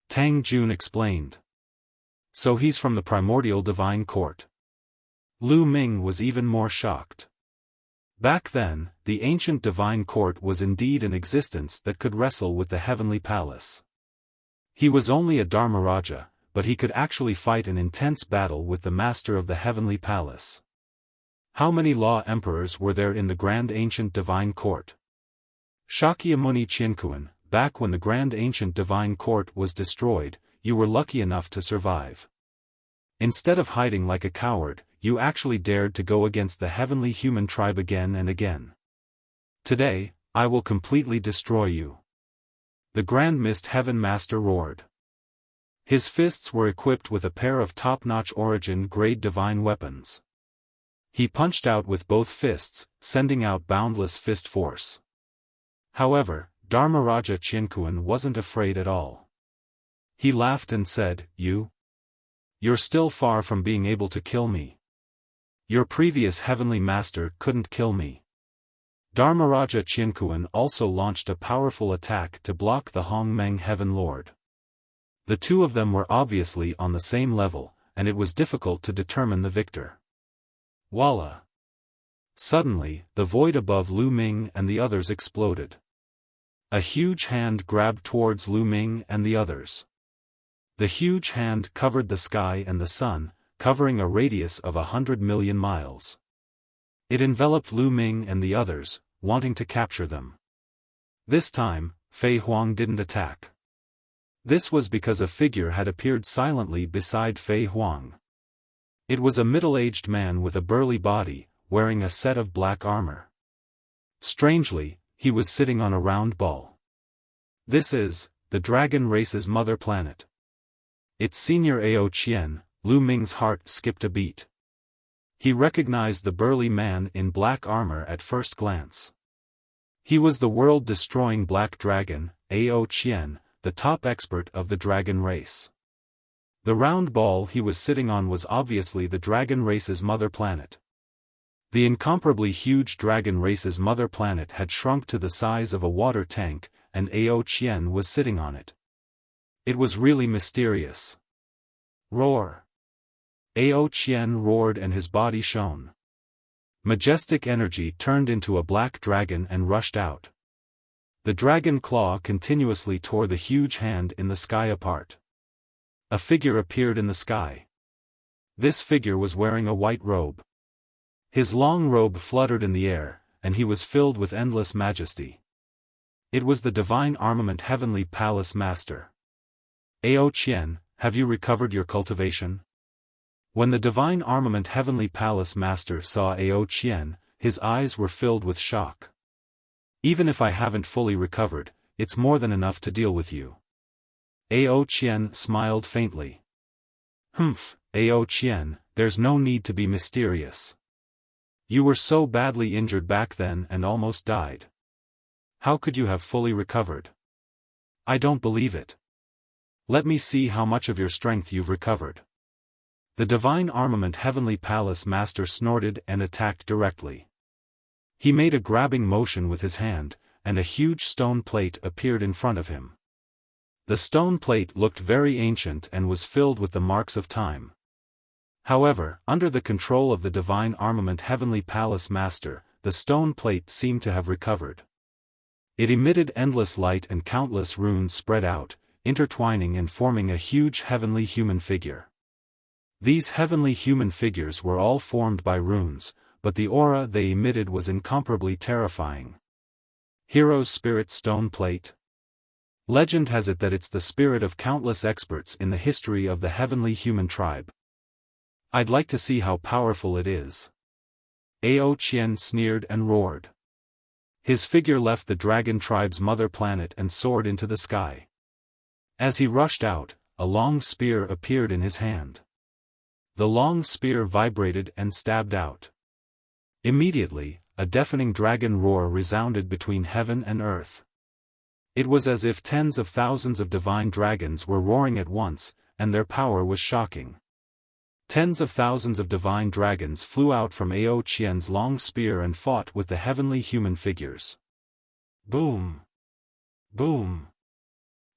Tang Jun explained. So he's from the primordial divine court. Lu Ming was even more shocked. Back then, the ancient divine court was indeed an existence that could wrestle with the heavenly palace. He was only a Dharmaraja, but he could actually fight an intense battle with the master of the heavenly palace. How many law emperors were there in the grand ancient divine court? Shakyamuni Qianquan, back when the grand ancient divine court was destroyed, you were lucky enough to survive. Instead of hiding like a coward, you actually dared to go against the heavenly human tribe again and again. Today, I will completely destroy you. The Grand Mist Heaven Master roared. His fists were equipped with a pair of top-notch origin-grade divine weapons. He punched out with both fists, sending out boundless fist force. However, Dharmaraja Qianquan wasn't afraid at all. He laughed and said, You're still far from being able to kill me. Your previous heavenly master couldn't kill me. Dharmaraja Qianquan also launched a powerful attack to block the Hongmeng Heaven Lord. The two of them were obviously on the same level, and it was difficult to determine the victor. Voila! Suddenly, the void above Lu Ming and the others exploded. A huge hand grabbed towards Lu Ming and the others. The huge hand covered the sky and the sun, covering a radius of 100 million miles. It enveloped Lu Ming and the others, wanting to capture them. This time, Fei Huang didn't attack. This was because a figure had appeared silently beside Fei Huang. It was a middle-aged man with a burly body, wearing a set of black armor. Strangely, he was sitting on a round ball. This is the dragon race's mother planet. Its senior Ao Qian, Lu Ming's heart skipped a beat. He recognized the burly man in black armor at first glance. He was the world-destroying black dragon, Ao Qian, the top expert of the dragon race. The round ball he was sitting on was obviously the dragon race's mother planet. The incomparably huge dragon race's mother planet had shrunk to the size of a water tank, and Ao Qian was sitting on it. It was really mysterious. Roar! Ao Qian roared and his body shone. Majestic energy turned into a black dragon and rushed out. The dragon claw continuously tore the huge hand in the sky apart. A figure appeared in the sky. This figure was wearing a white robe. His long robe fluttered in the air, and he was filled with endless majesty. It was the Divine Armament Heavenly Palace Master. Ao Qian, have you recovered your cultivation? When the Divine Armament Heavenly Palace Master saw Ao Qian, his eyes were filled with shock. Even if I haven't fully recovered, it's more than enough to deal with you. Ao Qian smiled faintly. Humph, Ao Qian, there's no need to be mysterious. You were so badly injured back then and almost died. How could you have fully recovered? I don't believe it. Let me see how much of your strength you've recovered. The Divine Armament Heavenly Palace Master snorted and attacked directly. He made a grabbing motion with his hand, and a huge stone plate appeared in front of him. The stone plate looked very ancient and was filled with the marks of time. However, under the control of the Divine Armament Heavenly Palace Master, the stone plate seemed to have recovered. It emitted endless light and countless runes spread out, intertwining and forming a huge heavenly human figure. These heavenly human figures were all formed by runes, but the aura they emitted was incomparably terrifying. Hero's Spirit Stone Plate. Legend has it that it's the spirit of countless experts in the history of the heavenly human tribe. I'd like to see how powerful it is. Ao Qian sneered and roared. His figure left the dragon tribe's mother planet and soared into the sky. As he rushed out, a long spear appeared in his hand. The long spear vibrated and stabbed out. Immediately, a deafening dragon roar resounded between heaven and earth. It was as if tens of thousands of divine dragons were roaring at once, and their power was shocking. Tens of thousands of divine dragons flew out from Ao Qian's long spear and fought with the heavenly human figures. Boom! Boom!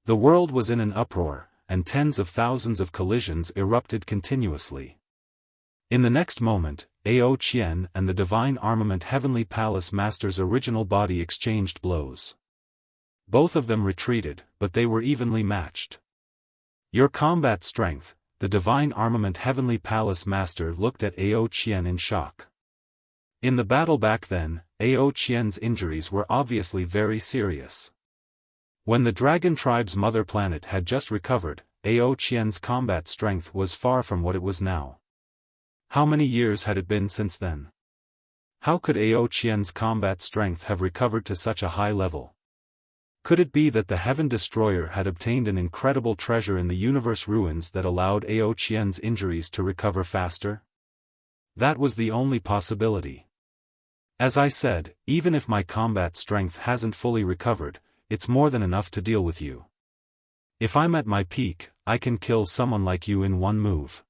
The world was in an uproar, and tens of thousands of collisions erupted continuously. In the next moment, Ao Qian and the Divine Armament Heavenly Palace Master's original body exchanged blows. Both of them retreated, but they were evenly matched. Your combat strength, the Divine Armament Heavenly Palace Master looked at Ao Qian in shock. In the battle back then, Ao Qian's injuries were obviously very serious. When the Dragon Tribe's mother planet had just recovered, Ao Qian's combat strength was far from what it was now. How many years had it been since then? How could Ao Qian's combat strength have recovered to such a high level? Could it be that the Heaven Destroyer had obtained an incredible treasure in the universe ruins that allowed Ao Qian's injuries to recover faster? That was the only possibility. As I said, even if my combat strength hasn't fully recovered, it's more than enough to deal with you. If I'm at my peak, I can kill someone like you in one move.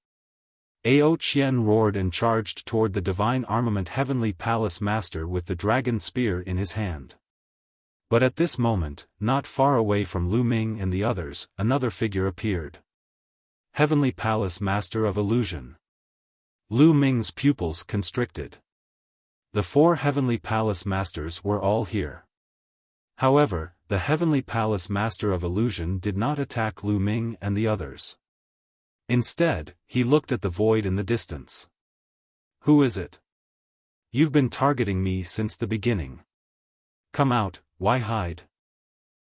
Ao Qian roared and charged toward the Divine Armament Heavenly Palace Master with the dragon spear in his hand. But at this moment, not far away from Lu Ming and the others, another figure appeared. Heavenly Palace Master of Illusion. Lu Ming's pupils constricted. The four Heavenly Palace Masters were all here. However, the Heavenly Palace Master of Illusion did not attack Lu Ming and the others. Instead, he looked at the void in the distance. Who is it? You've been targeting me since the beginning. Come out, why hide?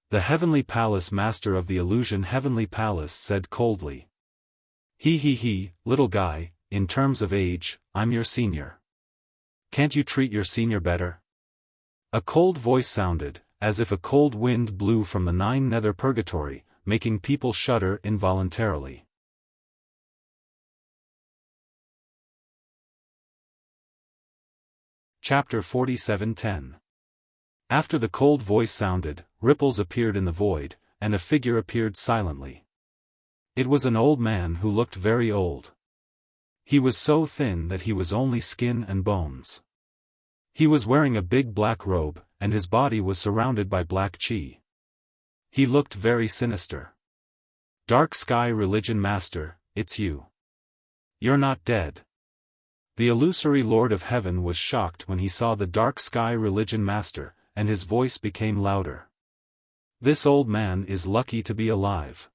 The Heavenly Palace Master of the Illusion Heavenly Palace said coldly. He, little guy, in terms of age, I'm your senior. Can't you treat your senior better? A cold voice sounded, as if a cold wind blew from the nine nether purgatory, making people shudder involuntarily. Chapter 47:10. After the cold voice sounded, ripples appeared in the void, and a figure appeared silently. It was an old man who looked very old. He was so thin that he was only skin and bones. He was wearing a big black robe, and his body was surrounded by black chi. He looked very sinister. Dark Sky Religion Master, it's you. You're not dead. The illusory Lord of Heaven was shocked when he saw the Dark Sky Religion Master, and his voice became louder. This old man is lucky to be alive.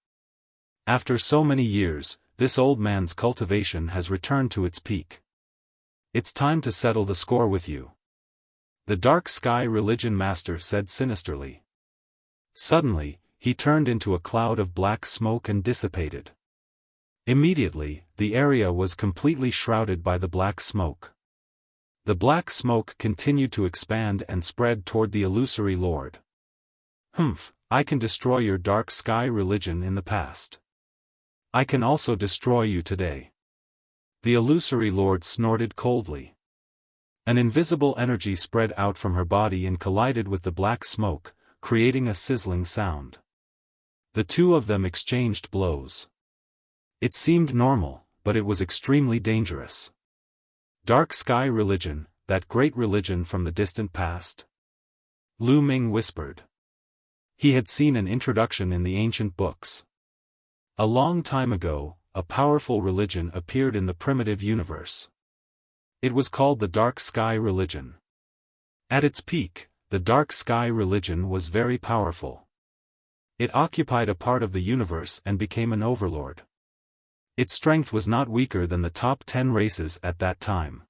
After so many years, this old man's cultivation has returned to its peak. It's time to settle the score with you. The Dark Sky Religion Master said sinisterly. Suddenly, he turned into a cloud of black smoke and dissipated. Immediately, the area was completely shrouded by the black smoke. The black smoke continued to expand and spread toward the illusory lord. I can destroy your Dark Sky Religion in the past. I can also destroy you today. The illusory lord snorted coldly. An invisible energy spread out from her body and collided with the black smoke, creating a sizzling sound. The two of them exchanged blows. It seemed normal, but it was extremely dangerous. Dark Sky Religion, that great religion from the distant past? Lu Ming whispered. He had seen an introduction in the ancient books. A long time ago, a powerful religion appeared in the primitive universe. It was called the Dark Sky Religion. At its peak, the Dark Sky Religion was very powerful. It occupied a part of the universe and became an overlord. Its strength was not weaker than the top 10 races at that time.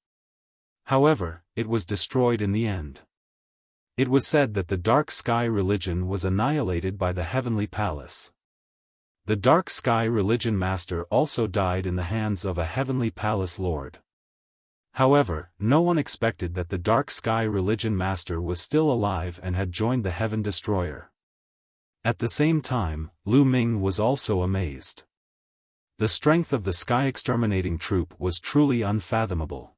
However, it was destroyed in the end. It was said that the Dark Sky Religion was annihilated by the Heavenly Palace. The Dark Sky Religion Master also died in the hands of a Heavenly Palace Lord. However, no one expected that the Dark Sky Religion Master was still alive and had joined the Heaven Destroyer. At the same time, Lu Ming was also amazed. The strength of the Sky Exterminating Troop was truly unfathomable.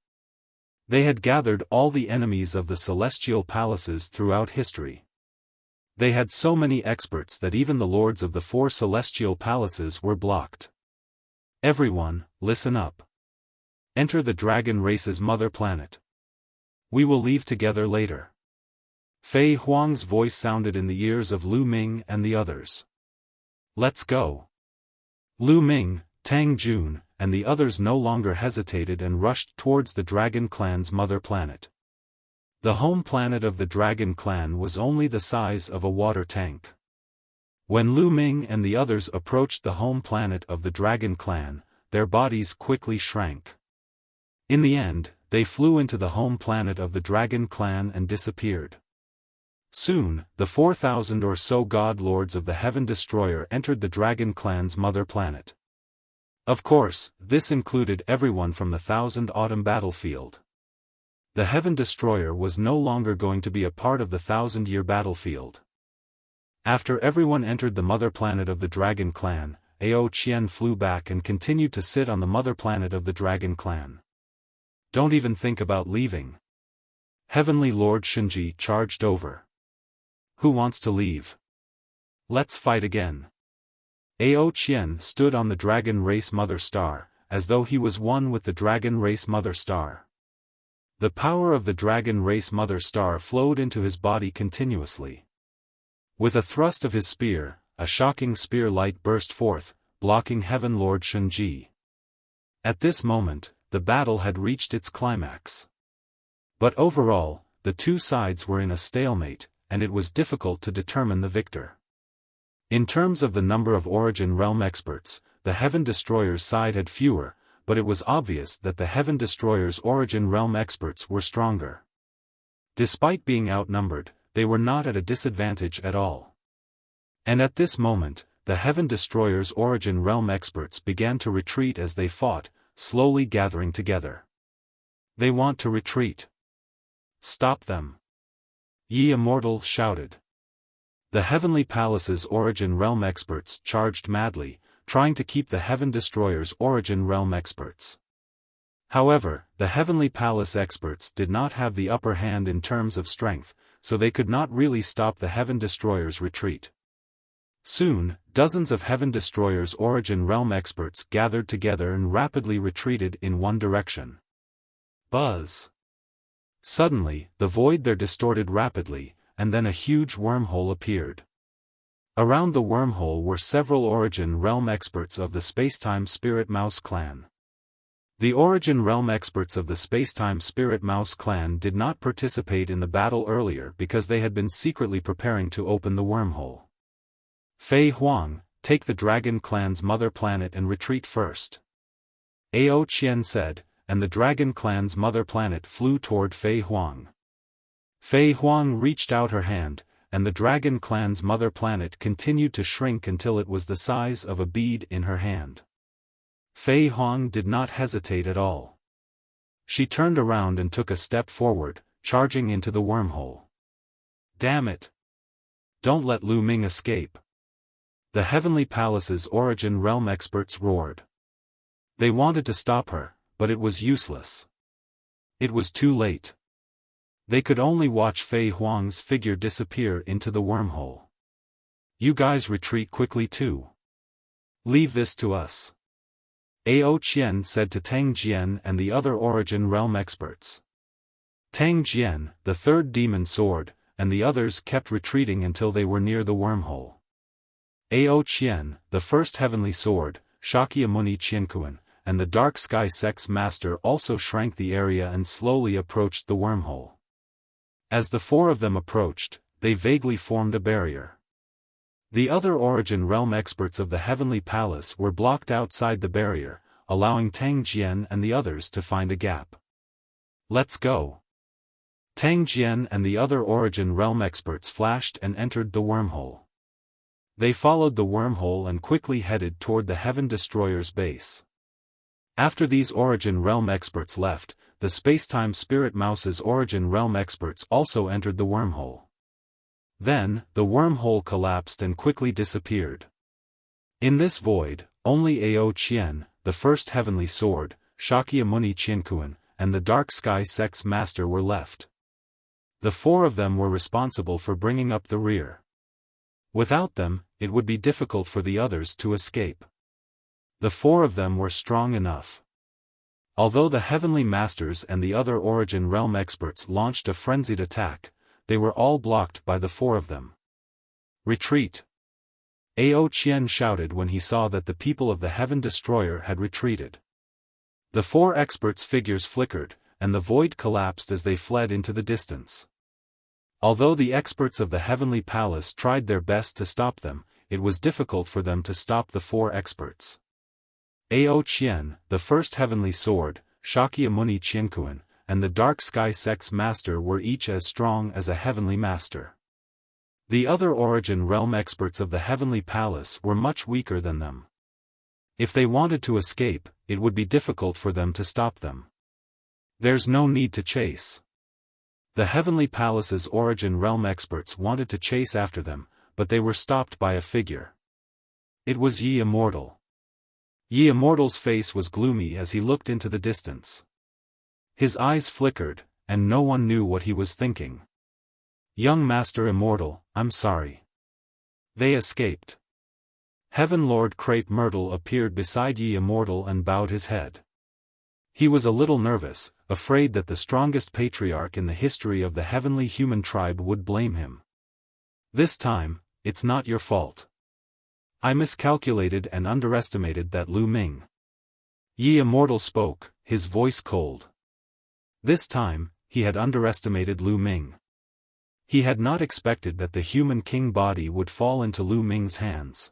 They had gathered all the enemies of the celestial palaces throughout history. They had so many experts that even the lords of the 4 celestial palaces were blocked. Everyone, listen up. Enter the dragon race's mother planet. We will leave together later. Fei Huang's voice sounded in the ears of Lu Ming and the others. Let's go. Lu Ming, Tang Jun, and the others no longer hesitated and rushed towards the Dragon Clan's mother planet. The home planet of the Dragon Clan was only the size of a water tank. When Lu Ming and the others approached the home planet of the Dragon Clan, their bodies quickly shrank. In the end, they flew into the home planet of the Dragon Clan and disappeared. Soon, the 4,000 or so god lords of the Heaven Destroyer entered the Dragon Clan's mother planet. Of course, this included everyone from the Thousand Autumn battlefield. The Heaven Destroyer was no longer going to be a part of the 1,000-year battlefield. After everyone entered the mother planet of the Dragon Clan, Ao Qian flew back and continued to sit on the mother planet of the Dragon Clan. Don't even think about leaving. Heavenly Lord Shinji charged over. Who wants to leave? Let's fight again. Ao Qian stood on the Dragon Race Mother Star, as though he was one with the Dragon Race Mother Star. The power of the Dragon Race Mother Star flowed into his body continuously. With a thrust of his spear, a shocking spear light burst forth, blocking Heaven Lord Shinji. At this moment, the battle had reached its climax. But overall, the two sides were in a stalemate, and it was difficult to determine the victor. In terms of the number of Origin Realm experts, the Heaven Destroyer's side had fewer, but it was obvious that the Heaven Destroyer's Origin Realm experts were stronger. Despite being outnumbered, they were not at a disadvantage at all. And at this moment, the Heaven Destroyer's Origin Realm experts began to retreat as they fought, slowly gathering together. They want to retreat. Stop them. Ye Immortal shouted. The Heavenly Palace's Origin Realm experts charged madly, trying to keep the Heaven Destroyer's Origin Realm experts. However, the Heavenly Palace experts did not have the upper hand in terms of strength, so they could not really stop the Heaven Destroyer's retreat. Soon, dozens of Heaven Destroyer's Origin Realm experts gathered together and rapidly retreated in one direction. Buzz! Suddenly, the void there distorted rapidly, and then a huge wormhole appeared. Around the wormhole were several Origin Realm experts of the Spacetime Spirit Mouse clan. The Origin Realm experts of the Spacetime Spirit Mouse clan did not participate in the battle earlier because they had been secretly preparing to open the wormhole. Fei Huang, take the Dragon Clan's mother planet and retreat first. Ao Qian said, and the Dragon Clan's mother planet flew toward Fei Huang. Fei Huang reached out her hand, and the Dragon Clan's mother planet continued to shrink until it was the size of a bead in her hand. Fei Huang did not hesitate at all. She turned around and took a step forward, charging into the wormhole. Damn it! Don't let Lu Ming escape! The Heavenly Palace's Origin Realm experts roared. They wanted to stop her, but it was useless. It was too late. They could only watch Fei Huang's figure disappear into the wormhole. You guys retreat quickly too. Leave this to us. Ao Qian said to Tang Jian and the other Origin Realm experts. Tang Jian, the third demon sword, and the others kept retreating until they were near the wormhole. Ao Qian, the first heavenly sword, Shakyamuni Qiankuan, and the dark sky sex master also shrank the area and slowly approached the wormhole. As the four of them approached, they vaguely formed a barrier. The other Origin Realm experts of the Heavenly Palace were blocked outside the barrier, allowing Tang Jian and the others to find a gap. Let's go. Tang Jian and the other Origin Realm experts flashed and entered the wormhole. They followed the wormhole and quickly headed toward the Heaven Destroyer's base. After these Origin Realm experts left, the Spacetime Spirit Mouse's Origin Realm experts also entered the wormhole. Then, the wormhole collapsed and quickly disappeared. In this void, only Ao Qian, the first heavenly sword, Shakyamuni Qiankuan, and the dark sky sex master were left. The four of them were responsible for bringing up the rear. Without them, it would be difficult for the others to escape. The four of them were strong enough. Although the Heavenly Masters and the other Origin Realm experts launched a frenzied attack, they were all blocked by the four of them. Retreat! Ao Qian shouted when he saw that the people of the Heaven Destroyer had retreated. The four experts' figures flickered, and the void collapsed as they fled into the distance. Although the experts of the Heavenly Palace tried their best to stop them, it was difficult for them to stop the four experts. Ao Qian, the first heavenly sword, Shakyamuni Qiankuan, and the dark sky sex master were each as strong as a heavenly master. The other Origin Realm experts of the Heavenly Palace were much weaker than them. If they wanted to escape, it would be difficult for them to stop them. There's no need to chase. The Heavenly Palace's Origin Realm experts wanted to chase after them, but they were stopped by a figure. It was Yi Immortal. Yi Immortal's face was gloomy as he looked into the distance. His eyes flickered, and no one knew what he was thinking. Young Master Immortal, I'm sorry. They escaped. Heaven Lord Crepe Myrtle appeared beside Yi Immortal and bowed his head. He was a little nervous, afraid that the strongest patriarch in the history of the heavenly human tribe would blame him. This time, it's not your fault. I miscalculated and underestimated that Lu Ming. Yi Immortal spoke, his voice cold. This time, he had underestimated Lu Ming. He had not expected that the human king body would fall into Lu Ming's hands.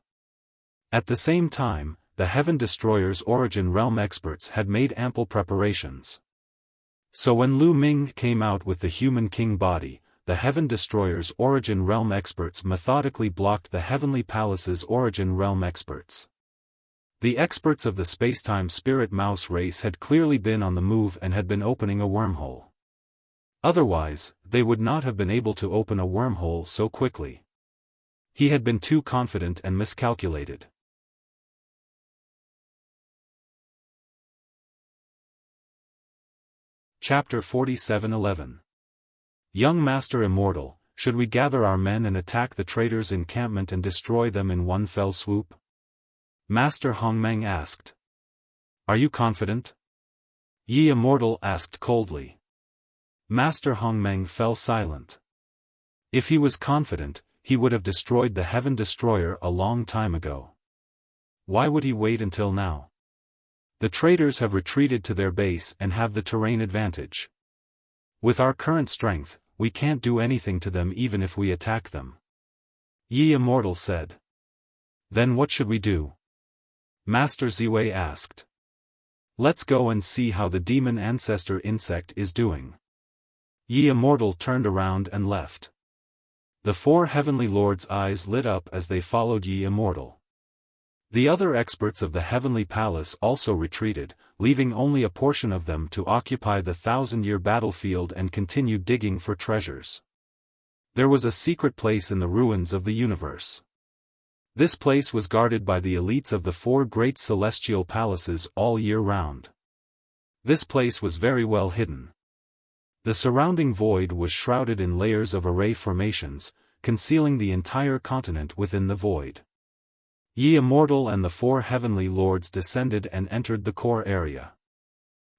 At the same time, the Heaven Destroyer's Origin Realm experts had made ample preparations. So when Lu Ming came out with the human king body, the Heaven Destroyer's Origin Realm experts methodically blocked the Heavenly Palace's Origin Realm experts. The experts of the Spacetime Spirit Mouse race had clearly been on the move and had been opening a wormhole. Otherwise, they would not have been able to open a wormhole so quickly. He had been too confident and miscalculated. Chapter 47:11. Young Master Immortal, should we gather our men and attack the traitors' encampment and destroy them in one fell swoop? Master Hongmeng asked. Are you confident? Yi Immortal asked coldly. Master Hongmeng fell silent. If he was confident, he would have destroyed the Heaven Destroyer a long time ago. Why would he wait until now? The traitors have retreated to their base and have the terrain advantage. With our current strength, we can't do anything to them even if we attack them. Yi Immortal said. Then what should we do? Master Ziwei asked. Let's go and see how the demon ancestor insect is doing. Yi Immortal turned around and left. The four heavenly lords' eyes lit up as they followed Yi Immortal. The other experts of the heavenly palace also retreated, leaving only a portion of them to occupy the 1,000-year battlefield and continue digging for treasures. There was a secret place in the ruins of the universe. This place was guarded by the elites of the four great celestial palaces all year round. This place was very well hidden. The surrounding void was shrouded in layers of array formations, concealing the entire continent within the void. Yi Immortal and the four heavenly lords descended and entered the core area.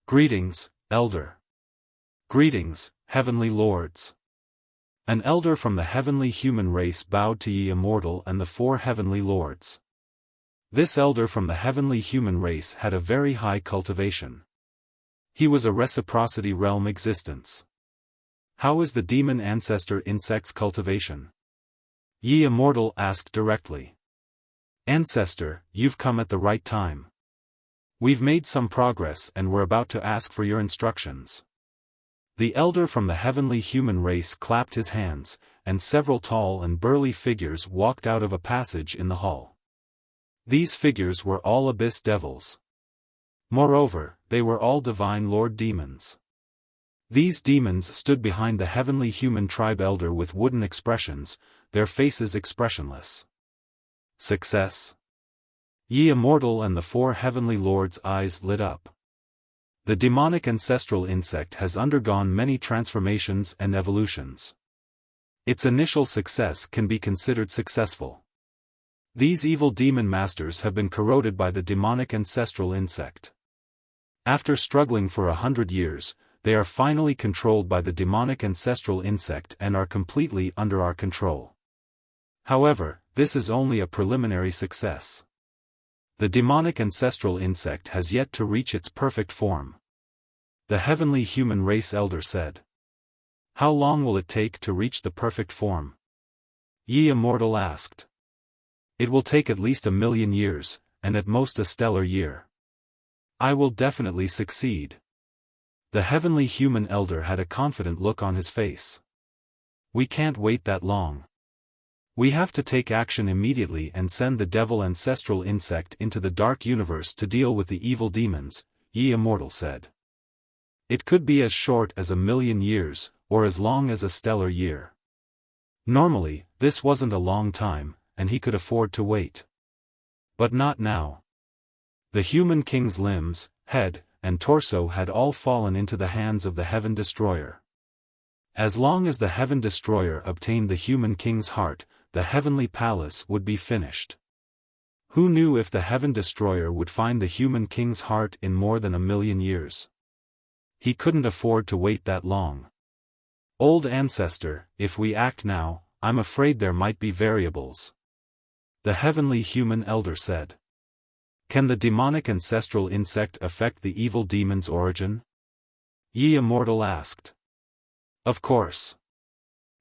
Greetings, Elder. Greetings, heavenly lords. An elder from the heavenly human race bowed to Yi Immortal and the four heavenly lords. This elder from the heavenly human race had a very high cultivation. He was a reciprocity realm existence. How is the demon ancestor insect's cultivation? Yi Immortal asked directly. Ancestor, you've come at the right time. We've made some progress and we're about to ask for your instructions. The elder from the heavenly human race clapped his hands, and several tall and burly figures walked out of a passage in the hall. These figures were all abyss devils. Moreover, they were all divine lord demons. These demons stood behind the heavenly human tribe elder with wooden expressions, their faces expressionless. Success. Yi Immortal and the four heavenly lords' eyes lit up. The demonic ancestral insect has undergone many transformations and evolutions. Its initial success can be considered successful. These evil demon masters have been corroded by the demonic ancestral insect. After struggling for 100 years, they are finally controlled by the demonic ancestral insect and are completely under our control. However, this is only a preliminary success. The demonic ancestral insect has yet to reach its perfect form. The heavenly human race elder said. How long will it take to reach the perfect form? Yi Immortal asked. It will take at least 1,000,000 years, and at most a stellar year. I will definitely succeed. The heavenly human elder had a confident look on his face. We can't wait that long. We have to take action immediately and send the devil ancestral insect into the dark universe to deal with the evil demons, Yi Immortal said. It could be as short as 1,000,000 years, or as long as a stellar year. Normally, this wasn't a long time, and he could afford to wait. But not now. The human king's limbs, head, and torso had all fallen into the hands of the Heaven Destroyer. As long as the Heaven Destroyer obtained the human king's heart, the heavenly palace would be finished. Who knew if the Heaven Destroyer would find the human king's heart in more than 1,000,000 years? He couldn't afford to wait that long. Old ancestor, if we act now, I'm afraid there might be variables. The heavenly human elder said. Can the demonic ancestral insect affect the evil demon's origin? Yi Immortal asked. Of course.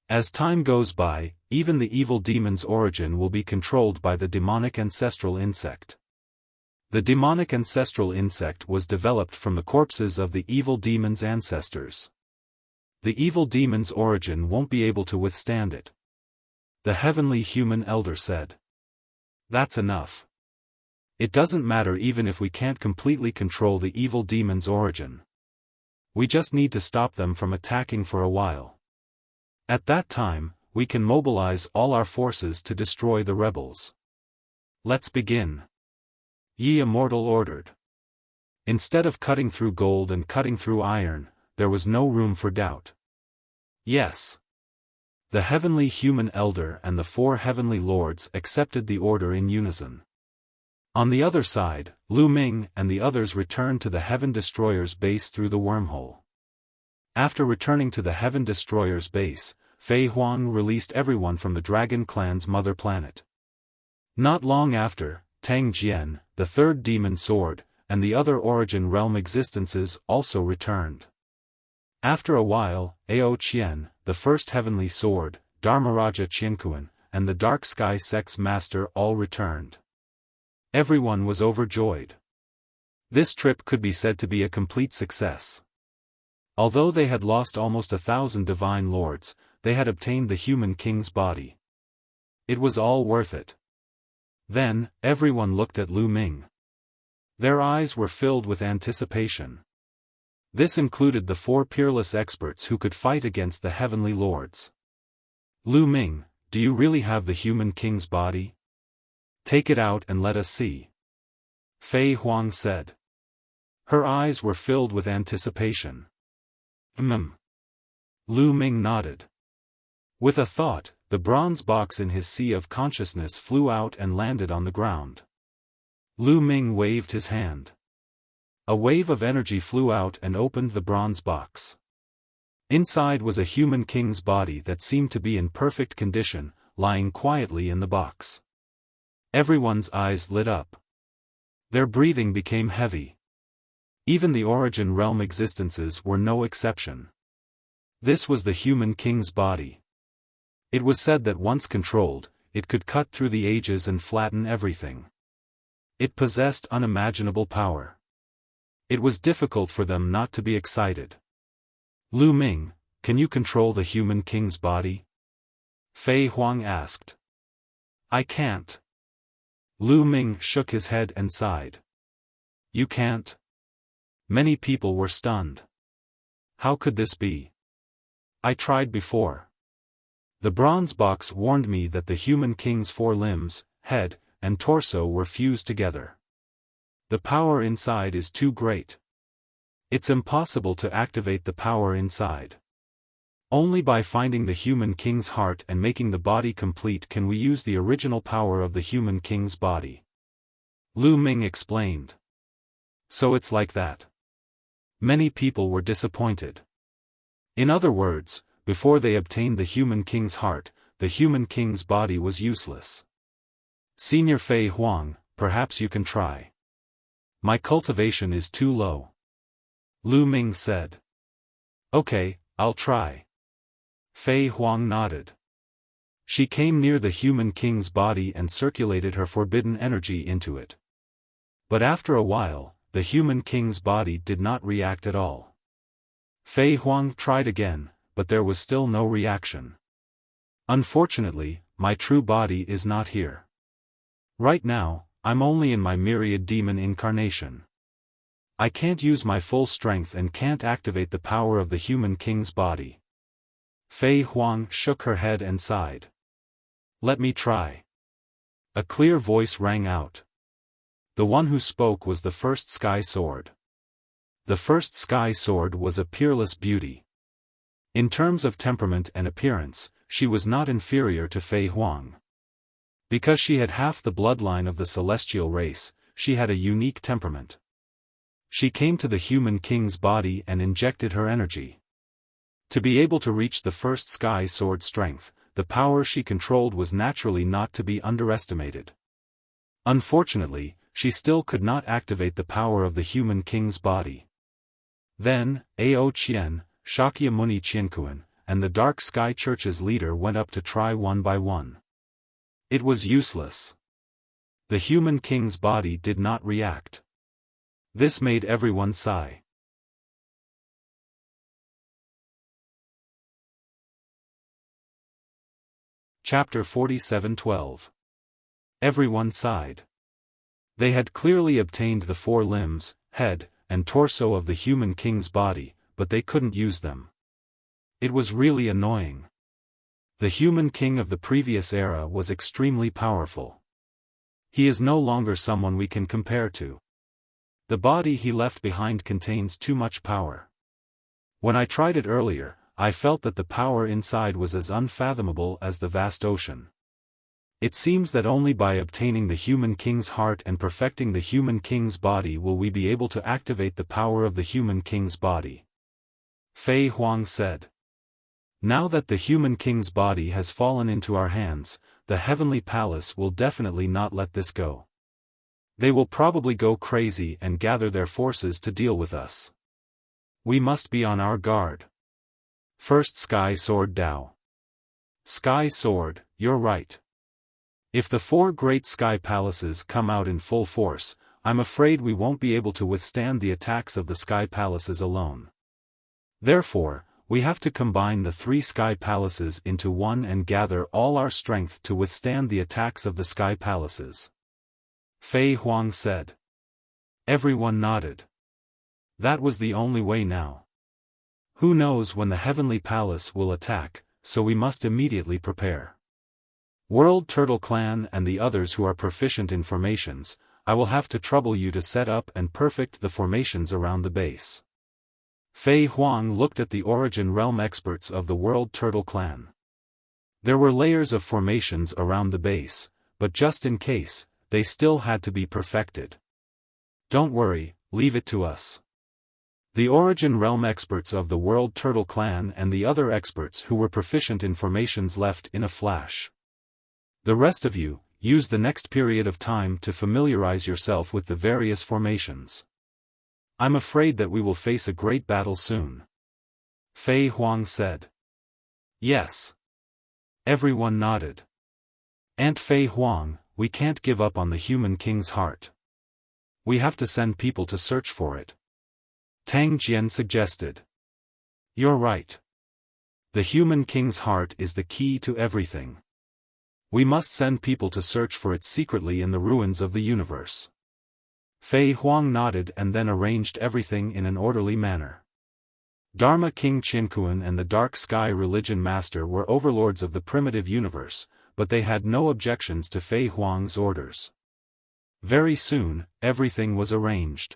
As time goes by, even the evil demon's origin will be controlled by the demonic ancestral insect. The demonic ancestral insect was developed from the corpses of the evil demon's ancestors. The evil demon's origin won't be able to withstand it. The heavenly human elder said. That's enough. It doesn't matter even if we can't completely control the evil demon's origin. We just need to stop them from attacking for a while. At that time, we can mobilize all our forces to destroy the rebels. Let's begin. Yi Immortal ordered. Instead of cutting through gold and cutting through iron, there was no room for doubt. Yes. The heavenly human elder and the four heavenly lords accepted the order in unison. On the other side, Lu Ming and the others returned to the Heaven Destroyer's base through the wormhole. After returning to the Heaven Destroyer's base, Fei Huang released everyone from the Dragon Clan's mother planet. Not long after, Tang Jian, the third demon sword, and the other origin realm existences also returned. After a while, Ao Qian, the first heavenly sword, Dharmaraja Qiankuan, and the Dark Sky Sect's master all returned. Everyone was overjoyed. This trip could be said to be a complete success. Although they had lost almost 1,000 divine lords, they had obtained the human king's body. It was all worth it. Then, everyone looked at Lu Ming. Their eyes were filled with anticipation. This included the 4 peerless experts who could fight against the heavenly lords. Lu Ming, do you really have the human king's body? Take it out and let us see. Fei Huang said. Her eyes were filled with anticipation. Lu Ming nodded. With a thought, the bronze box in his sea of consciousness flew out and landed on the ground. Lu Ming waved his hand. A wave of energy flew out and opened the bronze box. Inside was a human king's body that seemed to be in perfect condition, lying quietly in the box. Everyone's eyes lit up. Their breathing became heavy. Even the origin realm existences were no exception. This was the human king's body. It was said that once controlled, it could cut through the ages and flatten everything. It possessed unimaginable power. It was difficult for them not to be excited. Lu Ming, can you control the human king's body? Fei Huang asked. I can't. Lu Ming shook his head and sighed. You can't? Many people were stunned. How could this be? I tried before. The bronze box warned me that the human king's 4 limbs, head, and torso were fused together. The power inside is too great. It's impossible to activate the power inside. Only by finding the human king's heart and making the body complete can we use the original power of the human king's body. Lu Ming explained. So it's like that. Many people were disappointed. In other words, before they obtained the human king's heart, the human king's body was useless. Senior Fei Huang, perhaps you can try. My cultivation is too low. Lu Ming said. Okay, I'll try. Fei Huang nodded. She came near the human king's body and circulated her forbidden energy into it. But after a while, the human king's body did not react at all. Fei Huang tried again, but there was still no reaction. Unfortunately, my true body is not here. Right now, I'm only in my myriad demon incarnation. I can't use my full strength and can't activate the power of the human king's body. Fei Huang shook her head and sighed. Let me try. A clear voice rang out. The one who spoke was the first sky sword. The first sky sword was a peerless beauty. In terms of temperament and appearance, she was not inferior to Fei Huang. Because she had half the bloodline of the celestial race, she had a unique temperament. She came to the human king's body and injected her energy. To be able to reach the first sky sword strength, the power she controlled was naturally not to be underestimated. Unfortunately, she still could not activate the power of the human king's body. Then, Ao Qian, Shakyamuni Qiankuan, and the Dark Sky Church's leader went up to try one by one. It was useless. The human king's body did not react. This made everyone sigh. Chapter 47:12. Everyone sighed. They had clearly obtained the 4 limbs, head, and torso of the human king's body, but they couldn't use them. It was really annoying. The human king of the previous era was extremely powerful. He is no longer someone we can compare to. The body he left behind contains too much power. When I tried it earlier, I felt that the power inside was as unfathomable as the vast ocean. It seems that only by obtaining the human king's heart and perfecting the human king's body will we be able to activate the power of the human king's body. Fei Huang said. Now that the human king's body has fallen into our hands, the heavenly palace will definitely not let this go. They will probably go crazy and gather their forces to deal with us. We must be on our guard. First Sky Sword Dao. Sky Sword, you're right. If the 4 great sky palaces come out in full force, I'm afraid we won't be able to withstand the attacks of the sky palaces alone. Therefore, we have to combine the 3 sky palaces into one and gather all our strength to withstand the attacks of the sky palaces. Fei Huang said. Everyone nodded. That was the only way now. Who knows when the heavenly palace will attack, so we must immediately prepare. World Turtle Clan and the others who are proficient in formations, I will have to trouble you to set up and perfect the formations around the base. Fei Huang looked at the Origin Realm experts of the World Turtle Clan. There were layers of formations around the base, but just in case, they still had to be perfected. Don't worry, leave it to us. The Origin Realm experts of the World Turtle Clan and the other experts who were proficient in formations left in a flash. The rest of you, use the next period of time to familiarize yourself with the various formations. I'm afraid that we will face a great battle soon. Fei Huang said. Yes. Everyone nodded. Aunt Fei Huang, we can't give up on the human king's heart. We have to send people to search for it. Tang Jian suggested. You're right. The human king's heart is the key to everything. We must send people to search for it secretly in the ruins of the universe. Fei Huang nodded and then arranged everything in an orderly manner. Dharma King Qinkuan and the Dark Sky Religion Master were overlords of the primitive universe, but they had no objections to Fei Huang's orders. Very soon, everything was arranged.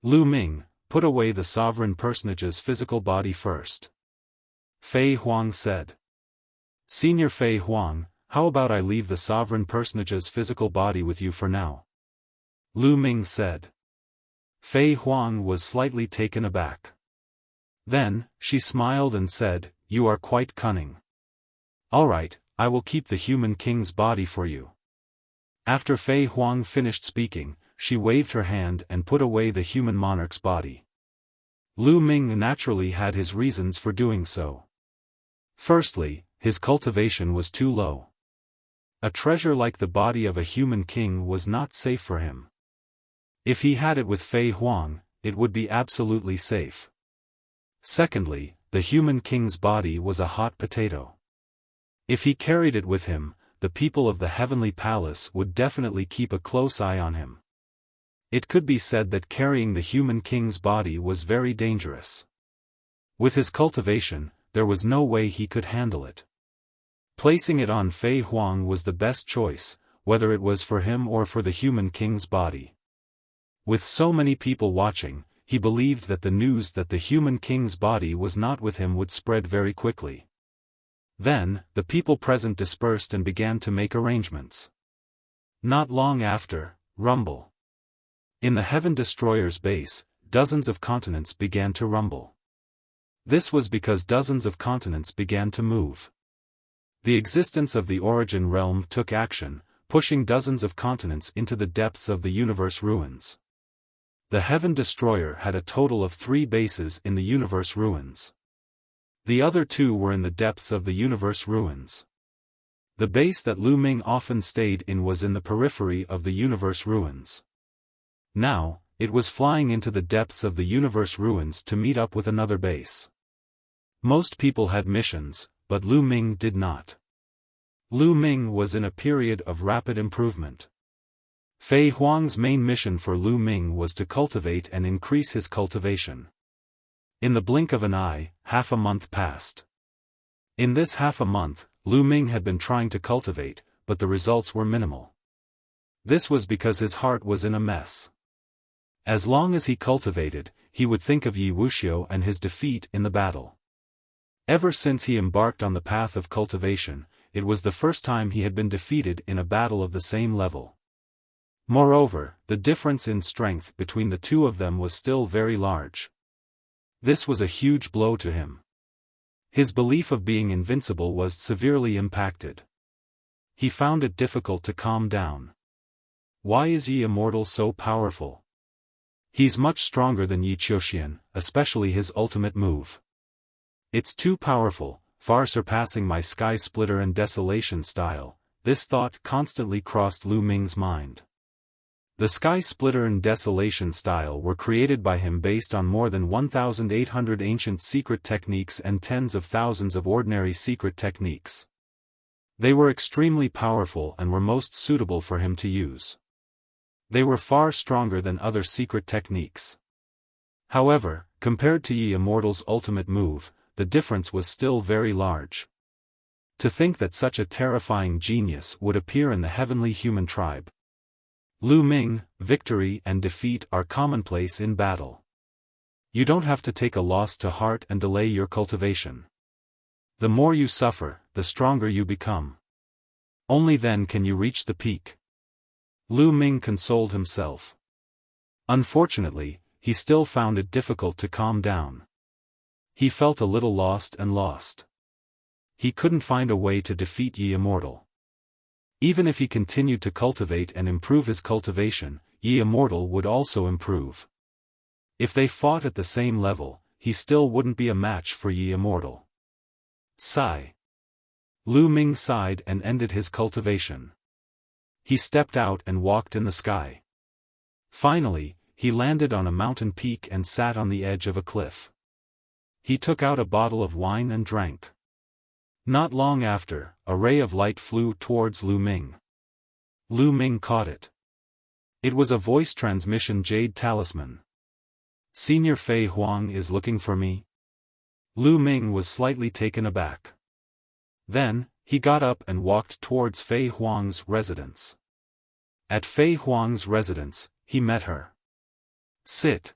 Lu Ming, put away the sovereign personage's physical body first. Fei Huang said. Senior Fei Huang, how about I leave the sovereign personage's physical body with you for now? Lu Ming said. Fei Huang was slightly taken aback. Then, she smiled and said, You are quite cunning. All right, I will keep the human king's body for you. After Fei Huang finished speaking, she waved her hand and put away the human monarch's body. Lu Ming naturally had his reasons for doing so. Firstly, his cultivation was too low. A treasure like the body of a human king was not safe for him. If he had it with Fei Huang, it would be absolutely safe. Secondly, the human king's body was a hot potato. If he carried it with him, the people of the heavenly palace would definitely keep a close eye on him. It could be said that carrying the human king's body was very dangerous. With his cultivation, there was no way he could handle it. Placing it on Fei Huang was the best choice, whether it was for him or for the human king's body. With so many people watching, he believed that the news that the human king's body was not with him would spread very quickly. Then, the people present dispersed and began to make arrangements. Not long after, rumble. In the Heaven Destroyer's base, dozens of continents began to rumble. This was because dozens of continents began to move. The existence of the Origin Realm took action, pushing dozens of continents into the depths of the universe ruins. The Heaven Destroyer had a total of 3 bases in the universe ruins. The other 2 were in the depths of the universe ruins. The base that Lu Ming often stayed in was in the periphery of the universe ruins. Now, it was flying into the depths of the universe ruins to meet up with another base. Most people had missions, but Lu Ming did not. Lu Ming was in a period of rapid improvement. Fei Huang's main mission for Lu Ming was to cultivate and increase his cultivation. In the blink of an eye, half a month passed. In this half a month, Lu Ming had been trying to cultivate, but the results were minimal. This was because his heart was in a mess. As long as he cultivated, he would think of Yi Wuxia and his defeat in the battle. Ever since he embarked on the path of cultivation, it was the first time he had been defeated in a battle of the same level. Moreover, the difference in strength between the 2 of them was still very large. This was a huge blow to him. His belief of being invincible was severely impacted. He found it difficult to calm down. Why is Yi Immortal so powerful? He's much stronger than Yi Qiuxian, especially his ultimate move. It's too powerful, far surpassing my Sky Splitter and Desolation style. This thought constantly crossed Lu Ming's mind. The Sky Splitter and Desolation style were created by him based on more than 1,800 ancient secret techniques and tens of thousands of ordinary secret techniques. They were extremely powerful and were most suitable for him to use. They were far stronger than other secret techniques. However, compared to Yi Immortal's ultimate move, the difference was still very large. To think that such a terrifying genius would appear in the heavenly human tribe. Lu Ming, victory and defeat are commonplace in battle. You don't have to take a loss to heart and delay your cultivation. The more you suffer, the stronger you become. Only then can you reach the peak. Lu Ming consoled himself. Unfortunately, he still found it difficult to calm down. He felt a little lost. He couldn't find a way to defeat Yi Immortal. Even if he continued to cultivate and improve his cultivation, Yi Immortal would also improve. If they fought at the same level, he still wouldn't be a match for Yi Immortal. Sigh. Lu Ming sighed and ended his cultivation. He stepped out and walked in the sky. Finally, he landed on a mountain peak and sat on the edge of a cliff. He took out a bottle of wine and drank. Not long after, a ray of light flew towards Lu Ming. Lu Ming caught it. It was a voice transmission jade talisman. Senior Fei Huang is looking for me? Lu Ming was slightly taken aback. Then, he got up and walked towards Fei Huang's residence. At Fei Huang's residence, he met her. Sit.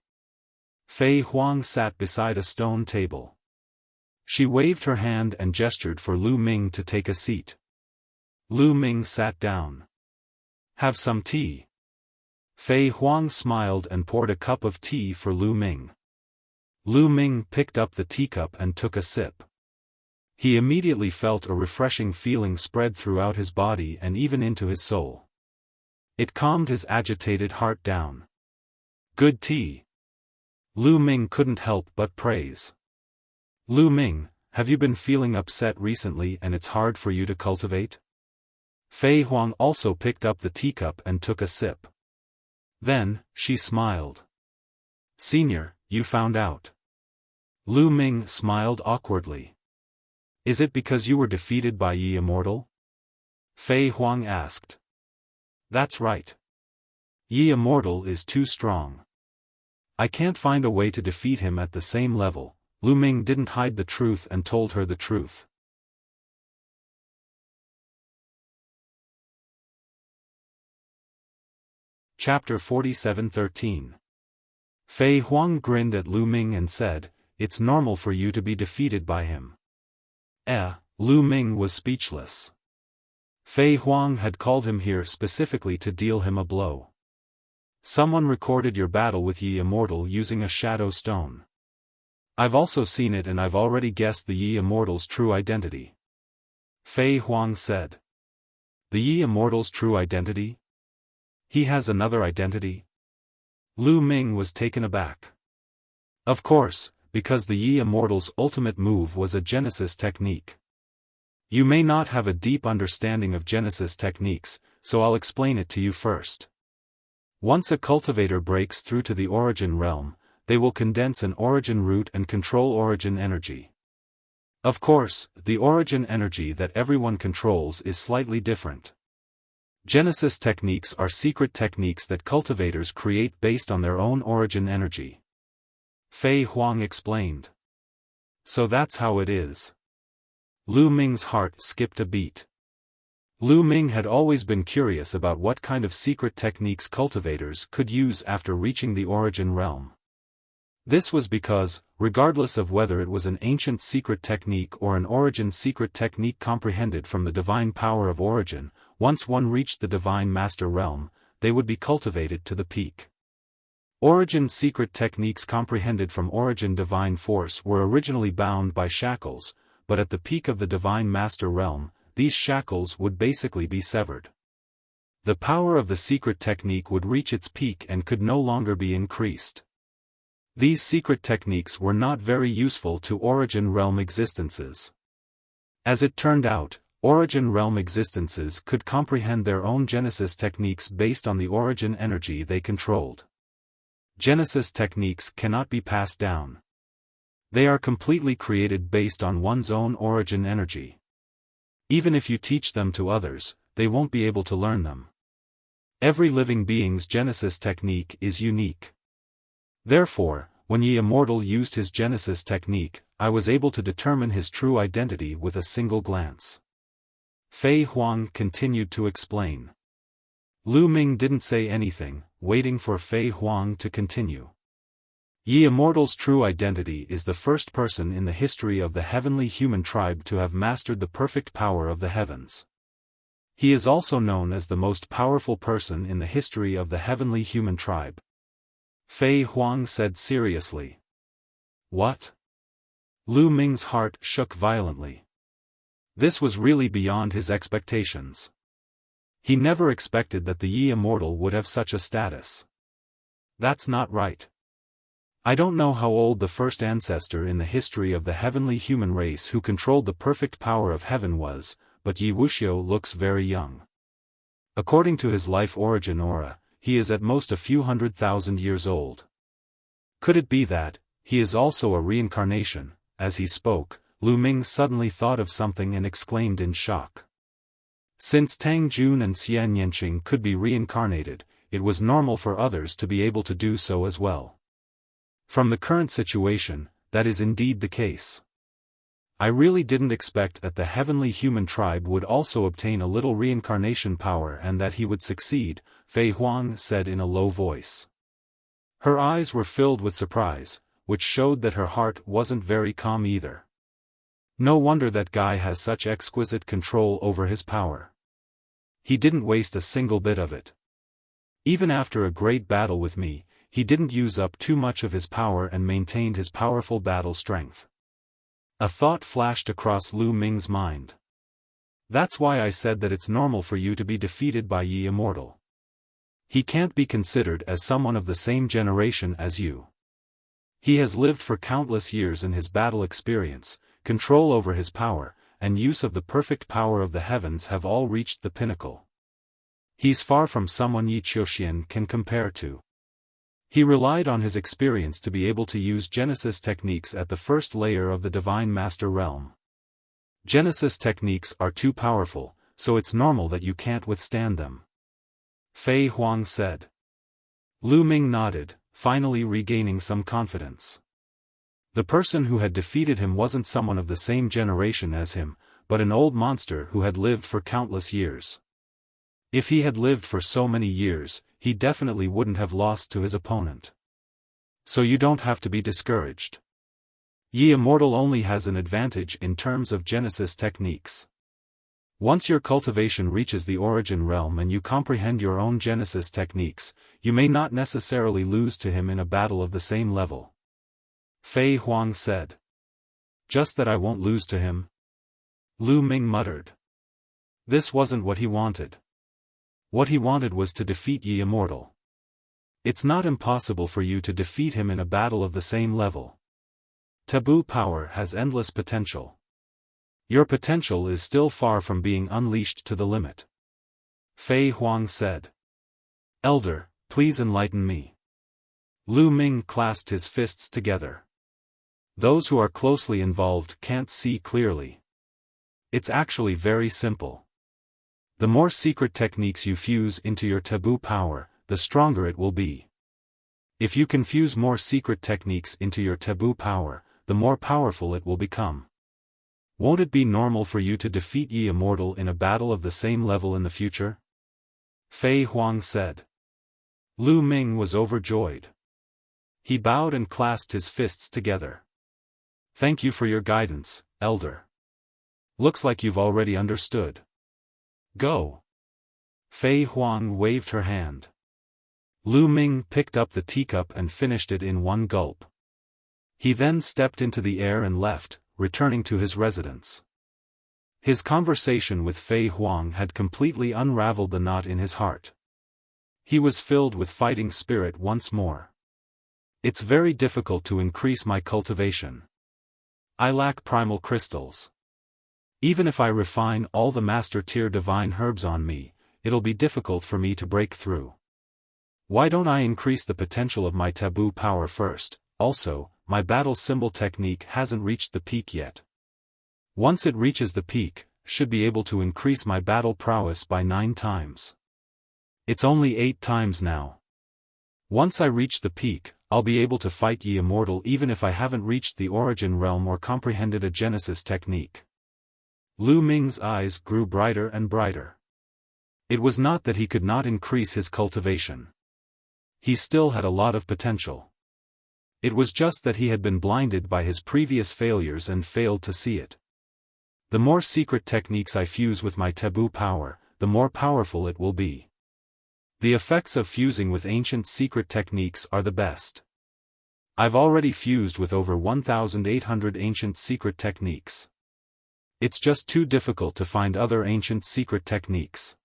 Fei Huang sat beside a stone table. She waved her hand and gestured for Lu Ming to take a seat. Lu Ming sat down. Have some tea. Fei Huang smiled and poured a cup of tea for Lu Ming. Lu Ming picked up the teacup and took a sip. He immediately felt a refreshing feeling spread throughout his body and even into his soul. It calmed his agitated heart down. Good tea. Lu Ming couldn't help but praise. Lu Ming, have you been feeling upset recently and it's hard for you to cultivate? Fei Huang also picked up the teacup and took a sip. Then, she smiled. Senior, you found out. Lu Ming smiled awkwardly. Is it because you were defeated by Yi Immortal? Fei Huang asked. That's right. Yi Immortal is too strong. I can't find a way to defeat him at the same level. Lu Ming didn't hide the truth and told her the truth. Chapter 47:13. Fei Huang grinned at Lu Ming and said, It's normal for you to be defeated by him. Lu Ming was speechless. Fei Huang had called him here specifically to deal him a blow. Someone recorded your battle with Yi Immortal using a shadow stone. I've also seen it and I've already guessed the Yi Immortal's true identity. Fei Huang said. The Yi Immortal's true identity? He has another identity? Lu Ming was taken aback. Of course, because the Yi Immortal's ultimate move was a Genesis technique. You may not have a deep understanding of Genesis techniques, so I'll explain it to you first. Once a cultivator breaks through to the origin realm, they will condense an origin root and control origin energy. Of course, the origin energy that everyone controls is slightly different. Genesis techniques are secret techniques that cultivators create based on their own origin energy. Fei Huang explained. So that's how it is. Lu Ming's heart skipped a beat. Lu Ming had always been curious about what kind of secret techniques cultivators could use after reaching the origin realm. This was because, regardless of whether it was an ancient secret technique or an origin secret technique comprehended from the divine power of origin, once one reached the divine master realm, they would be cultivated to the peak. Origin's secret techniques comprehended from Origin divine force were originally bound by shackles, but at the peak of the divine master realm, these shackles would basically be severed. The power of the secret technique would reach its peak and could no longer be increased. These secret techniques were not very useful to Origin realm existences. As it turned out, Origin realm existences could comprehend their own Genesis techniques based on the Origin energy they controlled. Genesis techniques cannot be passed down. They are completely created based on one's own Origin energy. Even if you teach them to others, they won't be able to learn them. Every living being's Genesis technique is unique. Therefore, when Immortal used his Genesis technique, I was able to determine his true identity with a single glance. Fei Huang continued to explain. Lu Ming didn't say anything, waiting for Fei Huang to continue. Immortal's true identity is the first person in the history of the heavenly human tribe to have mastered the perfect power of the heavens. He is also known as the most powerful person in the history of the heavenly human tribe. Fei Huang said seriously. What? Lu Ming's heart shook violently. This was really beyond his expectations. He never expected that the Immortal would have such a status. That's not right. I don't know how old the first ancestor in the history of the heavenly human race who controlled the perfect power of heaven was, but Wuxia looks very young. According to his life origin aura, he is at most a few 100,000 years old. Could it be that he is also a reincarnation? As he spoke, Lu Ming suddenly thought of something and exclaimed in shock. Since Tang Jun and Xian Yanqing could be reincarnated, it was normal for others to be able to do so as well. From the current situation, that is indeed the case. I really didn't expect that the heavenly human tribe would also obtain a little reincarnation power and that he would succeed, Fei Huang said in a low voice. Her eyes were filled with surprise, which showed that her heart wasn't very calm either. No wonder that guy has such exquisite control over his power. He didn't waste a single bit of it. Even after a great battle with me, he didn't use up too much of his power and maintained his powerful battle strength. A thought flashed across Lu Ming's mind. That's why I said that it's normal for you to be defeated by Immortal. He can't be considered as someone of the same generation as you. He has lived for countless years and his battle experience, control over his power, and use of the perfect power of the heavens have all reached the pinnacle. He's far from someone Yi Qiuxian can compare to. He relied on his experience to be able to use Genesis techniques at the first layer of the Divine Master realm. Genesis techniques are too powerful, so it's normal that you can't withstand them. Fei Huang said. Lu Ming nodded, finally regaining some confidence. The person who had defeated him wasn't someone of the same generation as him, but an old monster who had lived for countless years. If he had lived for so many years, he definitely wouldn't have lost to his opponent. So you don't have to be discouraged. Immortal only has an advantage in terms of Genesis techniques. Once your cultivation reaches the Origin realm and you comprehend your own Genesis techniques, you may not necessarily lose to him in a battle of the same level. Fei Huang said. Just that I won't lose to him? Lu Ming muttered. This wasn't what he wanted. What he wanted was to defeat Immortal. It's not impossible for you to defeat him in a battle of the same level. Taboo power has endless potential. Your potential is still far from being unleashed to the limit. Fei Huang said. Elder, please enlighten me. Lu Ming clasped his fists together. Those who are closely involved can't see clearly. It's actually very simple. The more secret techniques you fuse into your taboo power, the stronger it will be. If you can fuse more secret techniques into your taboo power, the more powerful it will become. Won't it be normal for you to defeat Immortal in a battle of the same level in the future? Fei Huang said. Lu Ming was overjoyed. He bowed and clasped his fists together. Thank you for your guidance, Elder. Looks like you've already understood. Go. Fei Huang waved her hand. Lu Ming picked up the teacup and finished it in one gulp. He then stepped into the air and left, returning to his residence. His conversation with Fei Huang had completely unraveled the knot in his heart. He was filled with fighting spirit once more. It's very difficult to increase my cultivation. I lack primal crystals. Even if I refine all the master-tier divine herbs on me, it'll be difficult for me to break through. Why don't I increase the potential of my taboo power first? Also, my battle symbol technique hasn't reached the peak yet. Once it reaches the peak, should be able to increase my battle prowess by 9 times. It's only 8 times now. Once I reach the peak, I'll be able to fight Ye Immortal even if I haven't reached the origin realm or comprehended a genesis technique. Lu Ming's eyes grew brighter and brighter. It was not that he could not increase his cultivation. He still had a lot of potential. It was just that he had been blinded by his previous failures and failed to see it. The more secret techniques I fuse with my taboo power, the more powerful it will be. The effects of fusing with ancient secret techniques are the best. I've already fused with over 1,800 ancient secret techniques. It's just too difficult to find other ancient secret techniques.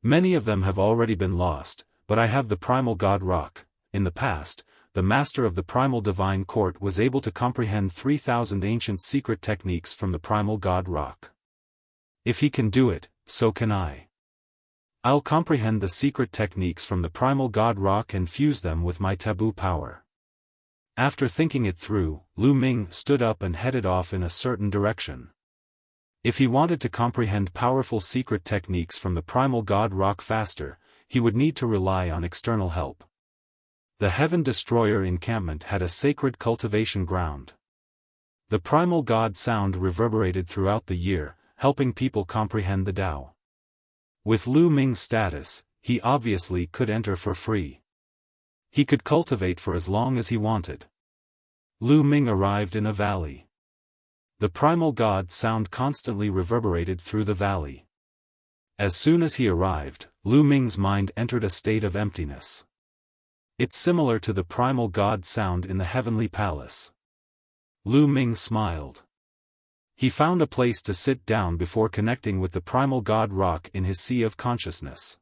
Many of them have already been lost, but I have the Primal God Rock. In the past, the master of the Primal Divine Court was able to comprehend 3,000 ancient secret techniques from the Primal God Rock. If he can do it, so can I. I'll comprehend the secret techniques from the Primal God Rock and fuse them with my taboo power. After thinking it through, Lu Ming stood up and headed off in a certain direction. If he wanted to comprehend powerful secret techniques from the Primal God Rock faster, he would need to rely on external help. The Heaven Destroyer encampment had a sacred cultivation ground. The primal god sound reverberated throughout the year, helping people comprehend the Tao. With Lu Ming's status, he obviously could enter for free. He could cultivate for as long as he wanted. Lu Ming arrived in a valley. The primal god sound constantly reverberated through the valley. As soon as he arrived, Lu Ming's mind entered a state of emptiness. It's similar to the primal god sound in the heavenly palace. Lu Ming smiled. He found a place to sit down before connecting with the primal god rock in his sea of consciousness.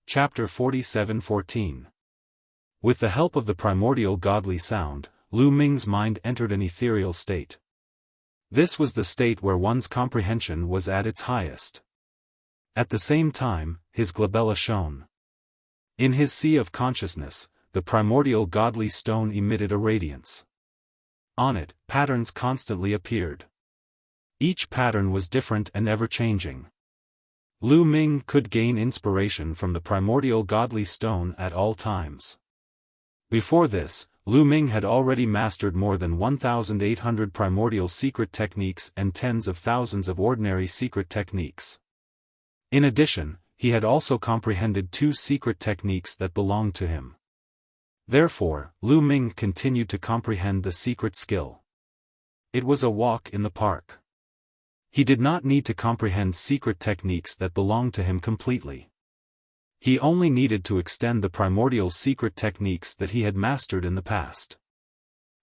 Chapter 47:14. With the help of the primordial godly sound, Lu Ming's mind entered an ethereal state. This was the state where one's comprehension was at its highest. At the same time, his glabella shone. In his sea of consciousness, the primordial godly stone emitted a radiance. On it, patterns constantly appeared. Each pattern was different and ever-changing. Lu Ming could gain inspiration from the primordial godly stone at all times. Before this, Lu Ming had already mastered more than 1,800 primordial secret techniques and tens of thousands of ordinary secret techniques. In addition, he had also comprehended 2 secret techniques that belonged to him. Therefore, Lu Ming continued to comprehend the secret skill. It was a walk in the park. He did not need to comprehend secret techniques that belonged to him completely. He only needed to extend the primordial secret techniques that he had mastered in the past.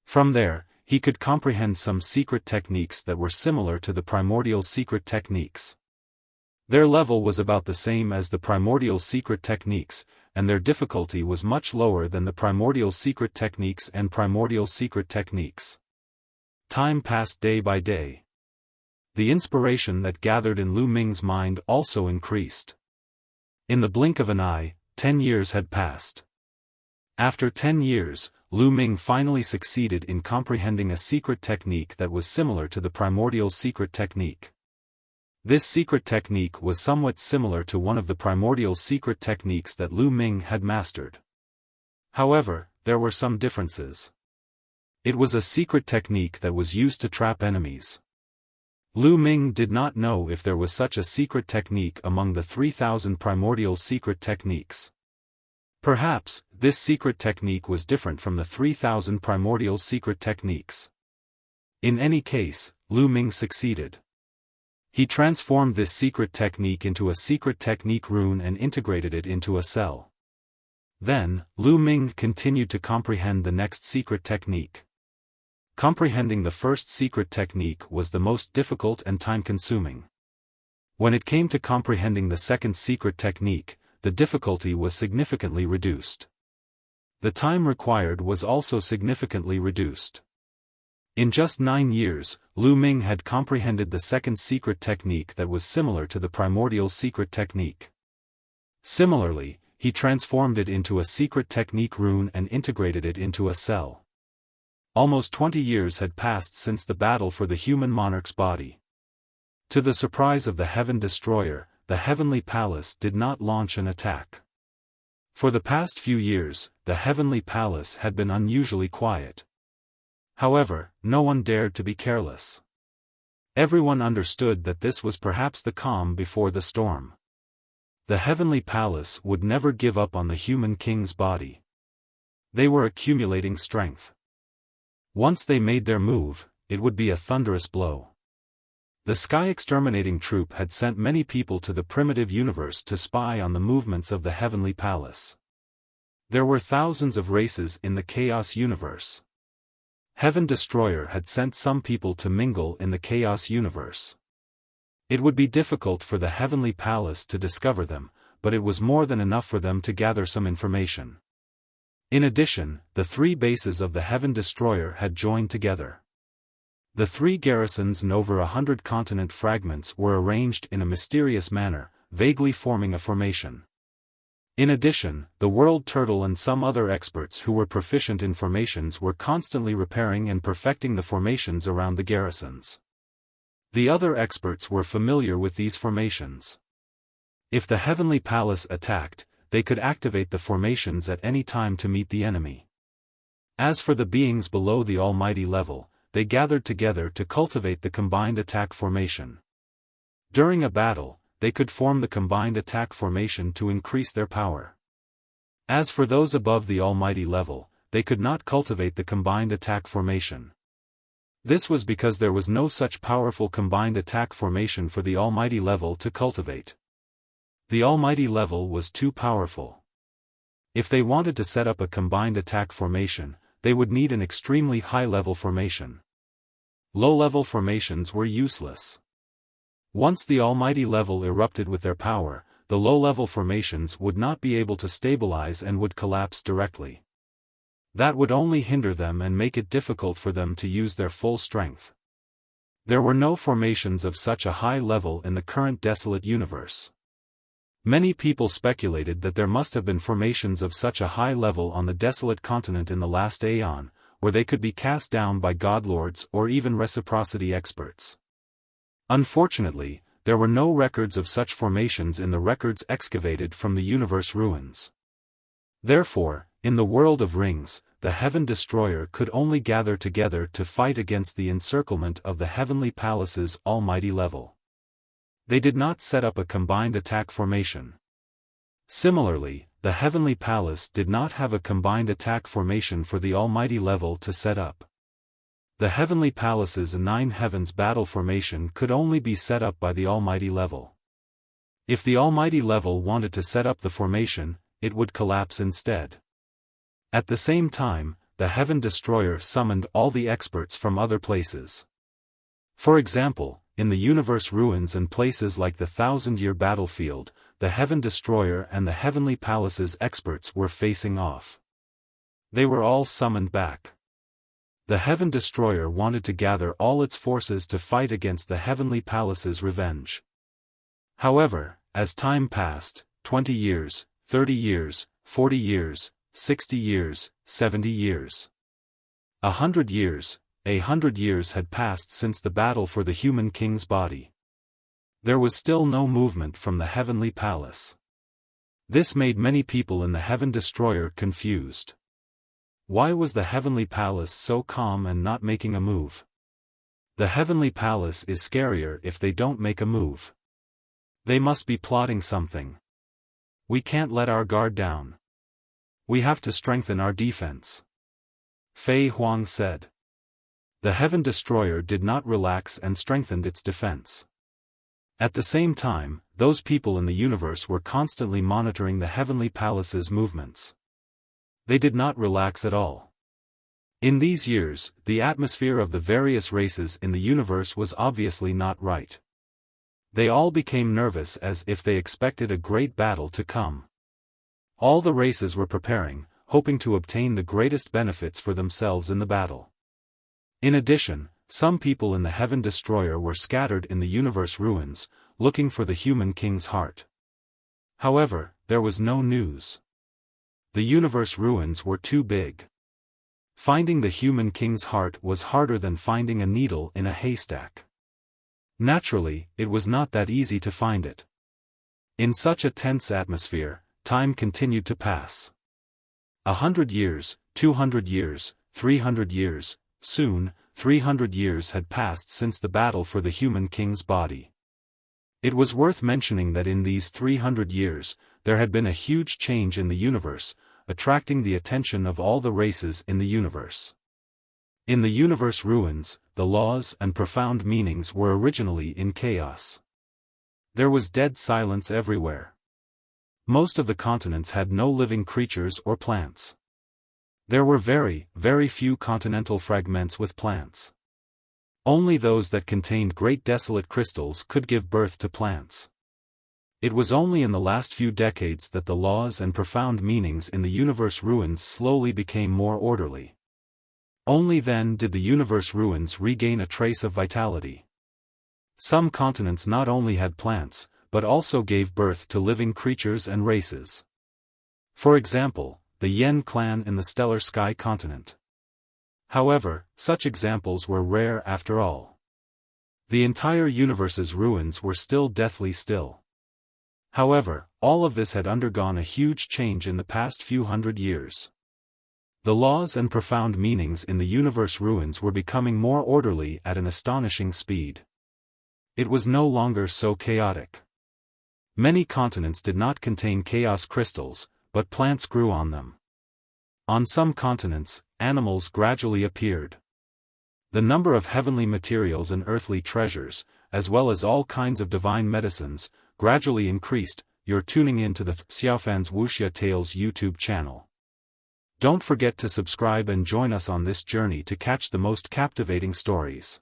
From there, he could comprehend some secret techniques that were similar to the primordial secret techniques. Their level was about the same as the primordial secret techniques, and their difficulty was much lower than the primordial secret techniques and primordial secret techniques. Time passed day by day. The inspiration that gathered in Lu Ming's mind also increased. In the blink of an eye, 10 years had passed. After 10 years, Lu Ming finally succeeded in comprehending a secret technique that was similar to the primordial secret technique. This secret technique was somewhat similar to one of the primordial secret techniques that Lu Ming had mastered. However, there were some differences. It was a secret technique that was used to trap enemies. Lu Ming did not know if there was such a secret technique among the 3,000 primordial secret techniques. Perhaps, this secret technique was different from the 3,000 primordial secret techniques. In any case, Lu Ming succeeded. He transformed this secret technique into a secret technique rune and integrated it into a cell. Then, Lu Ming continued to comprehend the next secret technique. Comprehending the first secret technique was the most difficult and time-consuming. When it came to comprehending the second secret technique, the difficulty was significantly reduced. The time required was also significantly reduced. In just 9 years, Lu Ming had comprehended the second secret technique that was similar to the primordial secret technique. Similarly, he transformed it into a secret technique rune and integrated it into a cell. Almost 20 years had passed since the battle for the human monarch's body. To the surprise of the Heaven Destroyer, the Heavenly Palace did not launch an attack. For the past few years, the Heavenly Palace had been unusually quiet. However, no one dared to be careless. Everyone understood that this was perhaps the calm before the storm. The Heavenly Palace would never give up on the human king's body. They were accumulating strength. Once they made their move, it would be a thunderous blow. The Sky Exterminating Troop had sent many people to the primitive universe to spy on the movements of the Heavenly Palace. There were thousands of races in the Chaos Universe. Heaven Destroyer had sent some people to mingle in the Chaos Universe. It would be difficult for the Heavenly Palace to discover them, but it was more than enough for them to gather some information. In addition, the 3 bases of the Heaven Destroyer had joined together. The 3 garrisons and over 100 continent fragments were arranged in a mysterious manner, vaguely forming a formation. In addition, the World Turtle and some other experts who were proficient in formations were constantly repairing and perfecting the formations around the garrisons. The other experts were familiar with these formations. If the Heavenly Palace attacked, they could activate the formations at any time to meet the enemy. As for the beings below the Almighty level, they gathered together to cultivate the combined attack formation. During a battle, they could form the combined attack formation to increase their power. As for those above the Almighty level, they could not cultivate the combined attack formation. This was because there was no such powerful combined attack formation for the Almighty level to cultivate. The Almighty level was too powerful. If they wanted to set up a combined attack formation, they would need an extremely high-level formation. Low-level formations were useless. Once the Almighty level erupted with their power, the low-level formations would not be able to stabilize and would collapse directly. That would only hinder them and make it difficult for them to use their full strength. There were no formations of such a high level in the current desolate universe. Many people speculated that there must have been formations of such a high level on the desolate continent in the last aeon, where they could be cast down by godlords or even reciprocity experts. Unfortunately, there were no records of such formations in the records excavated from the universe ruins. Therefore, in the world of rings, the Heaven Destroyer could only gather together to fight against the encirclement of the Heavenly Palace's Almighty level. They did not set up a combined attack formation. Similarly, the Heavenly Palace did not have a combined attack formation for the Almighty level to set up. The Heavenly Palace's 9 heavens battle formation could only be set up by the Almighty level. If the Almighty level wanted to set up the formation, it would collapse instead. At the same time, the Heaven Destroyer summoned all the experts from other places. For example, in the universe ruins and places like the 1,000-year battlefield, the Heaven Destroyer and the Heavenly Palace's experts were facing off. They were all summoned back. The Heaven Destroyer wanted to gather all its forces to fight against the Heavenly Palace's revenge. However, as time passed, 20 years, 30 years, 40 years, 60 years, 70 years. 100 years, 100 years had passed since the battle for the human king's body. There was still no movement from the Heavenly Palace. This made many people in the Heaven Destroyer confused. Why was the Heavenly Palace so calm and not making a move? The Heavenly Palace is scarier if they don't make a move. They must be plotting something. We can't let our guard down. We have to strengthen our defense. Fei Huang said. The Heaven Destroyer did not relax and strengthened its defense. At the same time, those people in the universe were constantly monitoring the heavenly palace's movements. They did not relax at all. In these years, the atmosphere of the various races in the universe was obviously not right. They all became nervous as if they expected a great battle to come. All the races were preparing, hoping to obtain the greatest benefits for themselves in the battle. In addition, some people in the Heaven Destroyer were scattered in the universe ruins, looking for the human king's heart. However, there was no news. The universe ruins were too big. Finding the human king's heart was harder than finding a needle in a haystack. Naturally, it was not that easy to find it. In such a tense atmosphere, time continued to pass. 100 years, 200 years, 300 years, soon, 300 years had passed since the battle for the human king's body. It was worth mentioning that in these 300 years, there had been a huge change in the universe, attracting the attention of all the races in the universe. In the universe ruins, the laws and profound meanings were originally in chaos. There was dead silence everywhere. Most of the continents had no living creatures or plants. There were very, very few continental fragments with plants. Only those that contained great desolate crystals could give birth to plants. It was only in the last few decades that the laws and profound meanings in the universe ruins slowly became more orderly. Only then did the universe ruins regain a trace of vitality. Some continents not only had plants, but also gave birth to living creatures and races. For example, the Yen clan in the Stellar Sky continent. However, such examples were rare after all. The entire universe's ruins were still deathly still. However, all of this had undergone a huge change in the past few hundred years. The laws and profound meanings in the universe ruins were becoming more orderly at an astonishing speed. It was no longer so chaotic. Many continents did not contain chaos crystals, but plants grew on them. On some continents, animals gradually appeared. The number of heavenly materials and earthly treasures, as well as all kinds of divine medicines, gradually increased. You're tuning in to the Xiaofan's Wuxia Tales YouTube channel. Don't forget to subscribe and join us on this journey to catch the most captivating stories.